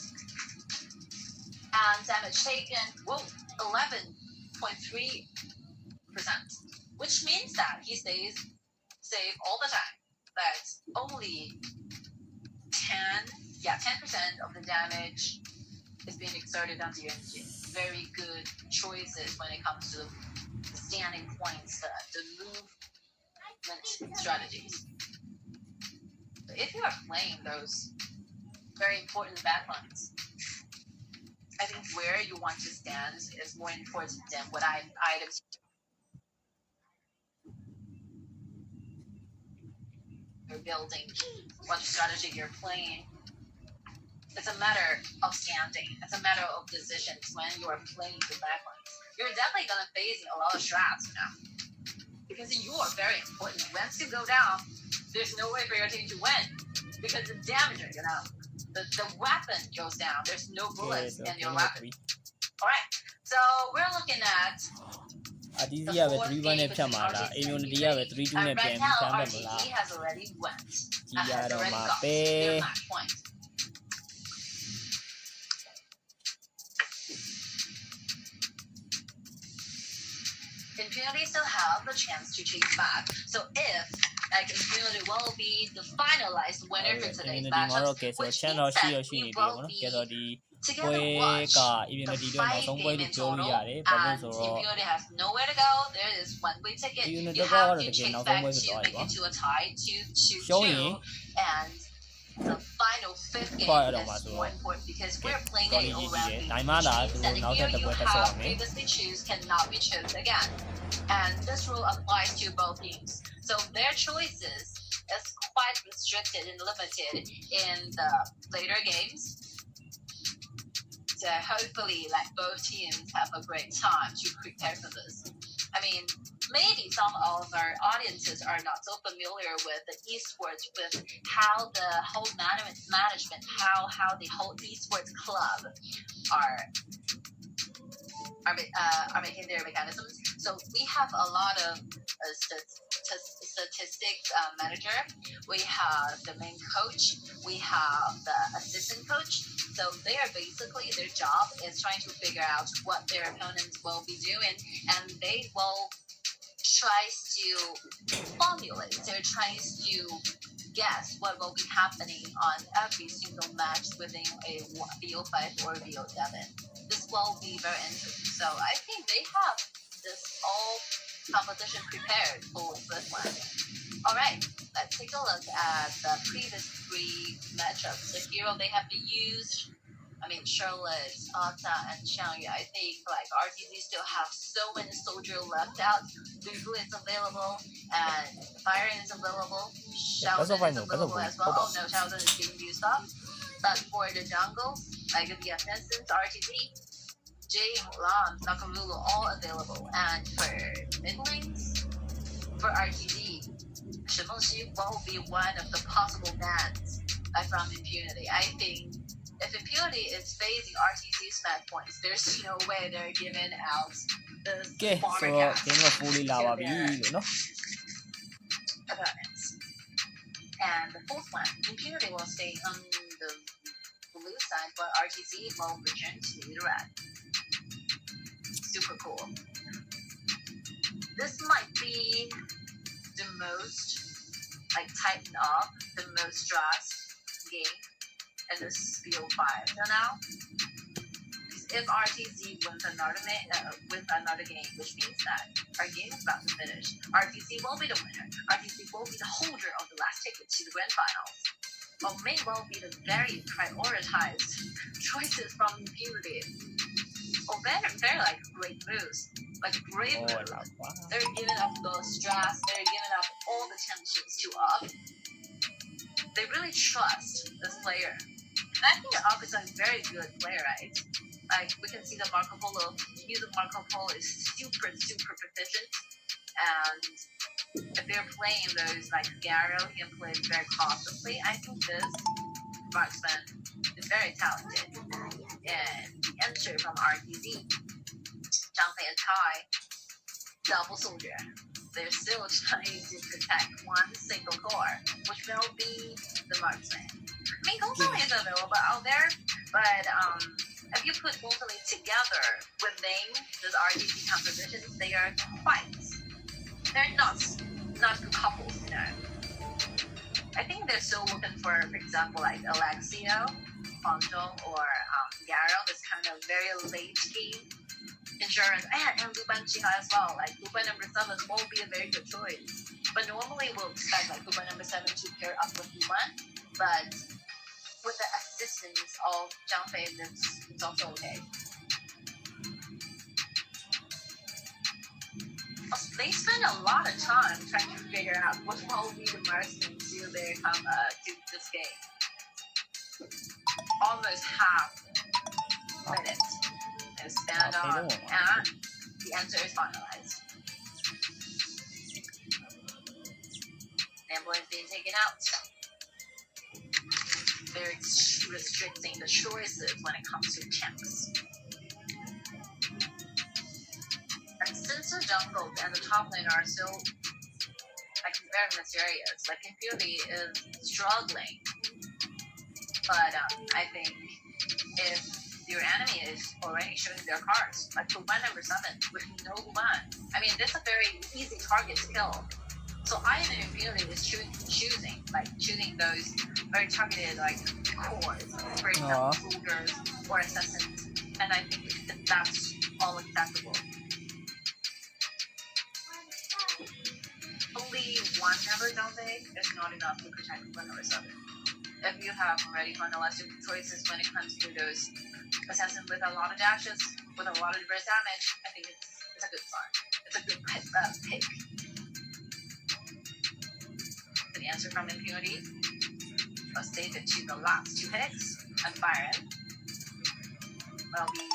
Speaker 2: and damage taken 11.3%, which means that he stays safe all the time. That's only 10% of the damage is being exerted onto your engine. Very good choices when it comes to the standing points, the movement strategies. So if you are playing those very important backlines, I think where you want to stand is more important than what items. you're building, what strategy you're playing. It's a matter of standing. It's a matter of decisions when you are playing the backlines. You're definitely gonna face a lot of strats, because you are very important. Once you go down, there's no way for your team to win because the damager, the weapon goes down. There's no bullets in your weapon. All right, so we're looking at.
Speaker 3: RTC ကပဲ3-1 နဲ့ဖြတ်မှာလား immunity ကပဲ3-2 နဲ့ပြန်ပြီးဖြတ်မှာလား
Speaker 2: RTC has already went.
Speaker 3: ကြီးရတော့မှာပဲ
Speaker 2: Impunity still have the chance to chase back. So if Impunity will be the finalized winner for today's matchup, which means that we will be together watch the 5-game in total, and Impunity has nowhere to go. There is one-way ticket. You have to chase back to make it to a tie, 2-2-2, and the final 5th game is more important because we're playing a all-round game, which means that here you have previously choose cannot be chosen again. And this rule applies to both teams. So their choices is quite restricted and limited in the later games. So hopefully, both teams have a great time to prepare for this. I mean, maybe some of our audiences are not so familiar with the esports, with how the whole management, how the whole esports club are making their mechanisms. So we have a lot of statistics manager. We have the main coach. We have the assistant coach. So they are basically, their job is trying to figure out what their opponents will be doing, and they will try to formulate. They're trying to guess what will be happening on every single match within a VO5 or VO7. This will be very interesting. So I think they have this all competition prepared for this one. All right, let's take a look at the previous 3 matchups. The hero they have to use, Charlotte, Ata, and Xiangyu. I think RTZ still have so many soldiers left out. Dugu is available, and Byron is available. Shaozen is available as well. Oh no, Shaozen is being used up. But for the jungle, the offensive RTZ, Jay, Mulan, Nakamulu, all available. And for mid lanes, for RTZ, Shimongxi will be one of the possible bans from Impunity. I think if Impunity is facing RTZ's match points, there's no way they're giving out this bomber gas to their opponents. And the 4th one, Impunity will stay on the blue side, but RTZ will return to the red. Super cool. This might be the most tightened up, the most stressed game in this BO5 till now. Because if RTZ wins another game, which means that our game is about to finish, RTZ will be the winner. RTZ will be the holder of the last ticket to the grand finals. But may well be the very prioritized choices from Impunity. Oh, they're great moves. Great moves. They're giving up the stress. They're giving up all the tensions to up. They really trust this player. And I think Up is a very good player, right? We can see the Marco Polo. Use of Marco Polo is super, super proficient. And if they're playing those Garo, he can play very cautiously. I think this marksman is very talented. And the entry from RTZ, Zhangfei and Tai, double soldier. They're still trying to protect one single core, which will be the marksman. Gongsully is available out there, but if you put Gongsully together within this RTZ composition, they're not good couples, I think they're still looking for example, Alexio, Fangzhou, or Garo, this kind of very late game insurance, and Luban Chiha as well. Luban number 7 won't be a very good choice. But normally we'll expect Luban number 7 to pair up with Luban, but with the assistance of Zhang Fei, it's also okay. They spend a lot of time trying to figure out what will be the most into their to this game. Almost half minute to stand on, and the answer is finalized. Ambulance being taken out. They're restricting the choices when it comes to chance. And since the jungle and the top lane are still like very mysterious, like Impurity is struggling. But I think if your enemy is already showing their cards, like Huban number 7 with no Huban, I mean this is a very easy target to kill. So I am in Impurity is choosing those very targeted like cores, for example soldiers or assassins, and I think that that's all acceptable. Only one number, don't they? Is not enough to protect one number 7. If you have already finalized your choices when it comes to those assassins with a lot of dashes, with a lot of burst damage, I think it's a good sign. It's a good pick. The answer from Impunity was stated to the last 2 picks, and Byron will be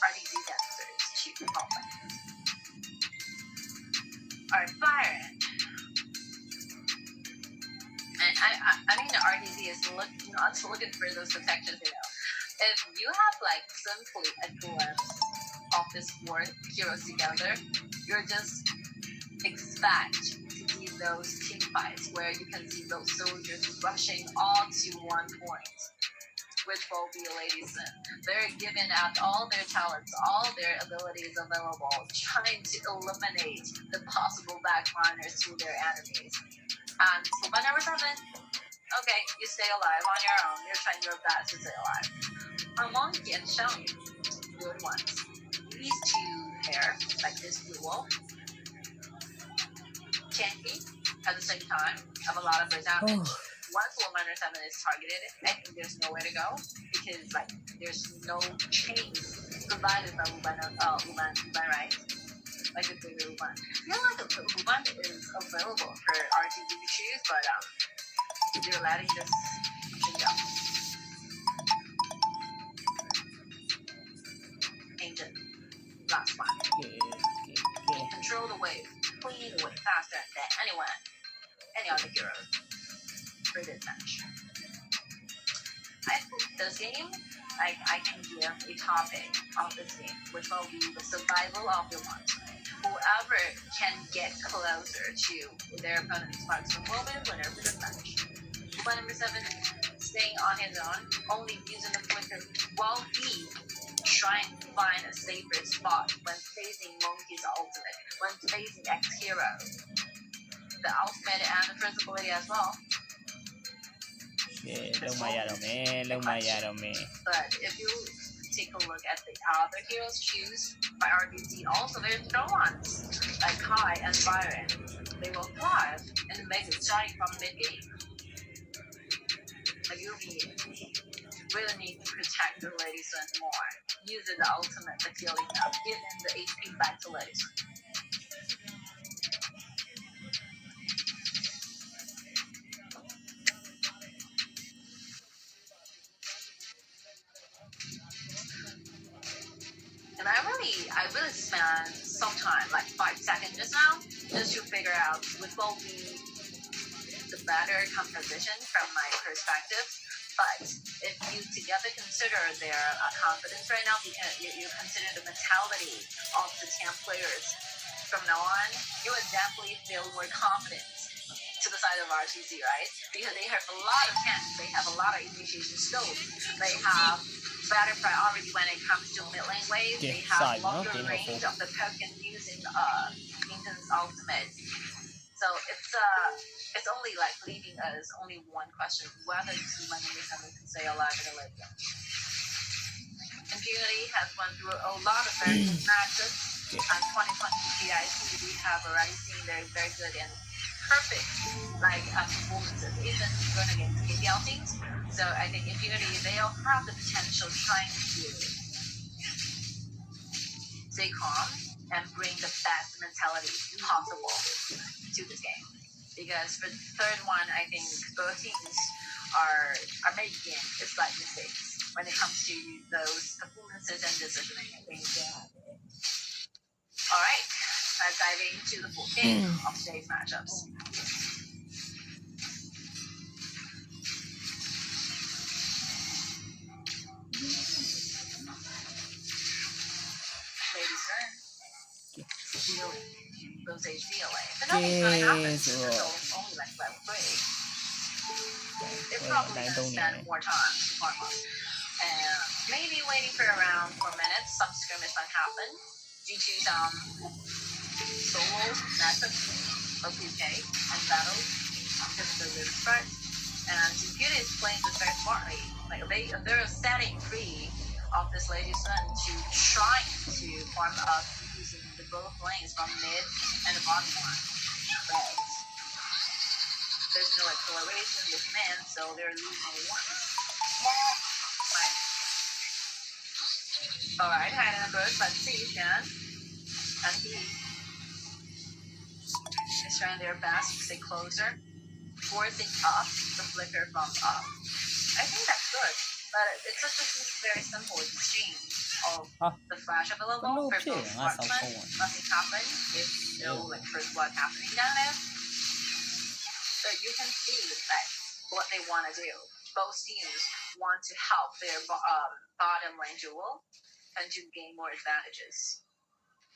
Speaker 2: RDC's answers to the following. Alright, Byron. And I mean the RDC is not looking for those protections, you know. If you have like simply a glimpse of this 4 heroes together, you're just expect to see those team fights where you can see those soldiers rushing all to one point, which will be Lady Sin. They're giving out all their talents, all their abilities available, trying to eliminate the possible backliners to their enemies. And Huban number 7, okay, you stay alive on your own. You're trying your best to stay alive. Monkey and Xiaoyu, good ones. These 2 pair, like this duo, can be at the same time have a lot of damage. Once Huban number 7 is targeted, I think there's nowhere to go because like there's no chain provided by Huban, right? Like a bigger Huban. I feel like a Huban is available for RTG to choose, but you're letting this thing go. Ancient, last one. Control the wave, clean the wave faster than any other hero for this match. I think this game, I can give a topic of this game, which will be the survival of the ones. Whoever can get closer to their opponent's marksman will be the winner for this match. Huban number 7 staying on his own, only using the flicker while he trying to find a safer spot when facing Monkey's ultimate, when facing X hero. The ultimate and the first ability as well.
Speaker 3: Yeah, don't mind.
Speaker 2: But if you take a look at the other heroes choose by RBC, also there's no ones like Kai and Byron. They will thrive in the mega starting from mid game. Like you'll be really need to protect the Lady Sun more. Using the ultimate, the healing up, giving the HP back to Lady Sun. And I really spent some time, like 5 seconds just now, just to figure out which will be the better composition from my perspective. But if you together consider their confidence right now, because you consider the mentality of the 10 players from now on, you would definitely feel more confident to the side of RTC, right? Because they have a lot of chance, they have a lot of initiation scope, they have better priority when it comes to mid lane waves, they have longer range of the token using Lincoln's ultimate. So it's only like leaving us only one question, whether Huban number 7 can stay alive in the late game. Impunity has gone through a lot of very good matches. On 2020 GIC, we have already seen their very good and perfect performances, even going against KPL teams. So I think Impunity, they'll have the potential trying to stay calm and bring the best mentality possible to this game. Because for the third one, I think both teams are making slight mistakes when it comes to those performances and decision making. All right, let's dive into the full game of today's matchups. Ladies turn. Healing. Those HP away. But nothing's gonna happen. It's only like level 3. They're probably gonna spend more time to farm up. And maybe waiting for around 4 minutes, some skirmish might happen due to some solo methods of PK and battles because of the river spread. And Computer is playing this very smartly. Like they're setting free of this Lady Sun to try to farm up using the both lanes from mid and the bottom one. But there's no acceleration with men, so they're losing one small lane. Alright, high numbers, let's see, Shan. And he is trying their best to stay closer, forcing up the flicker from up. I think that's good, but it's just a very simple exchange of the flash available for both marksmen. Nothing happens if no like first blood happening down there. So you can see that what they want to do. Both teams want to help their bottom lane duel and to gain more advantages.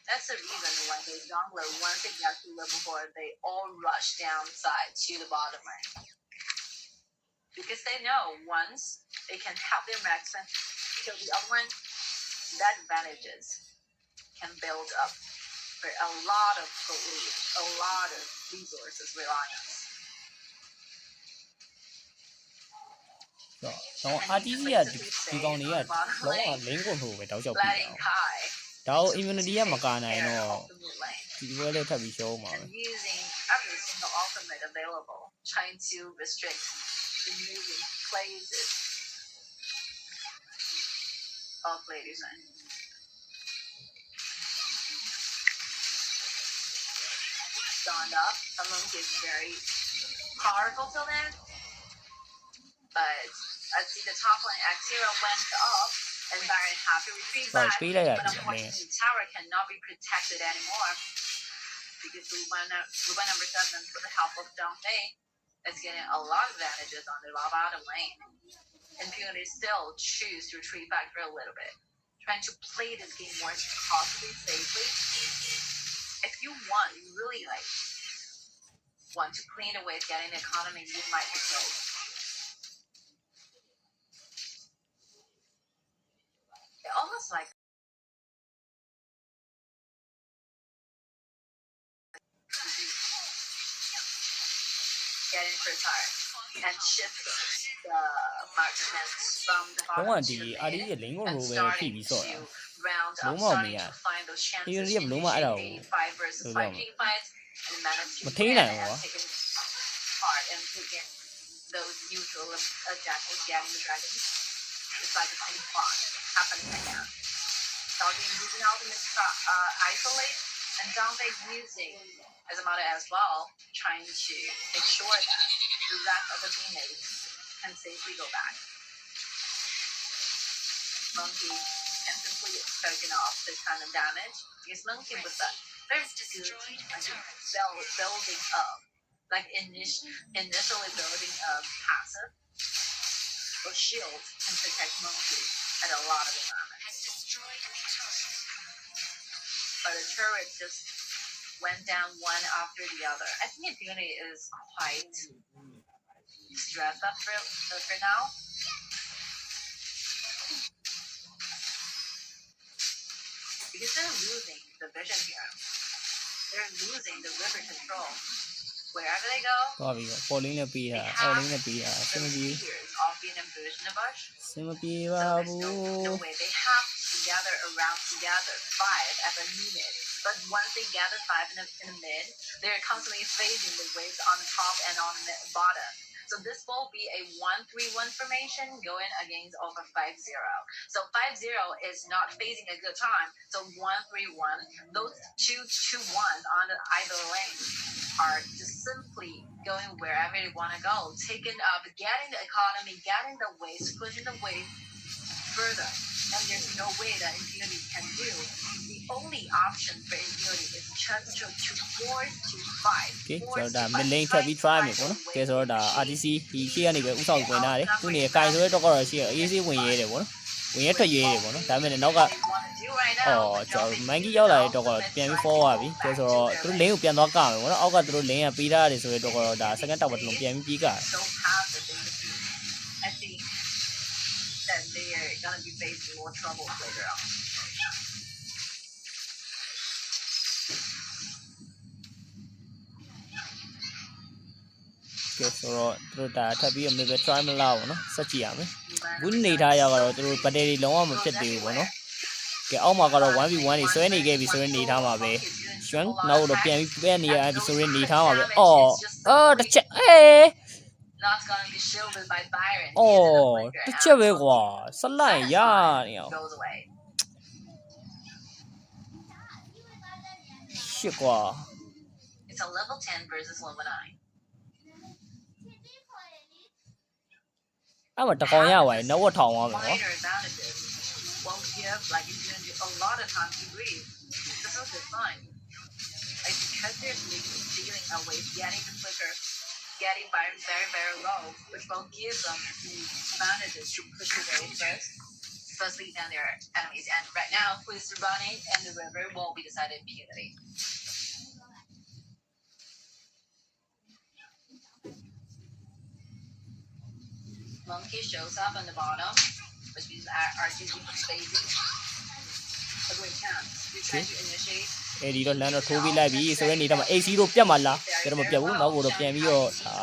Speaker 2: That's the reason why the jungler, once they get to level 4, they all rush downside to the bottom lane. Because they know once they can help their marksman kill the other one, that advantages can build up for a lot of belief, a lot of resources reliance.
Speaker 3: တော့ RTC ကဒီကောင်တွေကလုံးဝလင်းကုန်ဖို့ပဲတောက်လျှောက်ပြီးတာဒါကို immunity ကမကာနိုင်တော့ဒီဘက်လည်းထပ်ပြီးရှုံးမှာပဲ
Speaker 2: using every single ultimate available trying to restrict the moving places of ladies and stand up. Someone is very powerful till then. But I see the top lane X0 went up and Baron had to retreat back. But unfortunately, the tower cannot be protected anymore. Because Ruben number 7, with the help of Dante, is getting a lot of advantages on the bottom lane. And Puni still choose to retreat back for a little bit. Trying to play this game more possibly safely. If you want, you really want to clean away getting the economy, you might be killed. Almost like getting retired and shifting the marksmen from the bottom to the mid and starting to round up, starting to find those chances to initiate a 5 versus 5 team fights and manage to win and taking part and taking those neutral objectives, getting the dragons. It's like a ping pong happening right now. Starting using ultimate isolate and Dante using as a motto as well, trying to make sure that the rest of the teammates can safely go back. Monkey can simply soaking off this kind of damage because Monkey with that very good building up, like initially building a passive or shield can protect Monkey at a lot of environments. But the turret just went down one after the other. I think Impunity is quite stressed up for now. Because they're losing the vision here. They're losing the river control. Wherever they go, they have fears of being ambushed in a bush. So the way they have to gather around together 5 as a unit. But once they gather 5 in the mid, they're constantly facing the waves on the top and on the bottom. So this will be a 1-3-1 formation going against over 5-0. So 5-0 is not facing a good time. So 1-3-1, those two ones on either lane are just simply going wherever they want to go, taking up, getting the economy, getting the waste, pushing the waste further. And there's no way that Infinity can do. The only option for Infinity is just to force to fight.
Speaker 3: Okay, so ဒါ mid lane ထပ်ပြီး try မယ်ပေါ့နော်ကဲဆိုတော့ဒါ RTC ဒီရှေ့ကနေပဲဥဆောင်ဝင်လာတယ်သူနေကင်ဆိုတဲ့တော့ကတော့ရှေ့အေးဆေးဝင်ရဲတယ်ပေါ့နော်ဝင်ရဲထွက်ရဲတယ်ပေါ့နော်ဒါပေမဲ့လည်းနောက်ကကျွန်တော် monkey ရောက်လာတဲ့တော့ကတော့ပြန်ပြီး forward ပြီကဲဆိုတော့သူတို့ lane ကိုပြန်သွားကမယ်ပေါ့နော်အောက်ကသူတို့ lane ကပေးထားရတယ်ဆိုတဲ့တော့ကတော့ဒါ second tower တစ်လုံးပြန်ပြီးပြေးကတယ်
Speaker 2: that they are gonna be facing more trouble later on.
Speaker 3: Okay, so သူတို့ဒါထပ်ပြီးအမေပဲ try မလားပေါ့နော်ဆက်ကြည့်ရမယ်ဘူးနေထားရကတော့သူတို့ battery လုံးဝမဖြစ်သေးဘူးပေါ့နော်ကဲအောက်မှာကတော့ 1v1 တွေဆွဲနေခဲ့ပြီဆိုရင်နေထားမှာပဲရွှန်းနောက်တော့ပြန်ပြီးပဲနေရပြီဆိုရင်နေထားမှာပဲတစ်ချက်
Speaker 2: Not gonna be shielded by Byron.
Speaker 3: တစ်ချက်ပဲကွာဆက်လိုက်ရနေအောင်
Speaker 2: Goes away.
Speaker 3: shit ကွာ
Speaker 2: It's a level 10 versus level 9.
Speaker 3: အဲ့မှာတကောင်ရပါတယ်နောက်ဝက်ထောင်သွားမယ်ကွာ
Speaker 2: Minor advantages won't give like you do a lot of time to breathe. This is the fine. Like because there's dealing away, getting the flicker, getting Byron very, very low, which will give them the advantages to push away firstly than their enemies. And right now, who is running and the river will be decided immediately. Monkey shows up on the bottom, which means RTG is facing a great chance. You try to initiate.
Speaker 3: အဲ့ဒီတော့လမ်းတော့ထိုးပြီးလိုက်ပြီဆိုရင်နေတော့AC တို့ပြတ်မှာလားကျတော့မပြတ်ဘူးနောက်ကိုတော့ပြန်ပြီးတော့ဒါ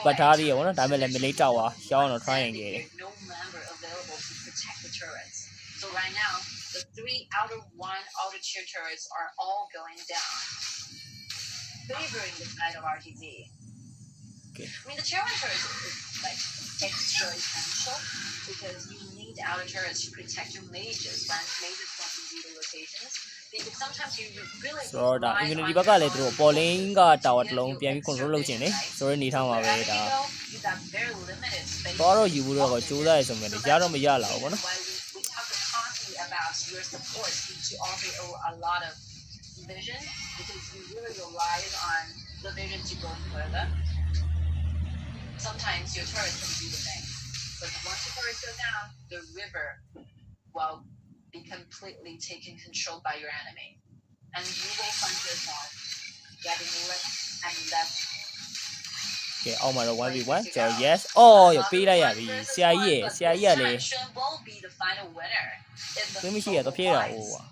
Speaker 3: ပတ်ထားသေးရပေါ့နော်ဒါပေမဲ့လည်းမလေးတောက်ပါရှောင်းတော့ try ရင်ခဲ့တယ်
Speaker 2: No member available to protect the turrets. So right now, the 3 out of 1 outer tier turrets are all going down, favoring the side of RTZ.
Speaker 3: Okay.
Speaker 2: I mean, the tier 1 turrets is like extra essential because you need outer turrets to protect your mages when mages don't do the rotations. Because sometimes you really
Speaker 3: ဆိုတော့ဒါ immunity ဘက်ကလည်းသူတို့ပေါ်လင်းက tower တစ်လုံးပြန်ပြီး control လုပ်ခြင်းလေဆိုတော့နေထားမှာပဲဒါတော့တော့ယူဖို့တော့ကြိုးစားရဆိုမှလည်းရတော့မရလာဘူးပေါ့နော်
Speaker 2: about your support to offer a lot of vision because you really rely on the vision to go further. Sometimes your turret can do the thing, but once the turrets go down, the river will be completely taken control by your enemy, and you will find yourself getting less and less.
Speaker 3: ကဲအောက်မှာတော့ 1v1 ကျွန်တော် yes ရပေးလိုက်ရပြီဆရာကြီးကလေသူမရှိရတော့ပြေးတာဟိုကွာ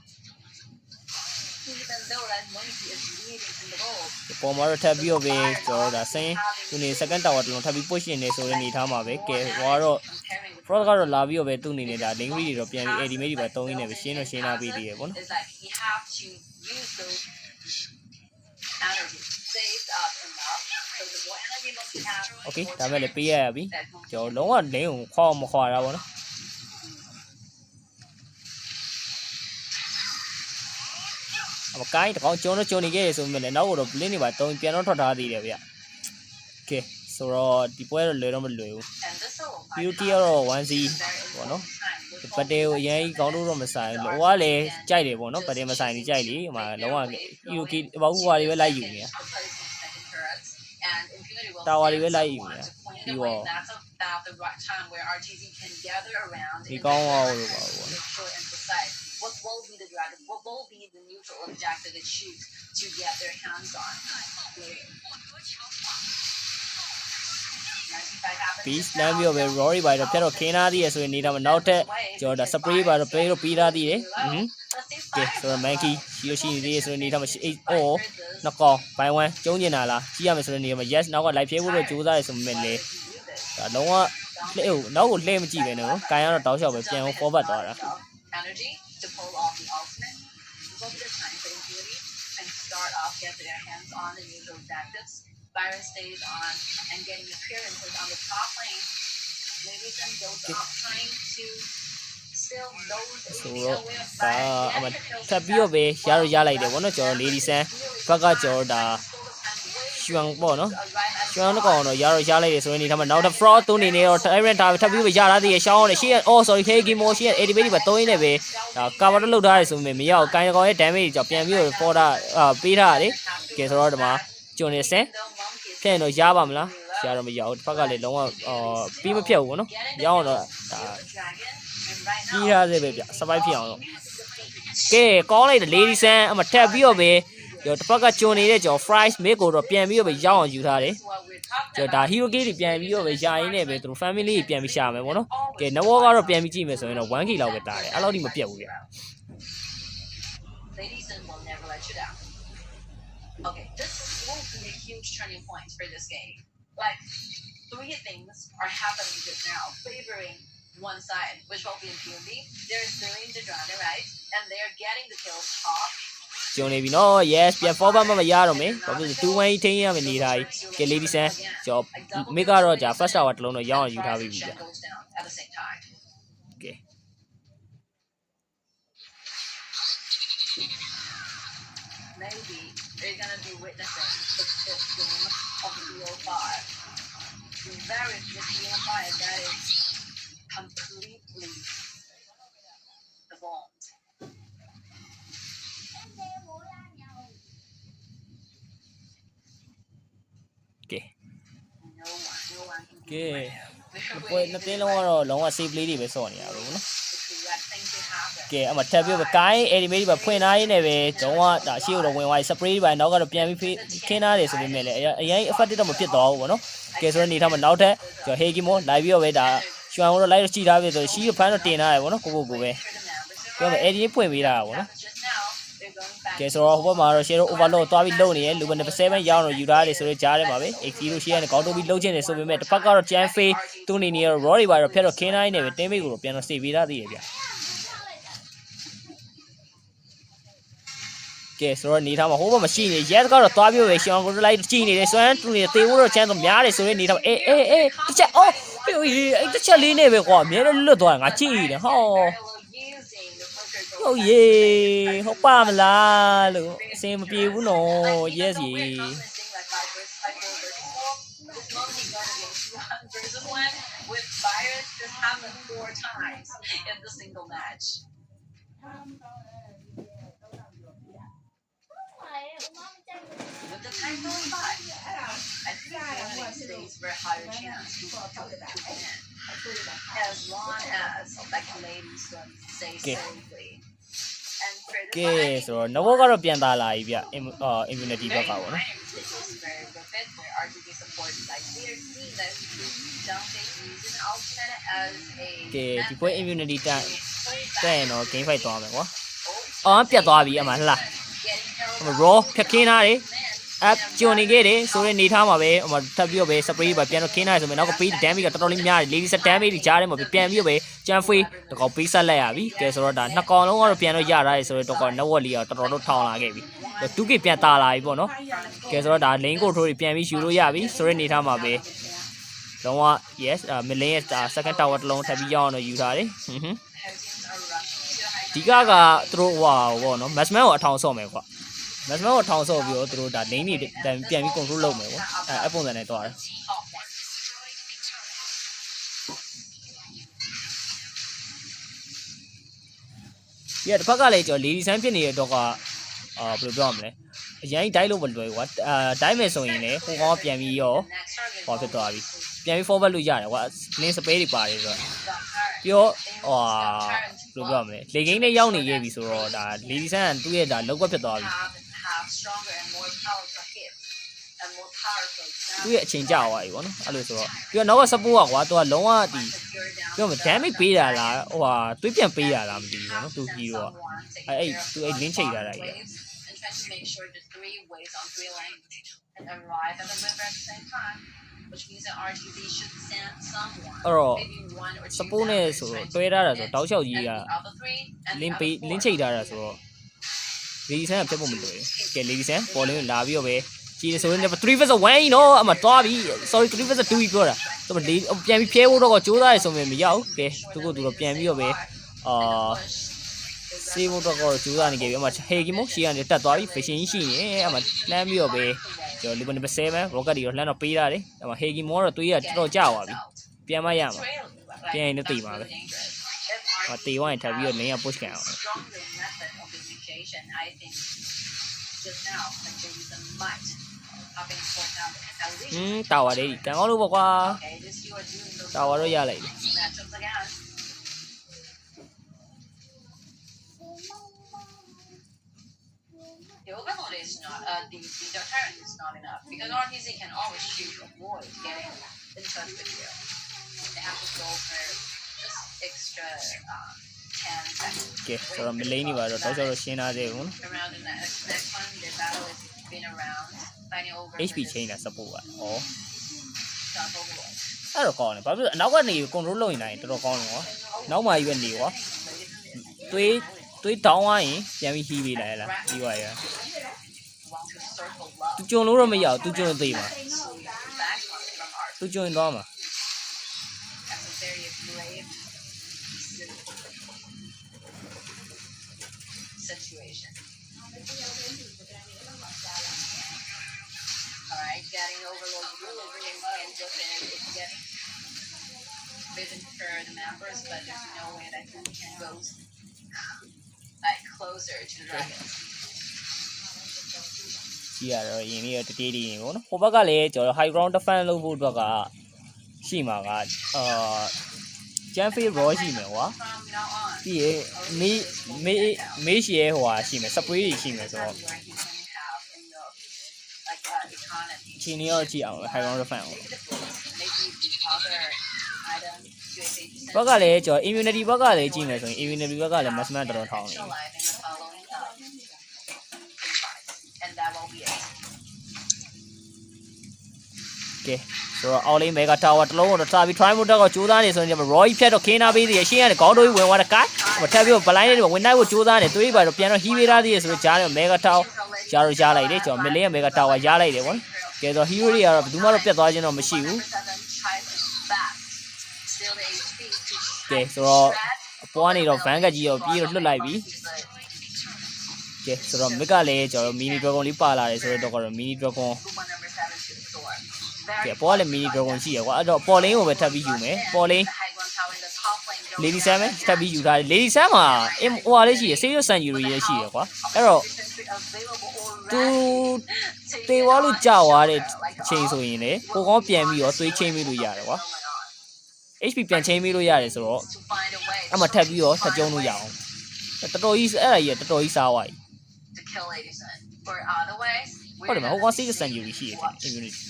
Speaker 3: ပေါ်မှာတော့ထပ်ပြီးတော့ပဲကျွန်တော်ဒါဆင်းသူနေ second tower တလုံးထပ်ပြီး push နေဆိုရင်နေထားမှာပဲကဲဟိုကတော့ Frost ကတော့လာပြီးတော့ပဲသူ့အနေနဲ့ဒါ link read တွေတော့ပြန်ပြီး AD mate တွေပဲတုံးရင်းနဲ့ပဲရှင်းလာပြီးသေးတယ်ပေါ့နော် Okay ဒါမဲ့လည်းပေးရပြီကျွန်တော်လုံးဝ lane ကိုခွာမခွာတာပေါ့နော်အကိုင်းတကောင်ကျွန်တော်နေခဲ့ရဆိုမှလည်းနောက်ကတော့ blink တွေပါတုံးပြန်တော့ထွက်ထားသေးတယ်ဗျ Okay ဆိုတော့ဒီပွဲတော့လွယ်တော့မလွယ်ဘူး PUT ကတော့ 1C ပေါ့နော်ပတ်တဲကိုအရင်ကောင်းတော့မဆိုင်လောကလည်းကြိုက်တယ်ပေါ့နော်ပတ်တဲမဆိုင်နေကြိုက်လေဟိုမှာလုံးဝ PUT ဘာဘူးဟာတွေပဲလိုက်ယူနေတာ Tower တွေပဲလိုက်ယူနေတာပြီးတော့ဒီကောင်းအောင်လို့ပါပေါ့နော်
Speaker 2: What will be the dragon? What will be the neutral objective they choose to get their hands on?
Speaker 3: Peace လမ်းပြောပဲ Rory ပါတော့ဖြတ်တော့ခင်းသားသေးရဆိုရင်နေတာမနောက်ထပ်ကျွန်တော်ဒါ spray ပါတော့ပေးတော့ပြီးသားသေးတယ်ကဲဆိုတော့ monkey ရှိနေသေးရဆိုရင်နေတာမရှိနှစ်ကောင်ဘိုင်1ကျုံးကျင်တာလားကြည့်ရမယ်ဆိုရင်နေမှာ yes နောက်က live ဖြဲဖို့တော့ကြိုးစားရဆိုမှလည်းဒါလုံးဝနောက်ကိုလှည့်မကြည့်ပဲနော်ကိုင်ကတော့တောက်လျှောက်ပဲပြန် forward သွားတာ
Speaker 2: energy to pull off the ultimate. This will be the time for Infinity and start off getting their hands on the neutral objectives. Byron stays on and getting appearances on the top lane. Ladies and those are trying to still those aiming away of Byron. Getting the kills
Speaker 3: ထပ်ပြီးတော့ပဲရတော့ရလိုက်တယ်ဗောနော်ကျွန်တော် lady san ဘက်ကကျွန်တော်ဒါရွှန်ပေါ့နော်ရွှန်တော့ကောင်တော့ရတော့ရလိုက်တယ်ဆိုရင်ဒီထမှာနောက်တစ် fraud သွင်းနေတော့ tyrant ဒါထပ်ပြီးပဲရထားသေးရရှောင်းတယ်ရှေ့ oh sorry Hegi Mo ရှေ့ activate ပဲ3ရင်းနဲ့ပဲဒါ cover တော့လုပ်ထားတယ်ဆိုပေမဲ့မရအောင်ကိုင်းကောင်ရဲ့ damage ကြောင့်ပြန်ပြီးတော့ forward ပေးထားရတယ်ကဲဆိုတော့ဒီမှာကျွန်တော်နေစင်ဖြည့်တော့ရပါမလားရတော့မရဘူးတစ်ဖက်ကလည်းလုံးဝပြီးမဖြတ်ဘူးဗောနော်ရအောင်တော့ဒါပြီးထားသေးပဲဗျ survive ဖြစ်အောင်တော့ကဲကောင်းလိုက်တယ် lady san အမထပ်ပြီးတော့ပဲကျွန်တော်တစ်ဖက်ကကျွန်းနေတဲ့ကျွန်တော် fries မေးကိုတော့ပြန်ပြီးတော့ပဲရအောင်ယူထားတယ်ကျွန်တော်ဒါ hero game တွေပြန်ပြီးတော့ပဲရရင်းနဲ့ပဲသူတို့ family တွေပြန်ပြီးရှာမယ်ဗောနော်ကဲ network ကတော့ပြန်ပြီးကြည့်မယ်ဆိုရင်တော့ 1k လောက်ပဲတားတယ်အဲ့လောက်ထိမပြတ်ဘူးဗျ
Speaker 2: Ladies and will never let you down. Okay, this will be a huge turning point for this game. Like, three things are happening just now, favoring one side, which will be in POV. They're doing the dragon, right? And they're getting the kills top.
Speaker 3: ကျွန်တော်နေပြီနော် yes ပြန် forward မရတော့မယ်ဘာဖြစ်လဲ2-1ထိန်းရမယ်နေထားကြီးကဲ lady san ကျွန်တော်မိကတော့ကြာ first tower တစ်လုံးတော့ရအောင်ယူထားပြီးပြီဗျ ကဲ
Speaker 2: Maybe they're gonna be witnessing the fifth game of BO5. Very BO5 that is completely evolved.
Speaker 3: ကဲ
Speaker 2: No one can
Speaker 3: ကဲပွဲနှစ်တင်းလုံးကတော့လုံးဝ save play တွေပဲစော့နေရပါဘူးနော်
Speaker 2: correct thing to happen.
Speaker 3: ကဲအမထပ်ပြီးပဲကိုင်း enemy တွေပဲဖွင့်ထားရင်းနဲ့ပဲကျွန်တော်ကဒါရှေ့ကိုတော့ဝင်သွားပြီ spray တွေပဲနောက်ကတော့ပြန်ပြီးခင်းထားတယ်ဆိုပေမဲ့လည်းအရင် effective တော့မဖြစ်တော့ဘူးပေါ့နော်ကဲဆိုတော့နေထားမှာနောက်ထပ်ကျွန်တော် Hegi Mo လိုက်ပြီးတော့ပဲဒါရွှန်တော့လိုက်တော့ကြည့်ထားပြီဆိုရှီးဖန်တော့တင်ထားတယ်ပေါ့နော်ကိုပဲပြောမယ် edit ဖွင့်ပေးတာပေါ့နော်
Speaker 2: Just now, they're going back.
Speaker 3: ကဲဆိုတော့ဟိုဘက်မှာတော့ share overload သွားပြီးလုံနေရလူပဲ 7 ရောင်းတော့ယူထားတယ်ဆိုတော့ကြားထဲမှာပဲ X0 share နဲ့ကောင်းတော့ပြီးလုံချင်တယ်ဆိုပေမဲ့တစ်ဖက်ကတော့ Jan Fei သူ့နေနေရော raw တွေပါတော့ဖျက်တော့ခင်းတိုင်းနဲ့ပဲတင်းမိတ်ကိုတော့ပြန်တော့စေပေးထားသေးတယ်ဗျကဲဆိုတော့နေထားမှာဟိုဘက်မှာရှိနေ yes ကတော့သွားပြီးပဲရှောင်းကိုလိုက်ကြည့်နေတယ်စွမ်းတူနေသေးဘူးတော့ chance တော့များတယ်ဆိုရင်နေထားအေးတစ်ချက်အော်ဟေးအဲ့တစ်ချက်လေးနဲ့ပဲကွာအများနဲ့လွတ်သွားငါကြည့်နေဟောဟုတ်ရေဟုတ်ပါမလားလို့အစင်မပြေဘူးနော် yes ရေ
Speaker 2: With Byron, this happened 4 times in the single match. With the time going by, I think winning stays for a higher chance to win. As long as like ladies stay safely. And for the
Speaker 3: ကဲဆိုတော့ network ကတော့ပြန်လာလာပြီဗျ immunity ဘက်ကပေါ့နော်
Speaker 2: very rapid. Their RGB support like we are seeing that don't they use an alternate as a
Speaker 3: ကဲဒီပွဲ immunity တက်ရင်တော့ game fight သွားမယ်ကွာအော်ပြတ်သွားပြီအမှဟလား raw ဖြတ်ခင်းထားတယ် app ကျွန်းနေခဲ့တယ်ဆိုရင်နေထားမှာပဲဟိုမှာထပ်ပြီးတော့ပဲ spray ပဲပြန်တော့ခင်းထားတယ်ဆိုရင်နောက်ကပေး damage ကတော်တော်လေးများတယ် lady set damage တွေကြားထဲမှာပြန်ပြီးတော့ပဲကြမ်းဖေးတကောင်ပေးဆက်လိုက်ရပြီကဲဆိုတော့ဒါနှစ်ကောင်လုံးကတော့ပြန်တော့ရထားတယ်ဆိုတော့တော့ network လေးကတော်တော်တော့ထောင်လာခဲ့ပြီ 2k ပြန်တာလာပြီပေါ့နော်ကဲဆိုတော့ဒါ lane control တွေပြန်ပြီးယူလို့ရပြီဆိုရင်နေထားမှာပဲတော့ yes million ရဲ့ second tower တစ်လုံးထပ်ပြီးရအောင်တော့ယူထားတယ်ဒီကသူတို့ဟိုပေါ့နော် maximum ကိုအထောင်ဆော့မယ်ကွာ maximum ကိုထောင်ဆော့ပြီးတော့သူတို့ဒါ lane တွေပြန်ပြီး control လုပ်မယ်ကွာအဲ့ပုံစံနဲ့တွားတယ်ဒီတစ်ဖက်ကလည်းကျွန်တော် lady san ဖြစ်နေတဲ့တော့ကဘယ်လိုပြောရမလဲအရင်တိုင်းလို့မလွယ်ကွာတိုင်းမယ်ဆိုရင်လည်းဟိုကောင်ကပြန်ပြီးရောဟောဖြစ်သွားပြီပြန်ပြီး forward လို့ရတယ်ကွာ lane space တွေပါတယ်ဆိုတော့ပြီးတော့ဘယ်လိုပြောရမလဲလေကိန်းနဲ့ရောက်နေခဲ့ပြီဆိုတော့ဒါ lady san ကသူ့ရဲ့ဒါလောက်ကွက်ဖြစ်သွားပြီသူ့ရဲ့အချိန်ကြာသွားပြီပေါ့နော်အဲ့လိုဆိုတော့ပြီးတော့နောက်က support ကွာသူကလုံးဝဒီပြောမ damage ပေးတာလားဟိုဟာတွေးပြန်ပေးတာလားမသိဘူးပေါ့နော်သူ hero ကအဲ့သူအဲ့ link ချိန်ထားတာကြီး
Speaker 2: to make sure the 3 ways on 3 lanes and arrive at the river at the same time, which means that RGB should send someone, maybe 1 or 2
Speaker 3: support နဲ့ဆိုတော့တွဲထားတာဆိုတောက်လျှောက်ကြီးက link ချိန်ထားတာဆိုတော့ lady san ကပြတ်ဖို့မလွယ်ဘူးကဲ lady san ပေါ်လင်းလာပြီးတော့ပဲ chỉ số này 3 vs 1 nó mà to bị sorry 3 vs 2 cơ à tôi mà điပြန်ပြီး phía တော့ကိုစူးစမ်းရဆိုရင်မရဘူးကဲသူကပြန်ပြီးတော့ပဲစေးဖို့တော့ကိုစူးစမ်းနေကြပြီအမဟေကီမိုရှီကနေတက်သွားပြီ fashion ရှိနေအမလှမ်းပြီးတော့ပဲကျွန်တော် level 7 rocket တွေတော့လှမ်းတော့ပေးရတယ်အမဟေကီမိုတော့တွေးရတော်ကြာသွားပြီပြန်မရမှာပြန်ရင်လည်းတည်ပါပဲတေးဝိုင်းထပ်ပြီးတော့ lane က push ခံအောင်
Speaker 2: I think just now like there is a might having put down at least
Speaker 3: တာဝါလေးတန်ကောင်းလို့ပေါ့ကွာ
Speaker 2: okay this you are doing those
Speaker 3: တာဝါတော့ရလိုက်တယ်
Speaker 2: matchups again the overload is not the deterrent is not enough because RTZ can always shoot avoid getting in touch with you they have to go for just extra 10 seconds
Speaker 3: ကဲဆိုတော့မလိမ့်နေပါတော့တော့ရှင်းထားသေးဘူး
Speaker 2: around the next one the battle is been around finding over
Speaker 3: HP chain တာ support อ่ะဩ
Speaker 2: not overload
Speaker 3: အဲ့တော့ကောင်းတယ်ဘာဖြစ်လို့အနောက်ကနေ control လုပ်နေနိုင်တော်တော်ကောင်းတယ်ကွာနောက်မှရွက်နေကွာတွေးတောင်းသွားရင်ပြန်ပြီးဟီးပေးလိုက်လားပြီးသွားရ
Speaker 2: want to circle love
Speaker 3: သူကြုံလို့တော့မရဘူးသူကြုံသေးမှာ
Speaker 2: back from art
Speaker 3: သူကြုံသွားမှာ
Speaker 2: that's a very brave situation alright getting overload really and just it's getting vision for the members but there's no way that we can go like closer to the dragons
Speaker 3: ကြီးရတော့ယင်းလေးတတေးတည်နေပေါ့နော်ဟိုဘက်ကလည်းကျွန်တော် high ground defense လုပ်ဖို့အတွက်ကရှိမှာကJanfei raw ရှိမယ်ကွာ
Speaker 2: from now on
Speaker 3: ပြီးရင်မေးရှီရဲ့ဟိုဟာရှိမယ် spray တွေရှိမယ်ဆိုတော့
Speaker 2: where he can have enough like economy
Speaker 3: ချင်းရောကြည့်အောင် high ground defense ကို
Speaker 2: maybe the other item to
Speaker 3: ဘက်ကလည်းကျွန်တော် immunity ဘက်ကလည်းကြည့်မယ်ဆိုရင် immunity ဘက်ကလည်း maximum တော်တော်ထောင်းနေ
Speaker 2: alive in the following and that will be it
Speaker 3: ကဲဆိုတော့အော်လေး mega tower တစ်လုံးကိုတော့ထားပြီး try မို့တော့ကြိုးစားနေဆိုရင် raw ဖြတ်တော့ခင်းထားပေးသေးတယ်ရှင်းရတယ်ခေါင်းတို့ဝင်သွားတဲ့ကတ်ဟိုထပ်ပြီး blind လေးတွေဝင်နိုင်ဖို့ကြိုးစားနေတွေးပါတော့ပြန်တော့ heal ပေးထားသေးတယ်ဆိုတော့ကြားတယ် mega tower ကြားလို့ကြားလိုက်တယ်ကျွန်တော် million mega tower ရလိုက်တယ်ဗောကဲဆို hero တွေကတော့ဘယ်သူမှတော့ပြတ်သွားခြင်းတော့မရှိဘူးကဲဆိုတော့အပွားနေတော့ van ကကြီးရောပြေးတော့လွတ်လိုက်ပြီကဲဆိုတော့ mid ကလည်းကျွန်တော် mini dragon လေးပါလာတယ်ဆိုတော့တော့ mini dragon ကဲပေါ်လည်း mini dragon ရှိရကွာအဲ့တော့ပေါ်လင်းကိုပဲထပ်ပြီးယူမယ်ပေါ်လင်း lady sam ထပ်ပြီးယူထားတယ် lady sam မှာဟိုဟာလေးရှိရ serious century ရေးရှိရကွာအဲ့တော့သူတေဝါလို့ကြာသွားတဲ့ချိန်ဆိုရင်လေကိုကောင်းပြန်ပြီးတော့သွေးချင်းပြီးလို့ရတယ်ကွာ HP ပြန်ချင်းပြီးလို့ရတယ်ဆိုတော့အမှထပ်ပြီးတော့ထပ်ကျုံလို့ရအောင်တော်တော်ကြီးအဲ့ဒါကြီးတော်တော်ကြီးစားသွားပြီဟုတ်တယ်မဟုတ်ကော serious century ရှိရတယ် immunity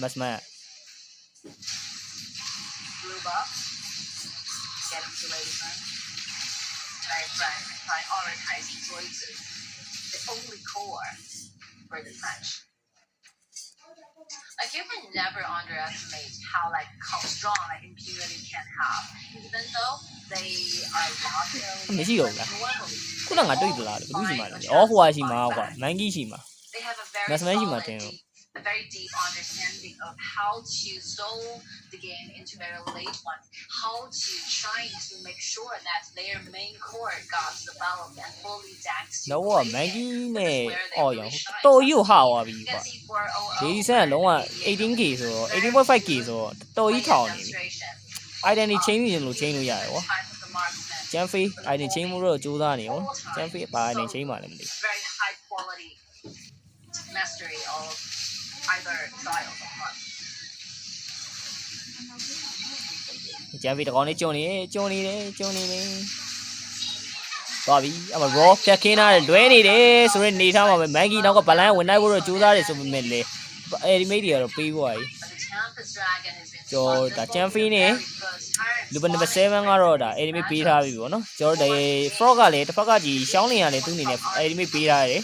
Speaker 3: Masman
Speaker 2: blue buff getting to Ladyman prioritizing choices the only core for this match like you can never underestimate how strong like impunity can have even though they are lost
Speaker 3: မရှိတော့ဘူးလားခုနကတွေ့သလားဘယ်သူရှိမှလဲအော်ဟိုဟာရှိမှာကွာမန်ကြီးရှိမှာ
Speaker 2: they have a very
Speaker 3: Masman ရှိမှာတင်
Speaker 2: a very deep understanding of how to solve the game into very late ones, how to try to make sure that their main core got developed and fully decked.
Speaker 3: No, Maggie နဲ့အော်ရောတော်ယူဟာသွားပြီကွာဒီစက်လုံးဝ 18k ဆိုတော့ 18.5k ဆိုတော့တော်ကြီးထောင်နေပြီ identity chain လို့ chain လို့ရတယ်ကွာ Janfei identity chain မှုတော့စူးစမ်းနေရော Janfei ဘာ identity chain မှလည်းမသိ
Speaker 2: very high quality mastery of either style of art.
Speaker 3: Janfei တကောင်လေးကျုံနေတယ်သွားပြီအမ raw ဖြတ်ခင်းထားတယ်လွဲနေတယ်ဆိုရင်နေထားမှာပဲ Maggie နောက်က balance ဝင်နိုင်ဖို့တော့ကြိုးစားတယ်ဆိုပေမဲ့လေ enemy တွေကတော့ပေးဖို့ရည်ကျော်ဒါ Janfei နဲ့ level 7ကတော့ဒါ enemy ပေးထားပြီပေါ့နော်ကျော်ဒါ frog ကလည်းတစ်ဖက်ကကြီးရှောင်းနေရတယ်သူ့အနေနဲ့ enemy ပေးထားရတယ်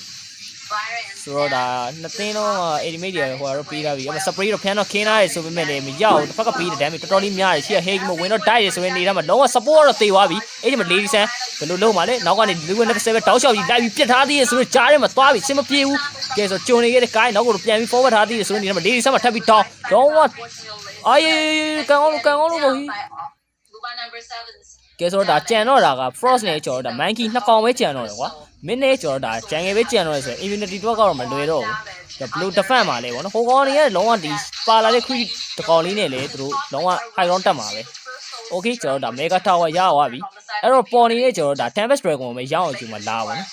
Speaker 3: ဆိုတော့ဒါနှစ်သင်းလုံးအိမ်မိတ်တွေဟိုကတော့ပေးထားပြီအမစပရေးတော့ဖျန်းတော့ခင်းထားတယ်ဆိုပေမဲ့လည်းမရဘူးတစ်ဖက်ကပေးတဲ့ဒမ်းမီတော်တော်လေးများတယ်ရှိရဟေးကမဝင်တော့ dive ဆိုရင်နေတာမှာလုံးဝ support တော့သေသွားပြီအဲ့ဒီမှာ lady san ဘယ်လိုလုပ်မှာလဲနောက်ကနေလူဝင်27တောက်လျှောက်ကြီးလိုက်ပြီးပြစ်ထားသေးတယ်ဆိုတော့ကြားထဲမှာသွားပြီးစင်မပြေဘူးကဲဆိုကြုံနေခဲ့တဲ့ guy နောက်ကိုပြန်ပြီး forward ထားသေးတယ်ဆိုတော့နေတာမှာ lady san မှာထပ်ပြီးတောင်းတော့အေးကန်အောင်လို့ပေါ့ကဲဆိုတော့ဒါကြံတော့တာက frost နဲ့ကျော်တော့ဒါ monkey နှစ်ကောင်ပဲကြံတော့တယ်ကွာမင်းနဲ့ကျော်တော့ဒါကြံငယ်ပဲကြံတော့တယ်ဆိုရင် immunity တော့ကတော့မလွယ်တော့ဘူးဒါ blue defense မှာလဲပေါ့နော်ဟိုကောင်တွေကလုံးဝဒီပါလာတဲ့ crit တကောင်လေးနဲ့လေသူတို့လုံးဝ high ground တက်မှာပဲ okay ကျော်တော့ဒါ mega tower ရသွားပြီအဲ့တော့ပေါ်နေတဲ့ကျော်တော့ဒါ tempest dragon ပဲရအောင်ယူမှာလာပါနော်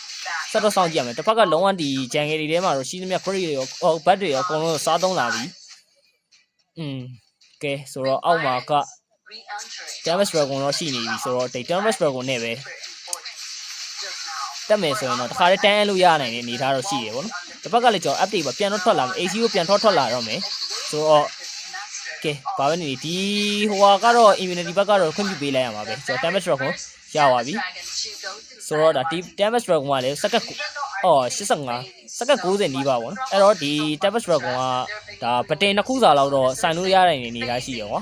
Speaker 3: ဆက်တော့စောင့်ကြည့်ရမယ်တစ်ဖက်ကလုံးဝဒီကြံငယ်တွေထဲမှာတော့ရှိသမျှ crit တွေရောဘတ်တွေရောအကုန်လုံးစားသုံးလာပြီကဲဆိုတော့အောက်မှာကTurnip တော့ရှိနေပြီဆိုတော့ဒီ Turnip နဲ့ပဲတက်မယ်ဆိုရင်တော့တခါတည်းတန်းလို့ရနိုင်တဲ့အနေထားတော့ရှိတယ်ဗောနော်တစ်ဖက်ကလည်းကျွန်တော် update ပါပြန်တော့ထွက်လာမယ် AC ကိုပြန်ထွက်လာတော့မယ်ဆိုတော့ကဲဘာပဲနေဒီဟိုကတော့ immunity ဘက်ကတော့ခွင့်ပြုပေးလိုက်ရမှာပဲကျွန်တော် Turnip ကိုရပါပြီဆိုတော့ဒါဒီ Turnip ကလည်းစက္ကန့်85စက္ကန့်90နီးပါဗောနော်အဲ့တော့ဒီ Turnip ကဒါပတင်နှစ်ခုစာလောက်တော့ဆိုင်လို့ရနိုင်တဲ့အနေထားရှိရောကွာ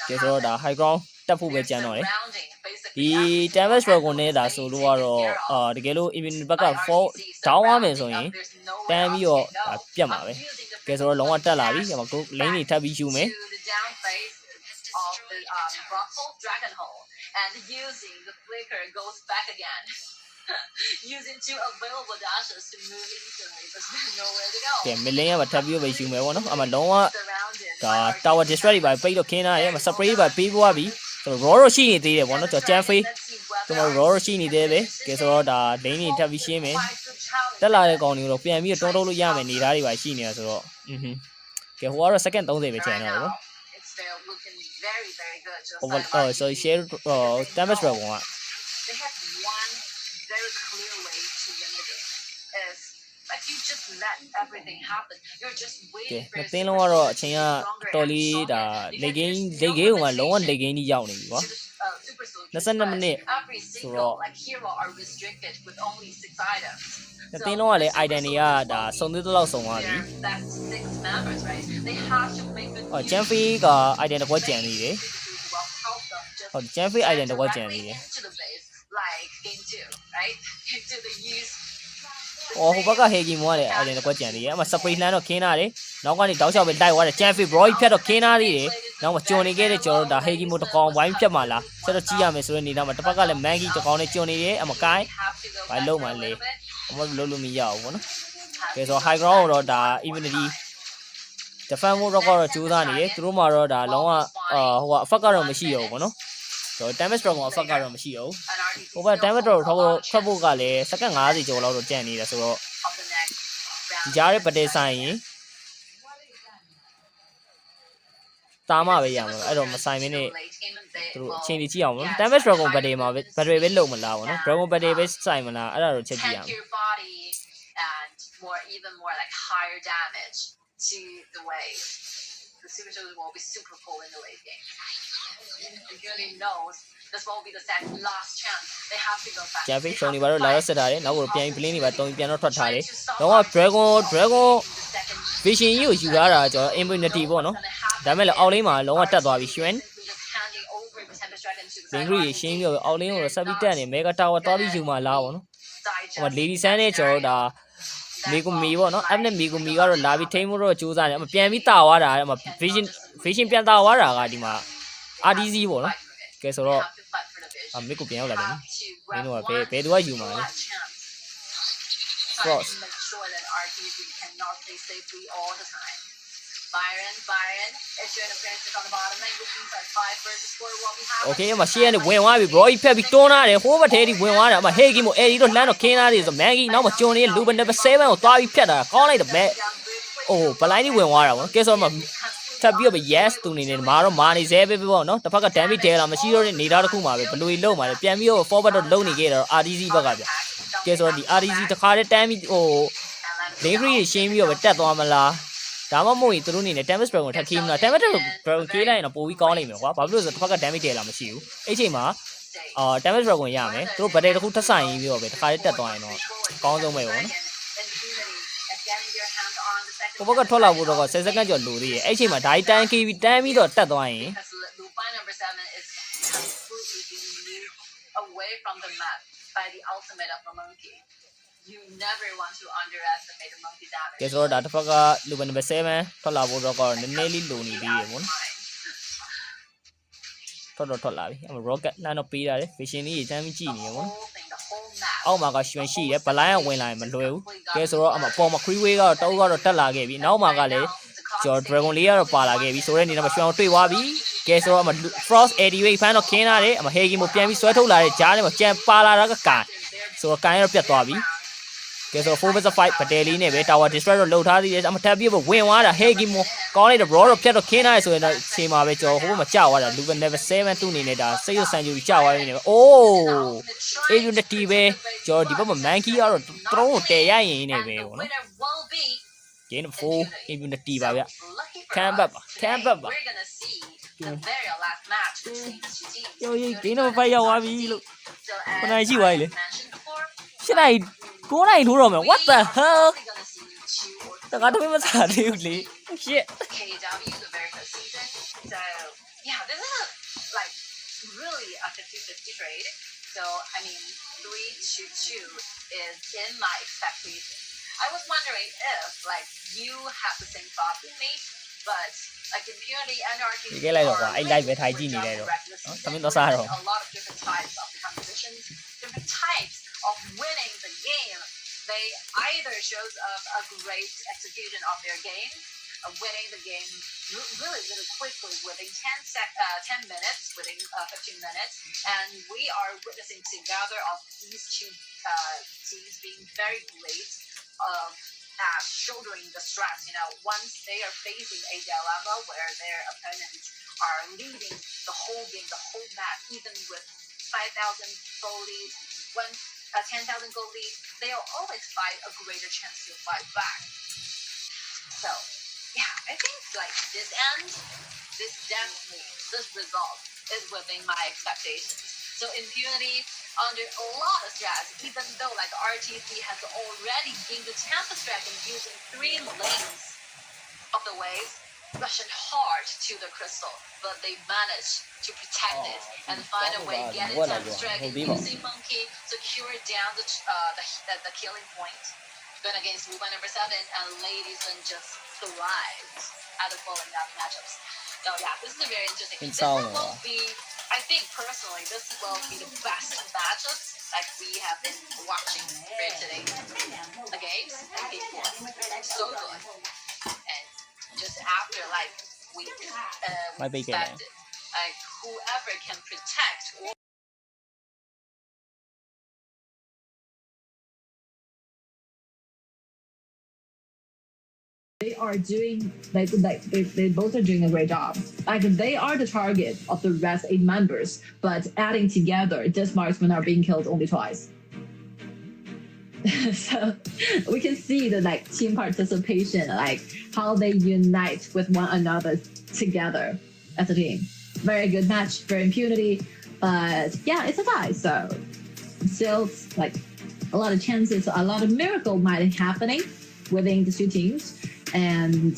Speaker 3: ကဲဆိုတော့ဒါ high ground တက်ဖို့ပဲကြမ်းတော့တယ်ဒီ damage dragon နဲ့ဒါဆိုလို့ကတော့တကယ်လို့ immunity ဘက်က fall down သွားမယ်ဆိုရင်တန်းပြီးတော့ဒါပြတ်မှာပဲကဲဆိုတော့လုံးဝတက်လာပြီကျွန်တော် lane တွေထပ်ပြီးယူမယ်
Speaker 2: and using the flicker goes back again using 2 available dashes to move instantly but there's nowhere to go
Speaker 3: ကဲ mid lane ကပါထပ်ပြီးတော့ပဲယူမယ်ပေါ့နော်အမှလုံးဝဒါ tower distract တွေပါပိတ်တော့ခင်းထားတယ်မ spray ပါပေးပွားပြီဆိုတော့ raw ရှိနေသေးတယ်ပေါ့နော်ကျွန်တော် jam face ကျွန်တော် raw ရှိနေသေးပဲကဲဆိုတော့ဒါ lane တွေထပ်ပြီးရှင်းမယ်တက်လာတဲ့ကောင်တွေကိုတော့ပြန်ပြီးတော့တွန်းလို့ရမယ်နေသားတွေပါရှိနေတာဆိုတော့ကဲဟိုကတော့ second 30ပဲကျန်တော့တယ်ပေါ့
Speaker 2: very very good just
Speaker 3: over so share damage dragon က
Speaker 2: they have one very clear way to win the game is like you just let everything happen you're just waiting for
Speaker 3: တင်းလုံးကတော့အချိန်ကတော်လေးဒါလေဂိမ်းကလုံးဝလေဂိမ်းကြီးရောက်နေပြီကွာ22မိနစ်ဆိုတော့တင်းလုံးကလည်း item တွေကဒါစုံသေးတဲ့လောက်စုံသွားပြီjam free က item တစ်ခွက်ကျန်နေတယ်ဟုတ် jam free item တစ်ခွက်ကျန်နေတယ်ဟိုဘက်က hegi မောရတယ် item တစ်ခွက်ကျန်နေတယ်အမှ spray လှမ်းတော့ခင်းထားတယ်နောက်ကနေတောက်လျှောက်ပဲလိုက်သွားတယ် jam free bro ဖြတ်တော့ခင်းထားသေးတယ်နောက်မှကျွန်နေခဲ့တဲ့ကျွန်တော်တို့ဒါ hegi မို့တကောင်ဝိုင်းဖြတ်မှလားဆက်တော့ကြည့်ရမယ်ဆိုတဲ့နေတာမှာတစ်ဖက်ကလည်း mangi တကောင်နဲ့ကျွန်နေတယ်အမကိုင်းဘာလုံးမှလဲအမလုံးလို့မရဘူးပေါ့နော်ကဲဆို high ground တော့ဒါ immunity defense mode တော့ကြိုးစားနေတယ်သူတို့မှာတော့ဒါလုံးဝဟိုက effect ကတော့မရှိတော့ဘူးပေါ့နော်ဆိုတော့ damage drop က effect ကတော့မရှိတော့ဘူးဟိုဘက် damage drop ထွက်ဖို့ကလည်းစက္ကန့်50ကျော်လောက်တော့ကျန်နေတယ်ဆိုတော့ဒီကြားရဲ့ပတေဆိုင်ရင်တာမပဲရမှာအဲ့တော့မဆိုင်မင်းနဲ့သူတို့အချိန်ကြီးကြည့်အောင်နော် damage dragon battery မှာပဲ battery ပဲလုံမလားပေါ့နော် dragon battery ပဲဆိုင်မလားအဲ့ဒါတော့ချက်ကြည့်ရအောင်
Speaker 2: more even more like higher damage to the wave the super soldiers will be super full in the late game and really knows this will be the second last chance they have to go back
Speaker 3: ဂျာဖိရှုံနေပါတော့လာတော့ဆက်ထားတယ်နောက်ကိုပြန်ပြီး plane တွေပါတုံးပြန်တော့ထွက်ထားတယ်တော့ dragon vision ကြီးကိုယူလာတာကျွန်တော် immunity ပေါ့နော်ဒါမဲ့လည်းအောက်လင်းမှာလုံးဝတက်သွားပြီရွှင်လင်းဂရီရှင်းပြီးတော့အောက်လင်းကိုဆက်ပြီးတက်နေ mega tower သွားပြီးယူမှာလားပေါ့နော်ဟို lady san နဲ့ကျွန်တော်ဒါမီကူမီပေါ့နော်အဲ့နဲ့မီကူမီကတော့လာပြီးထိန်းမှုတော့စူးစမ်းတယ်အမပြန်ပြီးတာသွားတာအမ vision ပြန်တာသွားတာကဒီမှာ RDC ပေါ့နော်ကဲဆိုတော့မီကူပြန်ရောက်လာတယ်မင်းတို့ကဘယ်သူကယူမှာလဲ Frost
Speaker 2: Byron if you're in appearances on the bottom lane which means that 5 versus 4 will be happening
Speaker 3: Okay အမရှေ့ကနေဝင်သွားပြီ bro ကြီးဖက်ပြီးတွန်းလာတယ်ဟိုးဘက်ထဲကြီးဝင်သွားတယ်အမ hegi မို့ အဲဒီတော့လမ်းတော့ခင်းသားတယ်ဆို mangi နောက်မှကျွန်နေလူဘယ်7ကိုသွားပြီးဖြတ်တာကောင်းလိုက်တယ်မဲ့အိုးဘလိုင်းကြီးဝင်သွားတာဗောကဲဆိုတော့ထပ်ပြီးတော့ yes သူနေနေမာတော့မာနေသေးပဲပေါ့နော်တစ်ဖက်က damage တဲလာမရှိတော့တဲ့နေတာတစ်ခုမှာပဲဘလူကြီးလုံးမှာလေပြန်ပြီးတော့ forward တော့လုံးနေခဲ့တော့ RDC ဘက်ကဗျကဲဆိုတော့ဒီ RDC တစ်ခါတည်းတန်းပြီးဟို degree ရှင်းပြီးတော့တက်သွားမလား ဒါမှမဟုတ်ရင်သူတို့အနေနဲ့ damage dragon ကိုထပ်ခင်းမလား damage dragon ခင်းလိုက်ရင်တော့ပိုပြီးကောင်းနိုင်မယ်ကွာဘာဖြစ်လို့လဲဆိုတော့တစ်ဖက်က damage တည်လာမရှိဘူးအဲ့ချိန်မှာdamage dragon ရမယ်သူတို့ battle တစ်ခုထပ်ဆိုင်ပြီးတော့ပဲတစ်ခါလေးတက်သွားရင်တော့အကောင်းဆုံးပဲပေါ့နော်ဘဘကထွက်လာဖို့တော့10 second ကျော်လိုသေးရဲ့အဲ့ချိန်မှာဒါကြီးတန်းခီးပြီးတန်းပြီးတော့တက်သွားရင်
Speaker 2: away from the map by the ultimate of a monkey. You never want to underestimate the monkey damage.
Speaker 3: ကဲဆိုတော့ဒါတစ်ဖက်ကလူပဲ number 7ထွက်လာဖို့တော့နည်းနည်းလေးလိုနေသေးရေပေါ့နော်ထွက်လာပြီအမ rocket လှမ်းတော့ပေးရတယ် vision လေးကြီးတန်းပြီးကြည့်နေရေပေါ့နော်အောက်မှာကရွှင်ရှိရဲဗလိုင်းကဝင်လာရင်မလွယ်ဘူးကဲဆိုတော့အမပေါ်မှာ free way ကတော့တောက်ကတော့တက်လာခဲ့ပြီနောက်မှာကလည်းကျော် dragon လေးကတော့ပါလာခဲ့ပြီဆိုတော့နေတော့ရွှင်အောင်တွေ့သွားပြီကဲဆိုတော့အမ frost activate ဖမ်းတော့ခင်းလာတယ်အမ hegi ကိုပြန်ပြီးဆွဲထုတ်လာတဲ့ဂျားထဲမှာကြံပါလာတာကကန်ဆိုတော့ကန်ရတော့ပြတ်သွားပြီကဲဆိုတော့4 vs 5 battle လေးနဲ့ပဲ tower destroy တော့လှုပ်ထားသေးတယ်အမထပ်ပြီးဝင်သွားတာ hegi မို့ကောင်းလိုက်တော့ bro တော့ဖြတ်တော့ခင်းလာရဆိုရင်တော့ချိန်မှာပဲကျော်ဟိုဘက်မှာကြာသွားတာ level 7 သူ့အနေနဲ့ဒါစိတ်ရဆန်ကျူကြာသွားနေတယ်အိုး immunity ပဲကျော်ဒီဘက်မှာ monkey ကတော့ throne ကိုတည်ရရင်နေပဲပေါ့နော် game 4 immunity ပါဗျခံဘတ်ပါ yo game number 5ရောက်သွားပြီလို့ခဏရှိသွားပြီလေ8နိုင်9နိုင်ထိုးတော့မယ် what the hell တကားတော့မစားသေးဘူးလေ shit
Speaker 2: KW the very first season. So yeah, this is like really a 50-50 trade. So I mean 3-2-2 is in my expectation. I was wondering if like you have the same thought with me, but like in purely NRG
Speaker 3: ဒီကဲလိုက်တော့ကွာအဲ့ live ပဲထိုင်ကြည့်နေတယ်တော့နော်သမင်းတော့စားတော့
Speaker 2: a lot of different types of the competitions, different types of winning the game. They either shows a great execution of their game, winning the game really quickly within 10 minutes, within 15 minutes, and we are witnessing together of these two teams being very great at shouldering the stress. You know, once they are facing a dilemma where their opponents are leading the whole game, the whole match, even with 5,000 goal lead, 10,000 goal lead, they'll always find a greater chance to fight back. So, yeah, I think like this result is within my expectations. So impunity under a lot of stress, even though like RTC has already gained the Tempest Dragon using 3 lanes of the waves, rushing hard to the crystal, but they managed to protect it and find a way get it Tempest Dragon using Monkey secure down the killing point. Going against Wuban number 7 and Ladies and just thrived at the following down matchups. So yeah, this is a very interesting. This will be, I think personally, this will be the best matchups like we have been watching for today. The games and people so good, and just after like we expected, like whoever can protect.
Speaker 1: They are doing like they both are doing a great job. Like they are the target of the rest 8 members, but adding together, this marksmen are being killed only twice. So we can see the like team participation, like how they unite with one another together as a team. Very good match for impunity, but yeah, it's a tie. So still like a lot of chances, a lot of miracle might be happening within the 2 teams. And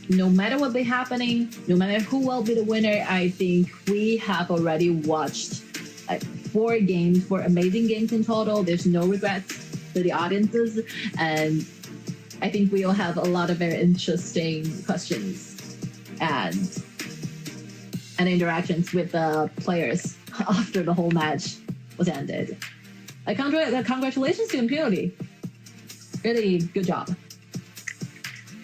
Speaker 1: no matter what be happening, no matter who will be the winner, I think we have already watched like 4 games, 4 amazing games in total. There's no regrets for the audiences, and I think we will have a lot of very interesting questions and interactions with the players after the whole match was ended. Congratulations to Impunity. Really good job.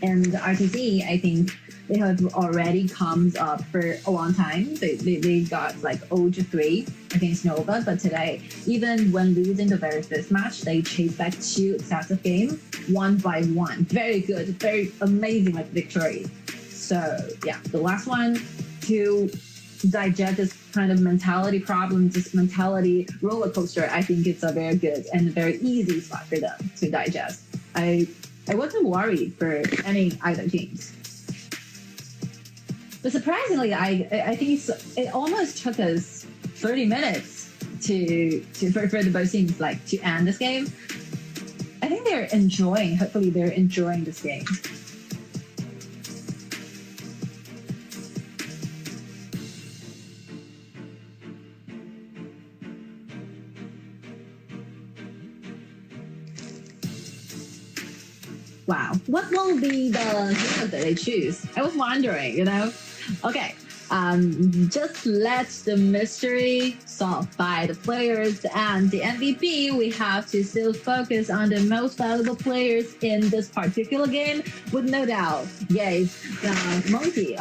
Speaker 1: And RTC, I think they have already come up for a long time. They got like 0-3 against Nova, but today, even when losing the very first match, they chased back 2 sets of game, 1 by 1. Very good, very amazing like victory. So yeah, the last one to digest this kind of mentality problem, this mentality roller coaster, I think it's a very good and very easy spot for them to digest. I wasn't worried for any either teams. But surprisingly, I think it almost took us 30 minutes for the both teams like to end this game. I think they're enjoying. Hopefully, they're enjoying this game. Wow, what will be the hero that they choose? I was wondering, you know. Okay, just let the mystery solved by the players and the MVP. We have to still focus on the most valuable players in this particular game, with no doubt, yes, Monkey.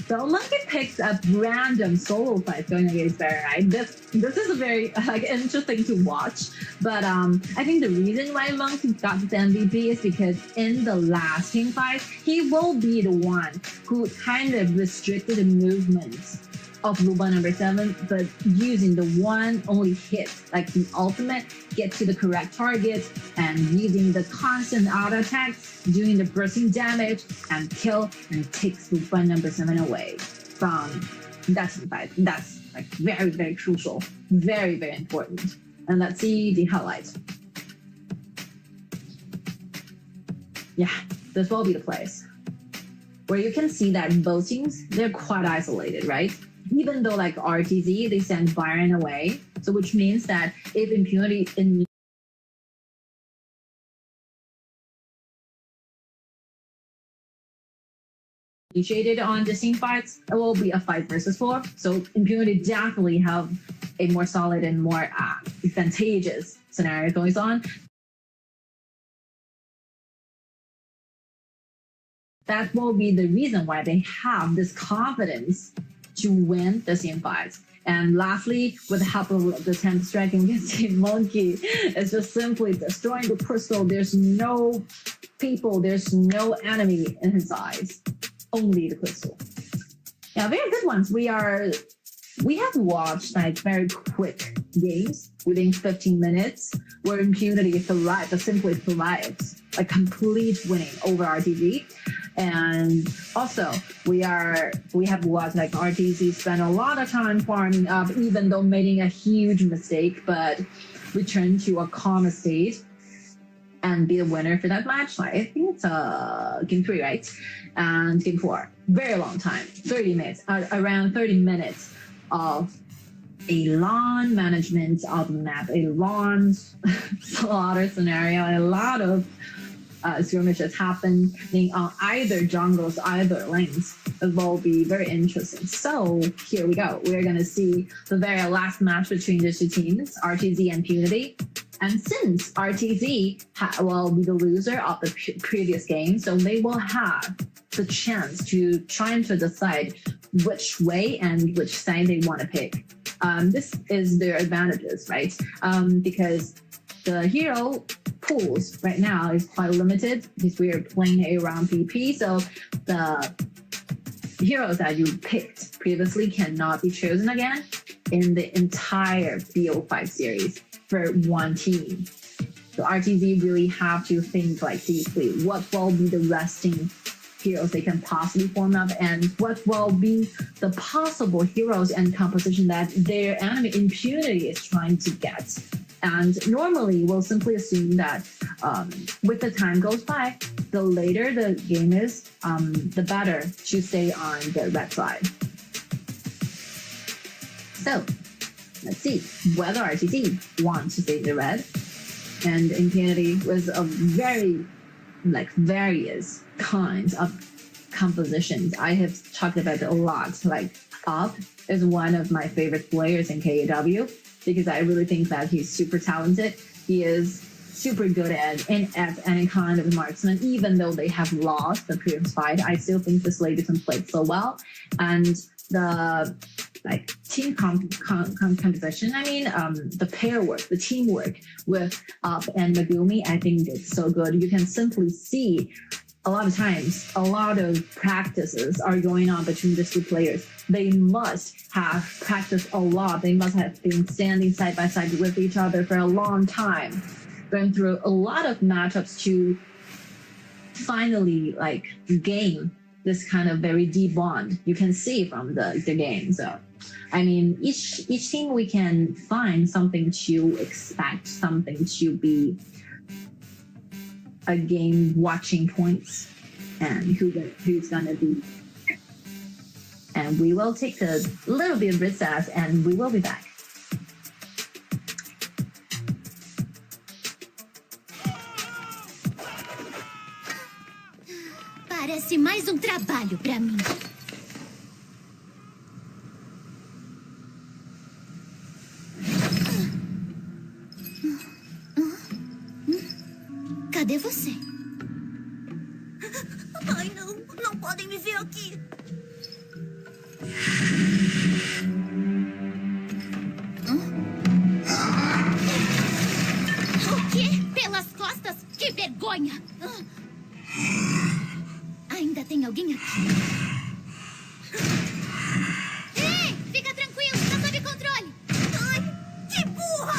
Speaker 1: The Monkey picks up random solo fights going against Baron, right? This is a very interesting to watch. But I think the reason why Monkey got the MVP is because in the last team fight, he will be the one who kind of restricted the movements of Luba number 7, but using the one only hit, like the ultimate, get to the correct target, and using the constant auto attacks, doing the bursting damage, and kill and takes Luba number 7 away from that team fight. That's like very, very crucial, very, very important. And let's see the highlights. Yeah, this will be the place where you can see that both teams, they're quite isolated, right? Even though like RTZ, they send Byron away. So which means that if Impunity initiated on the team fights, it will be a 5 versus 4. So Impunity definitely have a more solid and more advantageous scenario going on. That will be the reason why they have this confidence to win the team fights. And lastly, with the help of the 10th strike against Team Monkey, it's just simply destroying the crystal. There's no people, there's no enemy in his eyes, only the crystal. Yeah, very good ones. We have watched like very quick games within 15 minutes where Impunity simply thrives, like complete winning over RTZ. And also we have watched like RTZ spend a lot of time farming up, even though making a huge mistake, but return to a calm state and be the winner for that match. I think it's game 3, right? And game 4, very long time, 30 minutes, around 30 minutes of a long management of the map, a long slaughter scenario, and a lot of skirmishes happening on either jungles, either lanes. It will be very interesting. So here we go. We're going to see the very last match between the two teams, RTZ and Impunity. And since RTZ will be the loser of the previous game, so they will have the chance to try and to decide which way and which side they want to pick. This is their advantages, right? Because the hero pools right now is quite limited because we are playing a round PP. So the heroes that you picked previously cannot be chosen again in the entire BO5 series for one team. So RTZ really have to think like deeply, what will be the resting heroes they can possibly form up, and what will be the possible heroes and composition that their enemy Impunity is trying to get. And normally we'll simply assume that with the time goes by, the later the game is, the better to stay on the red side. So let's see whether RTZ wants to stay in the red. And Impunity was a very various kinds of compositions. I have talked about it a lot. Like Up is one of my favorite players in KAW because I really think that he's super talented. He is super good at any kind of marksman. Even though they have lost the previous fight, I still think this lady can play so well. And the team composition, the pair work, the teamwork with Up and Megumi, I think it's so good. You can simply see a lot of times, a lot of practices are going on between the two players. They must have practiced a lot. They must have been standing side by side with each other for a long time, going through a lot of matchups to finally like gain this kind of very deep bond. You can see from the game. So I mean, each team we can find something to expect, something to be a game watching points, and who's gonna be. And we will take a little bit of recess, and we will be back.
Speaker 4: Parece mais trabalho para mim. Cadê você? Ai, não podem me ver aqui. O quê? Pelas costas? Que vergonha! Ainda tem alguém aqui. Ei, fica tranquilo, tá sob controle. Ai, que burra!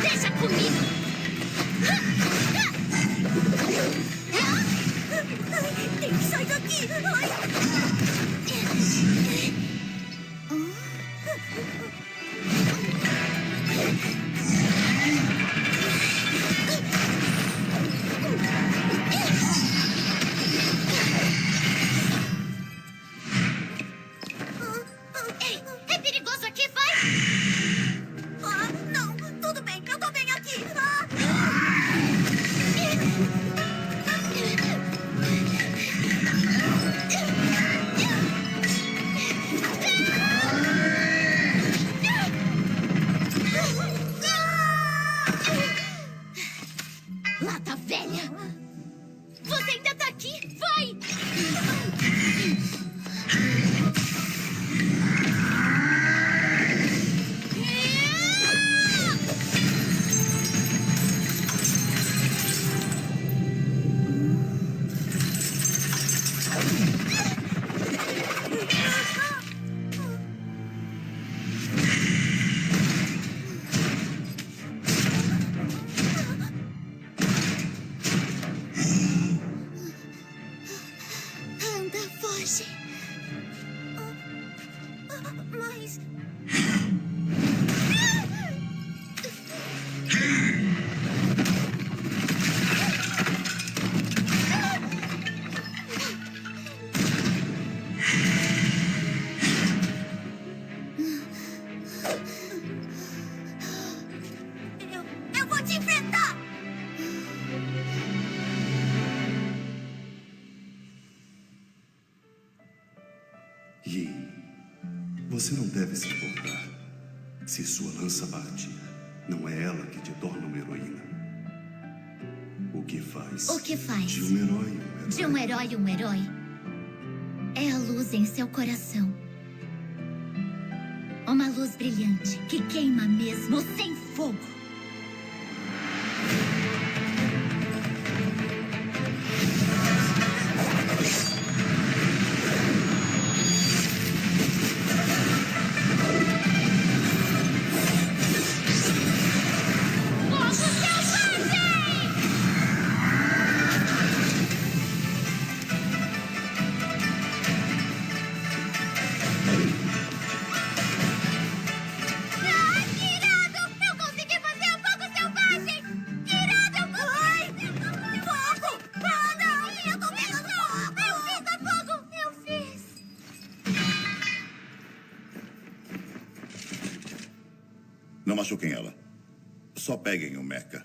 Speaker 4: Deixa comigo. Tem que sair daqui. Ei, é perigoso aqui, vai! Não, tudo bem, eu tô bem aqui. Lata velha! Você ainda tá aqui? Vai! Anda, foge. Mas... Eu vou te enfrentar!
Speaker 5: Yi, você não deve se importar. Se sua lança partir, não é ela que te torna uma heroína. O que faz?
Speaker 4: O que faz?
Speaker 5: De um herói um herói.
Speaker 4: De um herói, é a luz em seu coração. Uma luz brilhante que queima mesmo sem fogo. Fogo selvagem! Ai, que irado! Eu consegui fazer um fogo selvagem! Que irado! Eu consegui! Ai, fogo! Ah, não! Eu tô pegando fogo! Eu fiz a fogo! Eu fiz!
Speaker 5: Não machuquem ela. Só peguem o mecha.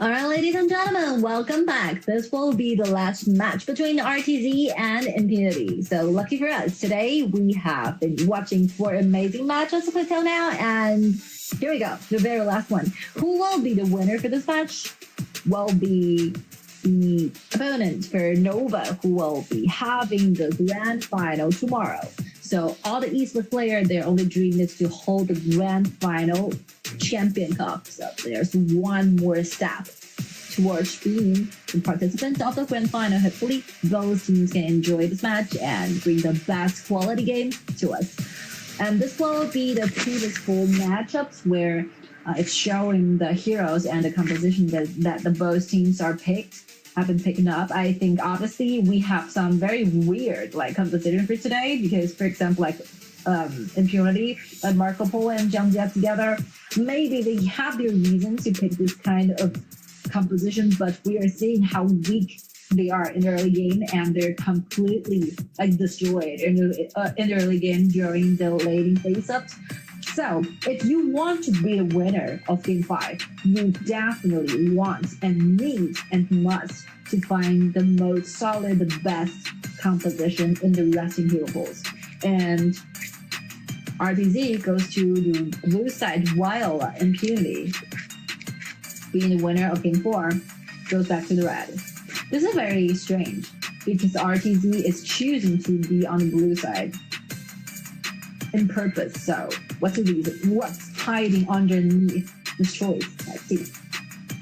Speaker 1: All right, ladies and gentlemen, welcome back. This will be the last match between RTZ and Impunity. So lucky for us, today we have been watching 4 amazing matches up until now, and here we go, the very last one. Who will be the winner for this match? Will be the opponent for Nova, who will be having the grand final tomorrow. So all the esports players, their only dream is to hold the grand final champion cup. So there's one more step towards being the participants of the grand final. Hopefully, those teams can enjoy this match and bring the best quality game to us. And this will be the previous 4 matchups where it's showing the heroes and the composition that the both teams have been picking up. I think obviously we have some very weird composition for today because, for example, Impunity and Marco Polo and Jiang Jia together, maybe they have their reasons to pick this kind of composition, but we are seeing how weak they are in the early game, and they're completely destroyed in the early game during the laning face-ups. So, if you want to be a winner of Game 5, you definitely want and need and must to find the most solid, the best composition in the resting hero pools. And RTZ goes to the blue side while Impunity, being the winner of Game 4, goes back to the red. This is very strange because RTZ is choosing to be on the blue side in purpose. So what's the reason? What's hiding underneath this choice? Let's see.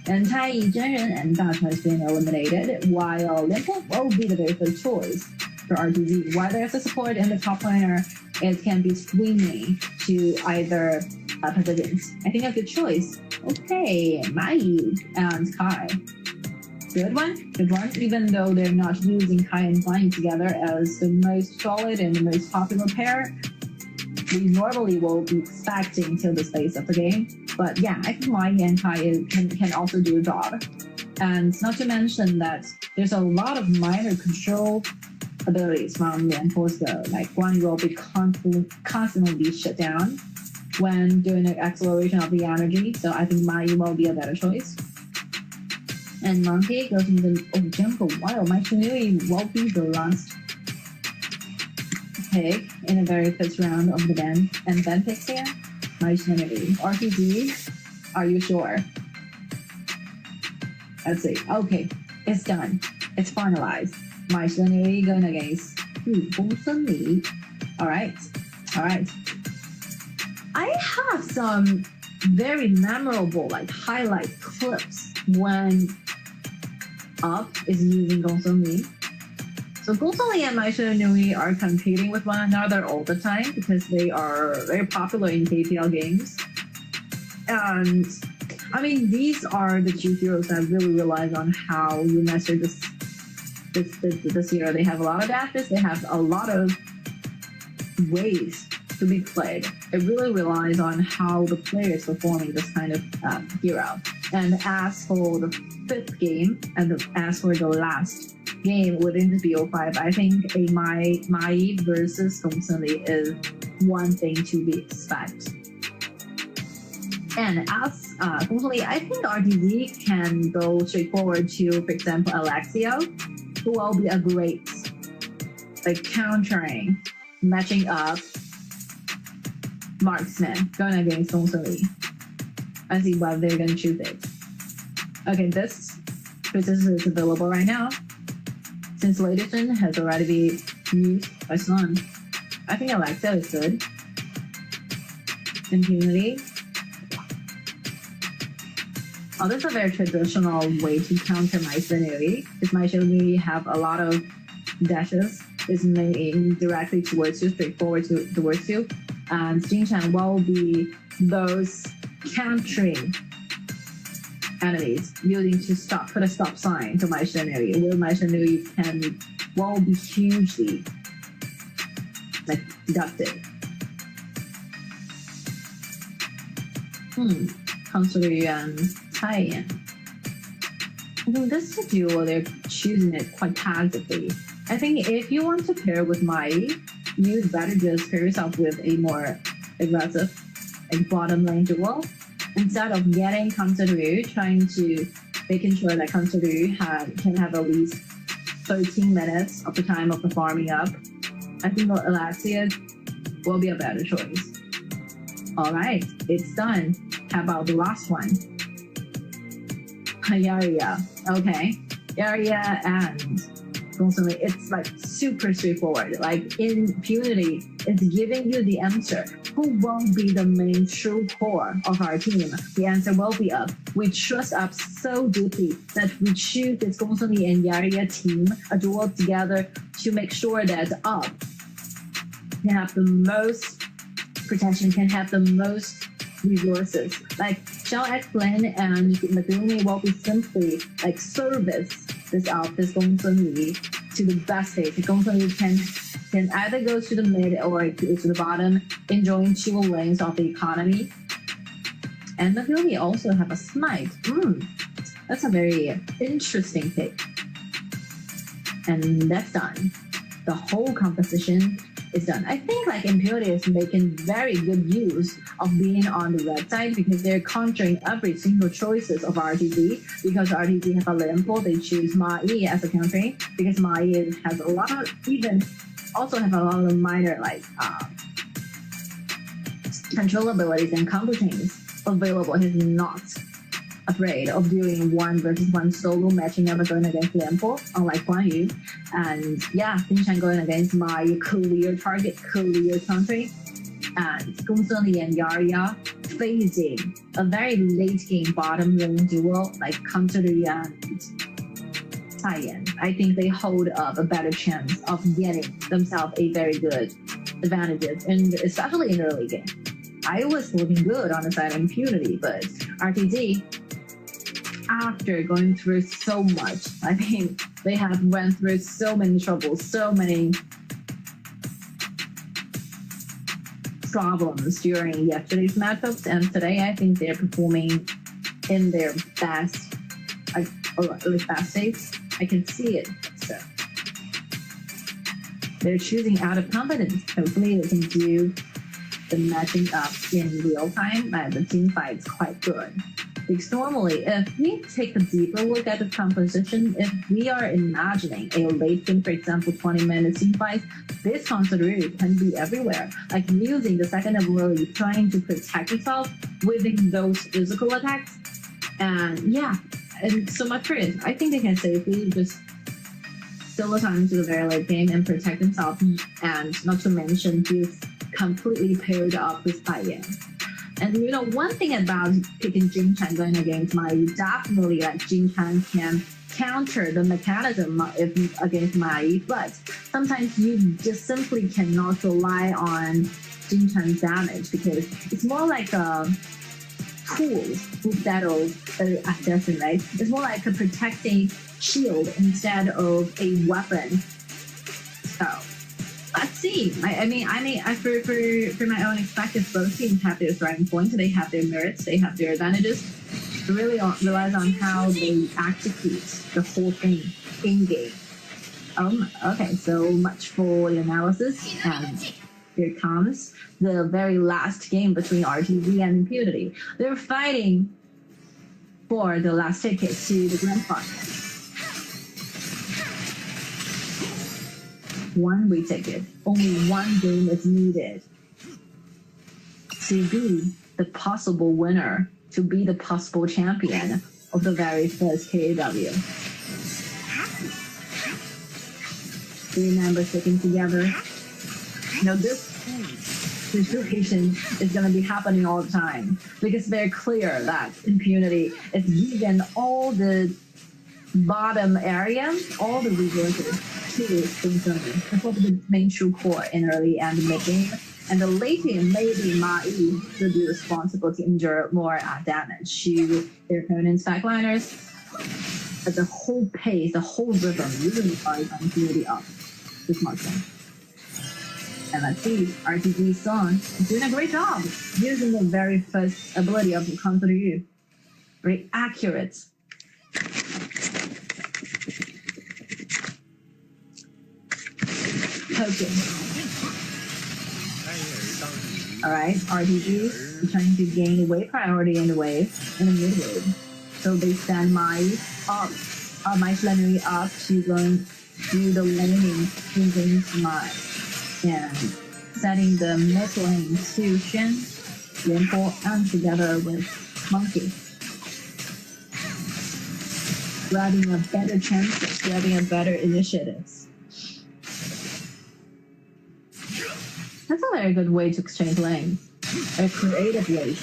Speaker 1: And Tai Yi Zhenren and Dash has been eliminated, while Limpo will be the very first choice for RTZ. While there's a support in the top laner, it can be swinging to either positions. I think a good choice. Okay, Mai and Kai. Good one. Even though they're not using Kai and Mai together as the most solid and the most popular pair, we normally will be expecting till the space of the game. But yeah, I think Mai and Kai can also do a job. And not to mention that there's a lot of minor control abilities from Lian Forsko. Like one will be constantly shut down when doing the acceleration of the energy. So I think Mai will be a better choice. And Monkey goes into the jungle while Mai Shinui will be the last pick in the very first round of the ban. And then picks here, Mai Shinui. RTZ, are you sure? Let's see. Okay, it's done. It's finalized. Mai Shinui going against Gong Sunli. Alright. I have some very memorable highlight clips when Up is using Gong Sunli. So Gong Sunli and Mai Shinui are competing with one another all the time because they are very popular in KPL games. And I mean, these are the 2 heroes that really relies on how you master this hero. They have a lot of dashes, they have a lot of ways to be played. It really relies on how the player is performing this kind of hero. And as for the 5th game, and as for the last game within the BO5, I think a Mai versus Gong Sunli is one thing to be expected. And as Gong Sunli, I think RTZ can go straightforward to, for example, Alexio, who will be a great countering, matching up marksman going against Gong Sunli. I see why they're going to choose it. Okay, this is available right now. Since late edition has already been used by Sun. I think Alexa is good. Impunity. Oh, this is a very traditional way to counter Mai Shinui. Because Mai Shinui have a lot of dashes. Is aiming directly towards you, straightforward towards you. And Jingchan will be those countering enemies using to put a stop sign to Mai Shinui, where Mai Shinui will be hugely deducted. Kansuri and Taiyan. I think this is a duo, they're choosing it quite tactically. I think if you want to pair with Mai, you'd better just pair yourself with a more aggressive bottom lane duo instead of getting Kansuri trying to making sure that Kantoru can have at least 13 minutes of the time of the farming up. I think Alasia will be a better choice. All right, it's done. How about the last one? Yaria. Okay. Yaria and Gongsunli, it's like super straightforward. Like impunity, it's giving you the answer. Who won't be the main true core of our team? The answer will be Up. We trust Up so deeply that we choose this Gongsunli and Yaria team, a duo together to make sure that Up can have the most protection, can have the most resources. Like Xiao Xlin and Megumi will be simply like service this Gongsunli to the best stage. The Gongsunli can either go to the mid or to the bottom, enjoying two lanes of the economy. And Megumi also have a smite. That's a very interesting pick. And that's done. The whole composition is done. I think like Impunity is making very good use of being on the red side because they're countering every single choices of RTZ. Because RTZ have a Limpo, they choose Mai as a country because Mai has a lot of also have a lot of minor like control abilities and combo chains available. He's not afraid of doing 1v1 solo matching, never going against Limpo, unlike Guan Yu. And yeah, Xinchen going against my clear target, clear country. And Gongsunli and Yaria facing a very late game bottom lane duo like Kantoru and Taiyan. I think they hold up a better chance of getting themselves a very good advantages, and especially in the early game. I was looking good on the side of Impunity, but RTZ, after going through so much, I mean, they have went through so many troubles, so many problems during yesterday's matchups, and today I think they're performing in their best, best states. I can see it. So they're choosing out of confidence. Hopefully they can do the matching up in real time, and the team fight is quite good. Because normally, if we take a deeper look at the composition, if we are imagining a late game, for example, 20-minute team fight, this Kantoru can be everywhere. Like using the second ability, trying to protect itself within those physical attacks. And yeah, and so much for it. I think they can safely just steal the time to the very late game and protect themselves. And not to mention, he's completely paired up with Taiyan. And you know, one thing about picking Jin Chan going against Mai, definitely like Jin Chan can counter the mechanism against Mai, but sometimes you just simply cannot rely on Jin Chan's damage because it's more like a tool instead of an assassin, right? It's more like a protecting shield instead of a weapon. So let's see. I mean, for my own perspective, both teams have their strong points. They have their merits. They have their advantages. It really relies on how they execute the whole thing in game. Okay, so much for the analysis, and here comes the very last game between RTZ and Impunity. They're fighting for the last ticket to the grand final. One-way ticket. Only one game is needed to be the possible winner, to be the possible champion of the very first KAW. Three members sticking together. You know, this situation is going to be happening all the time because they're clear that Impunity is given all the bottom area, all the resources to Gongsunli. That's what the main true core in early and mid game. And the late game, maybe Mai will be responsible to injure more damage to their opponent's backliners. But the whole pace, the whole rhythm really relies on Impunity up this smartphone. And let's see, RTZ Son is doing a great job using the very first ability of the Kantoru. Very accurate. Poking. Alright, RTZ is trying to gain wave priority in the wave, in the mid wave. So they send my Schlemmy up to go and do the laning in James' mind and setting the mid lane to Shen, Lianpo, and together with Monkey. Grabbing a better chances, grabbing a better initiatives. That's a very good way to exchange lanes. A creative way.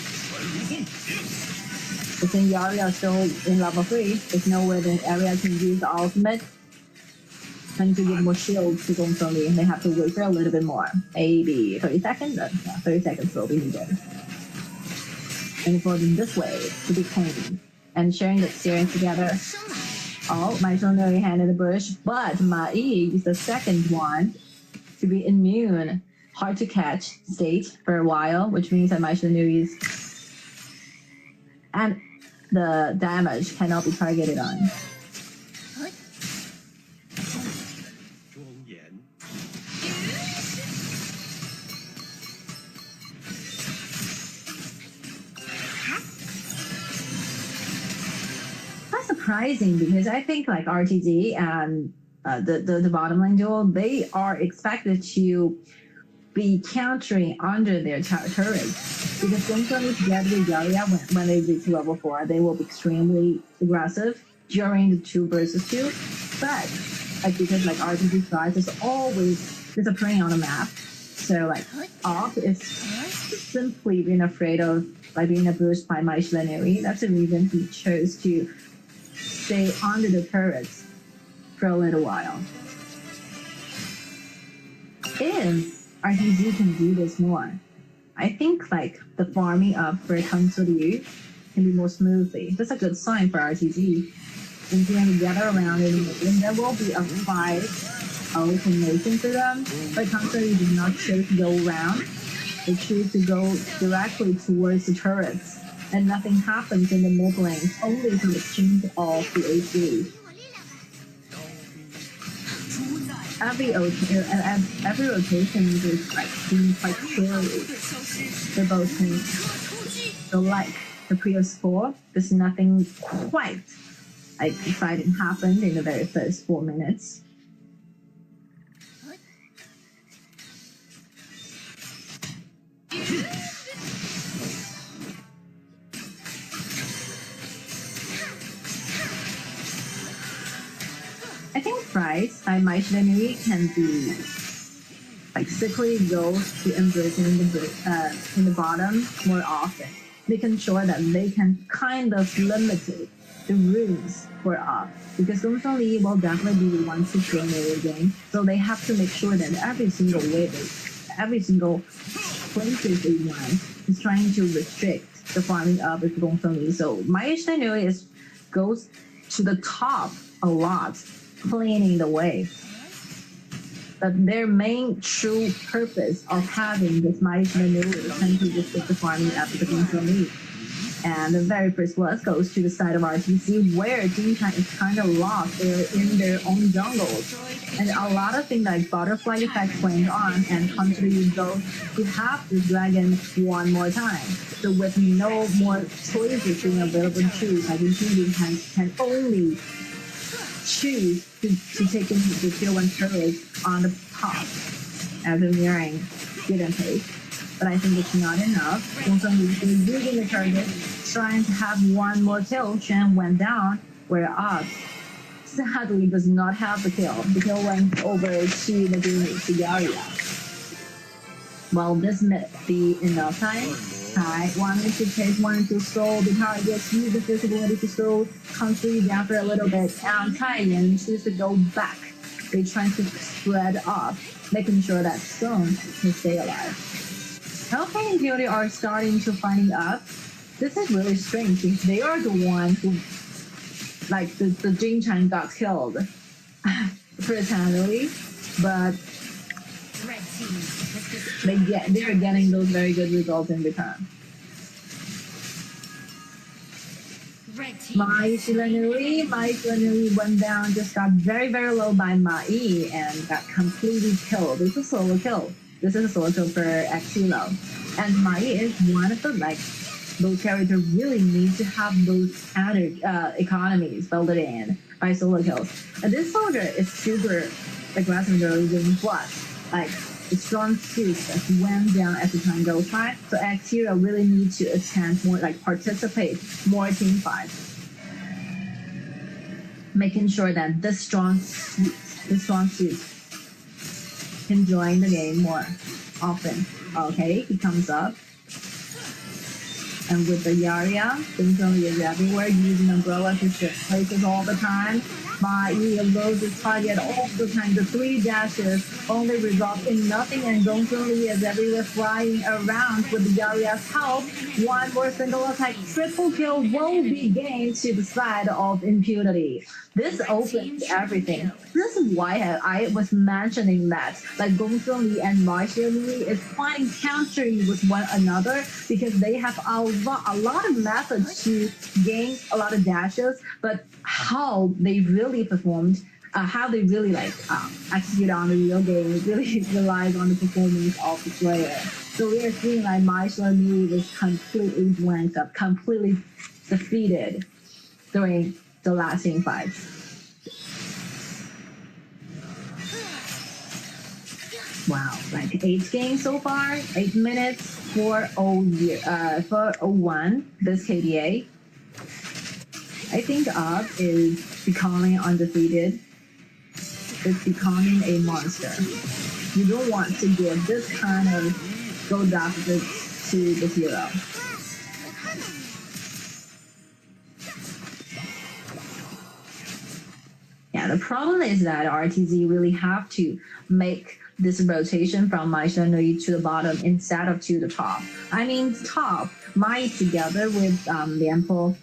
Speaker 1: But then Yaria is still in level 3. There's nowhere the area can use the ultimate. And to give more shield to Gong Songli, and they have to wait for a little bit more. Maybe 30 seconds? Yeah, 30 seconds will be needed. And for them this way to be clean and sharing the experience together. Oh, my Shoneri handed the bush, but Mai is the second one to be immune, hard to catch state for a while, which means that my Shoneri is. And the damage cannot be targeted on. That's surprising because I think like RTG and the bottom lane duel, they are expected to be countering under their turrets. Because Gongsun together with Yaria, when they reach level 4, they will be extremely aggressive during the 2 versus 2. But like because like RPG guys is always disappearing on the map. So like off is simply being afraid of like being abused by my Schleneri. That's the reason he chose to stay under the turrets for a little while. If RTG can do this more, I think like the farming up for Kansuryu can be more smoothly. That's a good sign for RTG. And then to gather around it, and there will be a fight alternation for them. But Kansuryu did not choose to go around. They choose to go directly towards the turrets. And nothing happens in the mid lane, only to exchange off the AC. Every rotation is like being quite clearly for both teams. So like the previous 4, there's nothing quite like exciting happened in the very first 4 minutes. I think Price by my Schleneri can be like sickly goes to embracing in the bottom more often, making sure that they can kind of limit the rooms for off. Because Gongsun Li will definitely be the one to join the game, so they have to make sure that every single wave, every single places they want is trying to restrict the farming up with Gongsun Li. So my Schleneri goes to the top a lot, cleaning the way. But their main true purpose of having this mighty maneuver is trying to restrict the farming up with the Gongsun Li. And the very first blood goes to the side of RTC, where Jinshan is kind of lost. They're in their own jungles. And a lot of things like butterfly effect going on, and country goes to have the dragon one more time. So with no more choices being available to choose, I think Jinshan can only choose to take into the tier 1 turret on the top as a mirroring give and take. But I think it's not enough. Gongsun is using the target, trying to have one more kill. Shen went down, whereas sadly does not have the kill. The kill went over to the Yaria. Well, this may be enough time. I wanted to stall the target, use the visibility to stall, country down for a little bit, and Taiyan choose to go back. They try to spread off, making sure that Stone can stay alive. Hellfire and Beauty are starting to finding up. This is really strange because they are the ones who, like, the Jinshan got killed personally, but they're getting those very good results in return. My Shiranui went down, just got very, very low by Mai and got completely killed. It's a solo kill. This is a solo kill for Xilo. And Mai is one of the those characters really need to have those added economies built in by solo kills. And this soldier is super aggressive in the early game, but like the strong suits that went down as the time goes by. So X Hero really need to attend more, like participate more team fights, making sure that the strong suits can join the game more often. Okay, he comes up. And with the Yaria, Gongsun is everywhere, using umbrella to shift places all the time. He loads his target all the time. The 3 dashes only result in nothing, and Gongsun is everywhere flying around with the Yaria's help. One more single attack, triple kill will be gained to the side of impunity. This opens everything. This is why I was mentioning that like Gongsun Li and Ma Xianli is fighting countering with one another because they have a lot of methods to gain a lot of dashes, but how they really performed, how they really execute on the real game really relies on the performance of the player. So we are seeing like Ma Xianli was completely blanked up, completely defeated during the last team fights. Wow, like 8 games so far, 8 minutes, 401 this KDA. I think Up is becoming undefeated. It's becoming a monster. You don't want to give this kind of gold deficit to the hero. Yeah, the problem is that RTZ really have to make this rotation from my Shenui to the bottom instead of to the top. I mean, top, Mai together with Lianpo,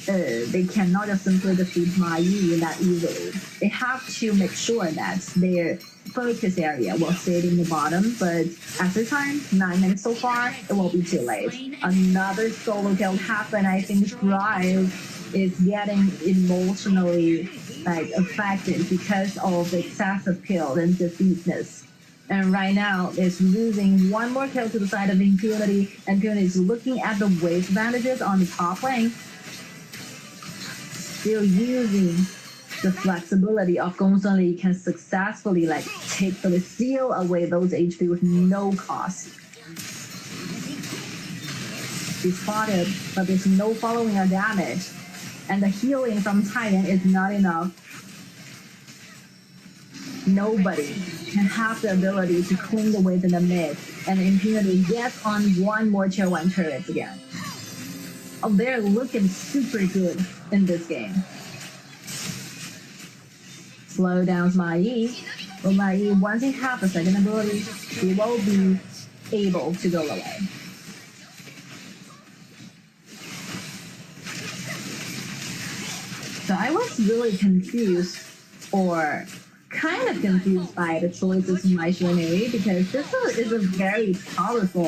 Speaker 1: they cannot just simply defeat Ma Yi that easily. They have to make sure that their focus area will stay in the bottom, but at the time, 9 minutes so far, it will be too late. Another solo kill happened. I think Drive is getting emotionally affected because of the excessive kill and defeatness. And right now, it's losing one more kill to the side of Impunity. Impunity is looking at the wave advantages on the top lane. Still using the flexibility of Gongsun Li can successfully take the seal away those HP with no cost. She spotted, but there's no following a damage. And the healing from Titan is not enough. Nobody can have the ability to clean the wave in the mid, and Impunity gets on one more tier 1 turret again. Oh, they're looking super good in this game. Slow down Ma Yi. Well, Ma Yi, once he has the second ability, he will be able to go away. So I was really confused, or kind of confused by the choices of my Shenui, because this is a very powerful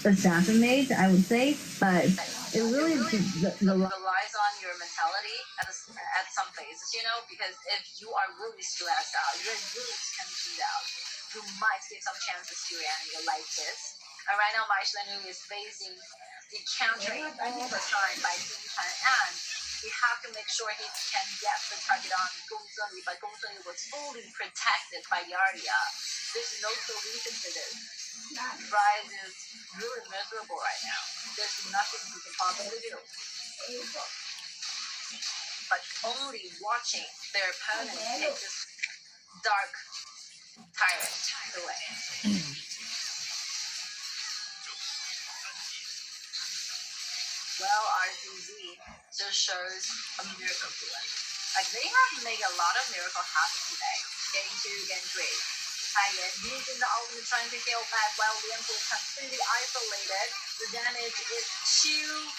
Speaker 1: assassinate, I would say, but it really
Speaker 2: relies on your mentality at some phases, because if you are really stressed out, you're really tensioned out, you might give some chances to your enemy like this. And right now, my Shenui is facing the countering all the time by Team Tan, and we have to make sure he can get the target on Gongsun Li, but Gongsun Li was fully protected by Yaria. There's no solution to this. Rise is really miserable right now. There's nothing he can possibly do. But only watching their opponent take this dark tyrant away. Well, RTZ just shows a miracle to us. They have made a lot of miracles happen today. Game 2, Game 3. Taiyan using the ultimate trying to heal back while Lianpo is completely isolated. The damage is too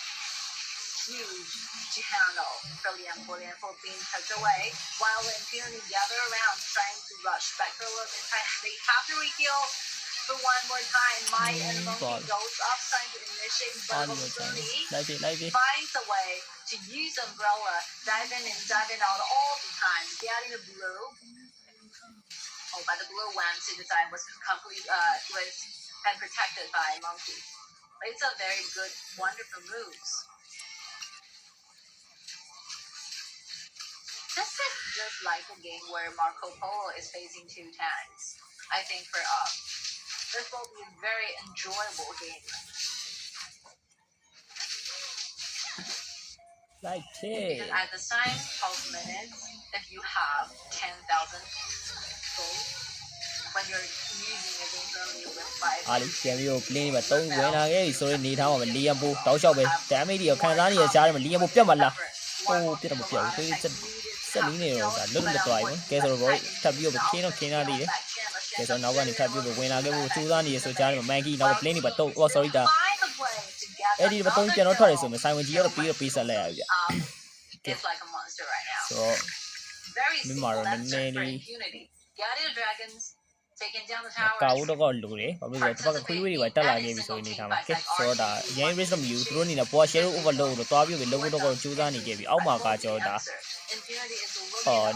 Speaker 2: huge to handle for Lianpo. Lianpo being tucked away while the Impunity gather around trying to rush back for a little bit. They have to re-heal for one more time. My and Monkey goes up trying to initiate, but Monkey finds a way to use Umbrella, diving in, diving out all the time, getting the blue. But the blue one to the side was completely and protected by Monkey. It's a very good, wonderful moves. This is just like a game where Marco Polo is facing two tanks. I think for us, this will be a very enjoyable game.
Speaker 3: Like
Speaker 2: Because
Speaker 3: it.
Speaker 2: at the same 12 minutes, if you have 10,000 gold, when you're using it only with 5,
Speaker 3: အားလေးပြန်ပြီးတော့ plane မှာ3ဝင်လာခဲ့ပြီဆိုရင်နေထားမှာပဲလီယံပိုတောက်လျှောက်ပဲ damage တွေခံစားနေရကြားတယ်မှာလီယံပိုပြတ်မလားဟိုးပြတ်တော့မပြတ်ဘူးကိုဆက်လီးနေတော့ဒါလွတ်လွတ်သွားပြီကဲဆိုတော့ထပ်ပြီးတော့ခင်းတော့ခင်းသားသေးတယ်ကဲဆိုတော့နောက်ကနေထပ်ပြီးတော့ဝင်လာခဲ့ဖို့စူးစမ်းနေရဆိုကြားတယ်မှာ monkey နောက် plane တွေပါတော့ oh sorry ဒါအဲ့ဒီမှာ3ပြန်တော့ထွက်တယ်ဆိုရင်ဆိုင်ဝင်ကြီးကတော့ပြီးတော့ပေးဆက်လိုက်ရပြီဗျ
Speaker 2: It's like a monster right now.
Speaker 3: ဆိုတော့
Speaker 2: Very
Speaker 3: Mimi
Speaker 2: simple.
Speaker 3: Maro,
Speaker 2: That's
Speaker 3: Nene,
Speaker 2: it for impunity. Guardian dragons taking down the towers.
Speaker 3: ကာဦးတော့လိုတယ်ဘာဖြစ်လို့လဲတစ်ပတ်ခွေးဝေးတွေတက်လာခဲ့ပြီဆိုရင်နေထားမှာကဲဆိုတော့ဒါရင်း risk တော့မယူသူတို့အနေနဲ့ပေါ် share overload ကိုသွားပြီးပဲလုံးဝတော့စူးစမ်းနေခဲ့ပြီအောက်မှာကကျော်ဒါ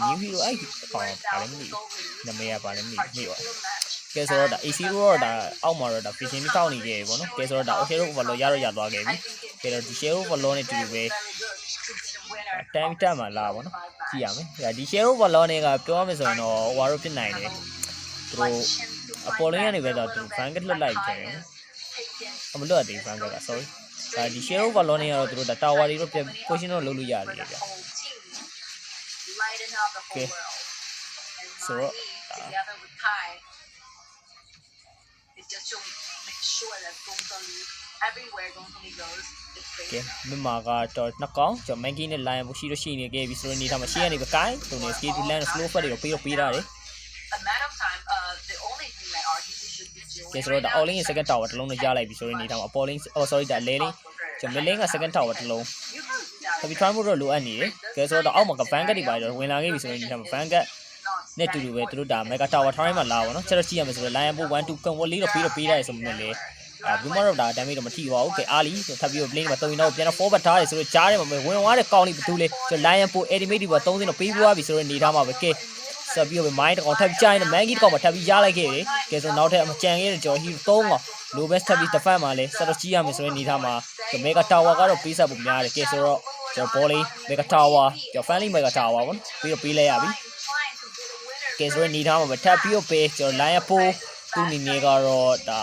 Speaker 3: new hero အဲ့ဘာလဲမသိဘူးနာမည်ကဘာလဲမသိဘူးပါကဲဆိုတော့ဒါ AC တော့ဒါအောက်မှာတော့ဒါ fishing ပြီးတောက်နေခဲ့ပြီပေါ့နော်ကဲဆိုတော့ဒါ share overload ရတော့ရသွားခဲ့ပြီကဲတော့ဒီ share overload နဲ့တူတူပဲတမ်းတက်မှာလာပေါ့နော်ကြည့်ရမယ်ဒါဒီ share overload နဲ့ကပြောရမယ်ဆိုရင်တော့ဟိုဟာတော့ဖြစ်နိုင်တယ်သူတို့အပေါ်လင်းကနေပဲတော့သူ bank လွတ်လိုက်တယ်မလွတ်သေး bank က sorry ဒီ share overload နဲ့ကတော့သူတို့ဒါ tower တွေတော့ position တော့လုပ်လို့ရတယ်ဗျကဲဆိုတော့
Speaker 2: together with Kai, it's just to make sure that Gongtong everywhere Gongtong goes, it's
Speaker 3: ကဲမြန်မာကတော့နှစ်ကောင်ကျွန်တော် monkey နဲ့ lion ရှိလို့ရှိနေခဲ့ပြီဆိုတော့နေထားမှာရှိရနေပဲကိုင်းသူနေ skill to land slow fat တွေတော့ပေးရတယ်
Speaker 2: a matter of time. The only thing that RTC should be doing.
Speaker 3: ကဲဆိုတော့ဒါ all in second tower တစ်လုံးနဲ့ရလိုက်ပြီဆိုတော့နေထားမှာ falling oh sorry ဒါ lane ကျွန်တော် lane က second tower တစ်လုံး heavy try ဖို့တော့လိုအပ်နေတယ်ကဲဆိုတော့အောက်မှာက van ကတ်တွေပါတော့ဝင်လာခဲ့ပြီဆိုတော့နေထားမှာ van ကတ်နဲ့တူတူပဲသူတို့ဒါ mega tower ထားတိုင်းမှာလာပါတော့ချက်တော့ကြည့်ရမယ်ဆိုတော့ lion ပို့1 2 control လေးတော့ပြီးရတယ်ဆိုပေမဲ့လေဘူးမတော့ဒါ damage တော့မထိပါဘူးကဲအားလီဆိုထပ်ပြီးတော့ plane မှာ3တော့ပြန်တော့ forward ထားတယ်ဆိုတော့ကြားထဲမှာဝင်သွားတဲ့ကောင်းလေးဘသူလေကျွန်တော် lion ပို့ enemy တွေပါ3စင်းတော့ပြီးသွားပြီဆိုတော့နေထားမှာပဲကဲဆက်ပြီးတော့ mind ကောင်ထပ်ပြီးကြားရင် monkey ကောင်မှာထပ်ပြီးရလိုက်ခဲ့တယ်ကဲဆိုနောက်ထပ်အကြံခဲ့တဲ့ကျွန်တော် hero 3ကောင် low best ထပ်ပြီး defend မှာလဲဆက်တော့ကြည့်ရမယ်ဆိုရင်နေထားမှာ mega tower ကတော့ပေးဆက်ဖို့များတယ်ကဲဆိုတော့ကျွန်တော် volley mega tower ကျွန်တော် family mega tower ပေါ့ပြီးတော့ပေးလိုက်ရပြီကဲဆိုရင်နေထားမှာပဲထပ်ပြီးတော့ပေးကျွန်တော် lion ပို့သူ့အနေနဲ့ကတော့ဒါ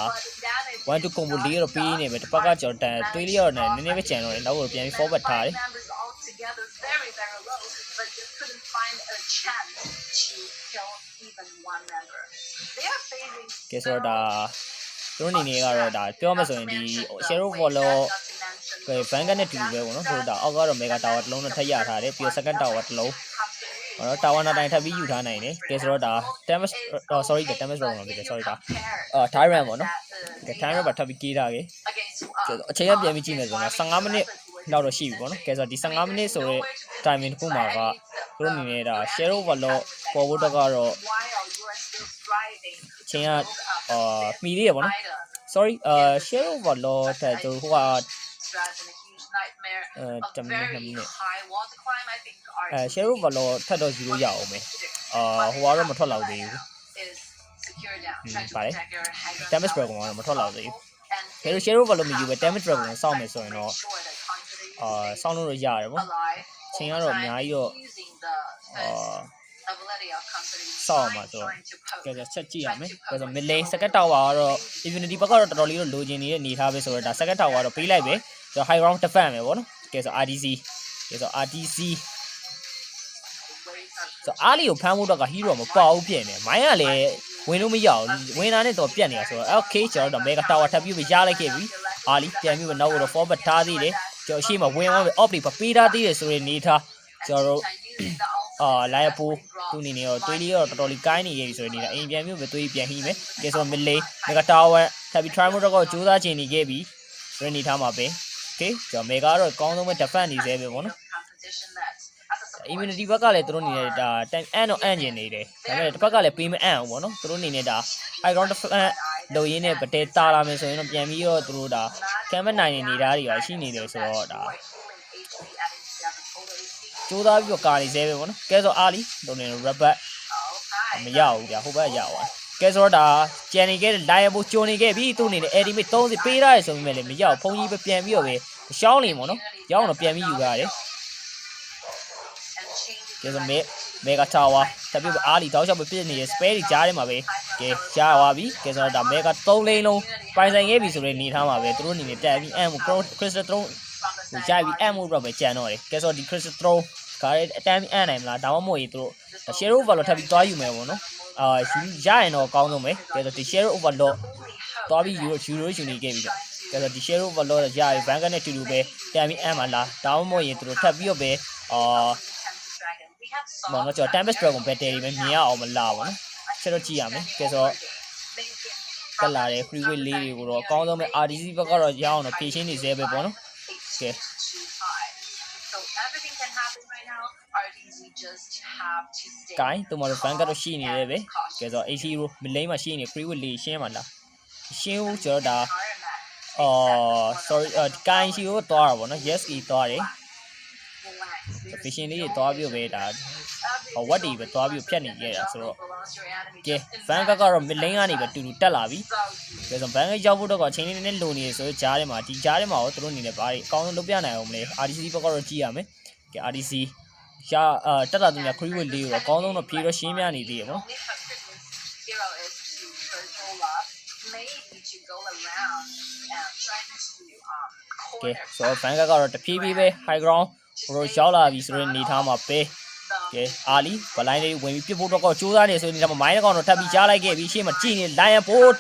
Speaker 3: 1 to combo လေးတော့ပေးနေပဲတစ်ပတ်ကကျွန်တော်တွေးလေးတော့နည်းနည်းပဲကြံတော့တယ်နောက်တော့ပြန်ပြီး forward ထားတယ်
Speaker 2: Very, very low, but just couldn't find a chance to kill even one member. They are facing.
Speaker 3: ကဲဆိုတော့ဒါသူတို့အနေနဲ့ကတော့ဒါပြောမှဆိုရင်ဒီ share follow ကဲ bank နဲ့တူတူပဲပေါ့နော်သူတို့ဒါအောက်ကတော့ mega tower တစ်လုံးနဲ့ထပ်ရထားတယ်ပြီးတော့ second tower တစ်လုံးဟောတော့ tower နောက်တိုင်းထပ်ပြီးယူထားနိုင်တယ်ကဲဆိုတော့ဒါ damage sorry the damage wrong ဖြစ်တယ် sorry ဒါtyrant ပေါ့နော်ကဲ tyrant ပါထပ်ပြီးကေးထားခဲ့ကဲအချိန်ကပြန်ပြီးကြည့်မယ်ဆိုတော့15မိနစ်လောက်တော့ရှိပြီပေါ့နော်ကဲဆိုတော့ဒီ15မိနစ်ဆိုတော့ timing တစ်ခုမှာကသူတို့အနေနဲ့ဒါ share overload ပေါ်ဖို့တော့ကတော့
Speaker 2: While you are still striving
Speaker 3: အချိန်ကမှီသေးရပေါ့နော် sorry share overload တဲ့သူဟိုက
Speaker 2: stress and a huge nightmare. A very high water climb, I think.
Speaker 3: share overload ထပ်တော့ယူလို့ရအောင်မယ်ဟိုကတော့မထွက်လောက်သေးဘူး
Speaker 2: Is secure down. Try to
Speaker 3: ပါတယ်
Speaker 2: protect your high
Speaker 3: damage dragon ကတော့မထွက်လောက်သေးဘူးဒါလို့ share overload မယူပဲ damage dragon ကိုစောင့်မယ်ဆိုရင်တော့စောင့်လို့ရရတယ်ပေါ့
Speaker 2: alive.
Speaker 3: ချိန်ကတော့အများကြီးတော့
Speaker 2: Using the first ability of company.
Speaker 3: စောင့်မှာဆိုတော့ကဲချက်ကြည့်ရမယ်ကဲဆို mid lane second tower ကတော့ infinity ဘက်ကတော့တော်တော်လေးတော့လိုချင်နေတဲ့အနေထားပဲဆိုတော့ဒါ second tower ကတော့ပေးလိုက်ပဲဆိုတော့ high ground defend မယ်ပေါ့နော်ကဲဆို RDC ကဲဆို RDC ဆိုအားလီကိုဖမ်းဖို့တော့က hero မပေါဘူးဖြစ်နေမိုင်းကလည်းဝင်လို့မရဘူးဝင်လာနဲ့တော့ပြတ်နေတာဆိုတော့ okay ကျွန်တော်တို့ mega tower ထပ်ပြီးရလိုက်ခဲ့ပြီအားလီပြန်ပြီးနောက်တော့ forward ထားသေးတယ်ကျွန်တော်ရှေ့မှာဝင်သွားပြီ off တွေပေးထားသေးတယ်ဆိုရင်နေထားကျွန်တော်တို့လာရပူသူနေနေတော့တွေးလေးတော့တော်တော်လေးကိုင်းနေရပြီဆိုရင်နေတာအိမ်ပြန်ပြီးပဲတွေးပြန်ဟိမယ်ကဲဆို mid lane mega tower ထပ်ပြီး try mode တော့ကြိုးစားချင်နေခဲ့ပြီဆိုရင်နေထားမှာပဲ okay ကျွန်တော် mega တော့အကောင်းဆုံးပဲ defend နေသေးပဲပေါ့နော် immunity ဘက်ကလည်းသူတို့နေနေတာ time end တော့ end ကျင်နေတယ်ဒါပေမဲ့တစ်ဘက်ကလည်းပေးမအံ့အောင်ပေါ့နော်သူတို့နေနေတာ high ground defend လုံရင်းနဲ့ပတဲတာလာမယ်ဆိုရင်တော့ပြန်ပြီးတော့သူတို့ဒါ camp နိုင်နေနေတာတွေပါရှိနေတယ်ဆိုတော့ဒါကြိုးစားပြီးတော့ကာနေသေးပဲပေါ့နော်ကဲဆိုအားလီတို့နေ rabbit မရဘူးဗျာဟိုဘက်ရအောင်က ကဲဆိုတော့ဒါကျန်နေခဲ့တဲ့ liable ကျုံနေခဲ့ပြီသူ့အနေနဲ့ enemy 30ပေးထားရဆိုပေမဲ့လည်းမရောက်ဖုန်းကြီးပဲပြန်ပြီးတော့ပဲရှောင်းနေပေါ့နော်ရောက်တော့ပြန်ပြီးယူရတယ်ကဲဆိုမေဂါတာဝါတပြည့်အားလီတောက်လျှောက်ပဲပြည့်နေတဲ့ spare တွေကြားထဲမှာပဲကဲရှားသွားပြီကဲဆိုတော့ဒါမေဂါ3လိန်းလုံးပိုင်ဆိုင်ခဲ့ပြီဆိုတဲ့အနေထားမှာပဲသူတို့အနေနဲ့တက်ပြီးcrystal throne ဟိုကြိုက်ပြီးအမ်မို့တော့ပဲကြံတော့တယ်ကဲဆိုတော့ဒီ crystal throne ခါရဲအတန်းပြီးအမ်နိုင်မလားဒါမှမဟုတ်ရင်သူတို့ share overload ထပ်ပြီးသွားယူမယ်ပေါ့နော်ရရင်တော့အကောင်းဆုံးပဲကဲဆိုဒီ share overload သွားပြီးယူနေခဲ့ပြီကဲဆိုဒီ share overload ရပြီ bank နဲ့တူတူပဲတန်ပြီးအမ်မှာလားဒါမှမဟုတ်ရင်သူတို့ထပ်ပြီးတော့ပဲမောင်တော့ကျွန်တော် tempest dragon battery ပဲမြင်ရအောင်မလားပေါ့နော်ဆက်တော့ကြည့်ရမယ်ကဲဆိုတော့တက်လာတဲ့ freeway လေးတွေကိုတော့အကောင်းဆုံးပဲ RDC ဘက်ကတော့ရအောင်တော့ဖြည့်ရှင်းနေသေးပဲပေါ့နော်ကဲကိုင်းတို့မလို့ဘန်ကတော့ရှိနေတယ်ပဲကဲဆိုတော့ AC ရိုမလိမ့်မှာရှိနေ freeway လေးရှင်းမှာလားရှင်းဦးကျွန်တော်ဒါsorry ကိုင်းရှိကိုသွားတာပေါ့နော် yes ကြီးသွားတယ်fishing လေးတွေသွားပြီးပဲဒါဝတ်တွေပဲသွားပြီးဖြတ်နေကြတာဆိုတော့ကဲဘန်ကတော့ mid lane ကနေပဲတူတူတက်လာပြီကဲဆိုဘန်ကရောက်ဖို့တော့အချိန်လေးနည်းနည်းလိုနေဆိုတော့ကြားထဲမှာဒီကြားထဲမှာတော့သူတို့အနေနဲ့ဘာတွေအကောင်းဆုံးလုပ်ပြနိုင်အောင်မလဲ RDC ဘက်ကတော့ကြည့်ရမယ်ကဲ RDC ရှာတက်လာသူများ crew လေးကိုအကောင်းဆုံးတော့ဖြေတော့ရှင်းပြနေသေးရပေါ့ကဲဆိုတော့ဘန်ကတော့တဖြည်းဖြည်းပဲ high ground ဟိုရောက်လာပြီဆိုတော့နေထားမှာပဲကဲအာလီဘလိုင်းလေးဝင်ပြီးပြစ်ဖို့တော့ကြိုးစားနေဆိုနေတာမိုင်းကောင်တော့ထပ်ပြီးကြားလိုက်ခဲ့ပြီးရှေ့မှာကြည့်နေ lion board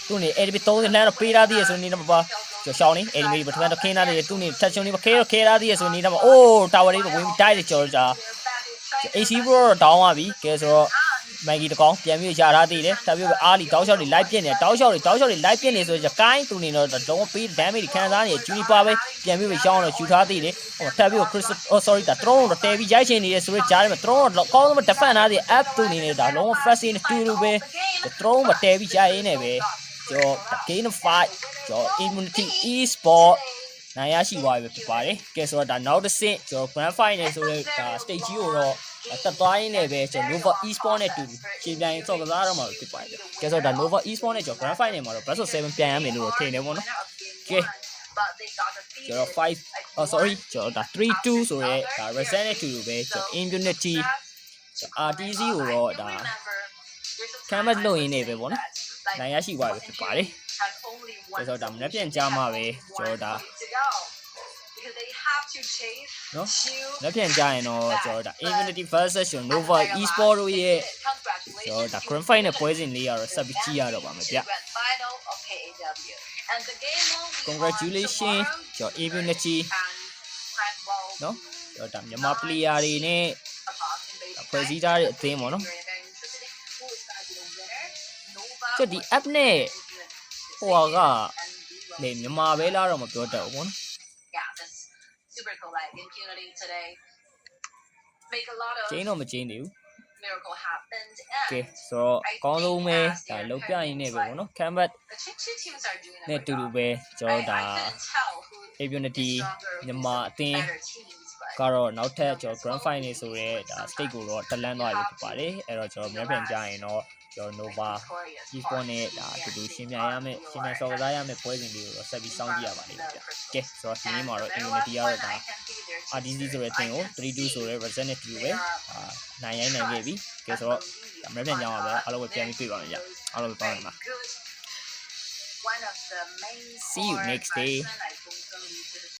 Speaker 3: သူနေ enemy 30လမ်းတော့ပေးထားသေးရဆိုနေတာမပါကျော်ရှောင်းနေ enemy ပထမတော့ခင်းထားတယ်သူနေ touch နေခဲထားသေးရဆိုနေတာမအိုး tower လေးဝင်ပြီးတိုက်တယ်ကျော်တာ AC Pro တော့ down သွားပြီကဲဆိုတော့မန်ဂီတကောင်ပြန်ပြီးရထားသေးတယ်ထပ်ပြီးအာလီတောက်လျှောက်တွေ live ပြစ်နေတောက်လျှောက်တွေ live ပြစ်နေဆိုကြကိုင်းသူနေတော့တော့ပေး damage ခံစားနေ juniper ပဲပြန်ပြီးရှောင်းတော့ယူထားသေးတယ်ဟိုထပ်ပြီး crystal sorry ဒါ throne တော့တဲပြီးရိုက်ချင်နေတယ်ဆိုတော့ကြားထဲမှာ throne တော့အကောင်းဆုံး defend ထားသေး app သူနေနေတာလုံးဝ fresh နေတူတူပဲ throne မတဲပြီးရိုက်ရင်းနေပဲကျော် gain of fight ကျော် immunity e-sport နိုင်ရရှိသွားပြီဖြစ်ပါတယ်ကဲဆိုတော့ဒါနောက်တစ်ဆင့်ကျော် grand final ဆိုတော့ဒါ stage ကြီးကိုတော့တက်သွားရင်းနဲ့ပဲကျွန်တော် Nova e-sport နဲ့တူချိန်ပြိုင်စော်ကစားတော့မှာဖြစ်ပါတယ်ကဲဆိုတော့ဒါ Nova e-sport နဲ့ကျွန်တော် grand final မှာတော့ best of 7ပြန်ရမယ်လို့ထင်တယ်ပေါ့နော်ကဲကျွန်တော်5 sorry ကျွန်တော်ဒါ3-2ဆိုရဲဒါ resent နဲ့တူတူပဲကျွန်တော် immunity RTC ကိုတော့ဒါ canvas လုပ်ရင်းနေပဲပေါ့နော်နိုင်ရရှိသွားပြီဖြစ်ပါတယ်ကဲဆိုတော့ဒါမနေ့ပြန်ကြားမှာပဲကျွန်တော်ဒါနော်လက်ပြန်ကြရင်တော့ကျွန်တော်ဒါ Infinity versus Nova e-sport တို့ရဲ့ကျွန်တော်ဒါ grand final ပွဲစဉ်လေးကတော့ဆက်ပြီးကြည့်ရတော့ပါမယ်ဗျ Congratulations ကျွန်တော် Infinity နော်ကျွန်တော်ဒါမြန်မာ player တွေနဲ့ဖွဲ့စည်းထားတဲ့အသင်းပေါ့နော်ကျွန်တော်ဒီ app နဲ့ဟိုကလေမြန်မာပဲလားတော့မပြောတတ်ဘူးပေါ့နော်
Speaker 2: super cool like impunity today make a lot of
Speaker 3: ကျင်းတော့မကျင်းသေးဘူး
Speaker 2: miracle happened
Speaker 3: ကဲဆိုတော့အကောင်းဆုံးပဲဒါလောက်ပြရင်းနေပဲပေါ့နော် combat
Speaker 2: two teams are doing
Speaker 3: နဲ့တူတူပဲကျွန်တော်ဒါ impunity မြန်မာအသင်းကတော့နောက်ထပ်ကျွန်တော် grand final ဆိုရဲဒါ state ကိုတော့တလန်းသွားပြီဖြစ်ပါတယ်အဲ့တော့ကျွန်တော်မြန်ပြန်ကြရင်တော့ကျွန်တော် Nova e-sport နဲ့ဒါတူတူရှင်းပြရမယ်ရှင်းပြစော်ကစားရမယ်ပွဲစဉ်လေးကိုတော့ဆက်ပြီးစောင့်ကြည့်ရပါလိမ့်မယ်ဗျကဲဆိုတော့ဒီနေ့မှာတော့ immunity ကတော့ဒါ RDC ဆိုတဲ့အသင်းကို3-2ဆိုတဲ့ result နဲ့တူပဲနိုင်ရိုင်းနိုင်ခဲ့ပြီကဲဆိုတော့မြန်ပြန်ကြအောင်ပါအားလုံးပဲပြန်ပြီးတွေ့ပါမယ်ဗျအားလုံးပဲပေါင်းပါ See you next day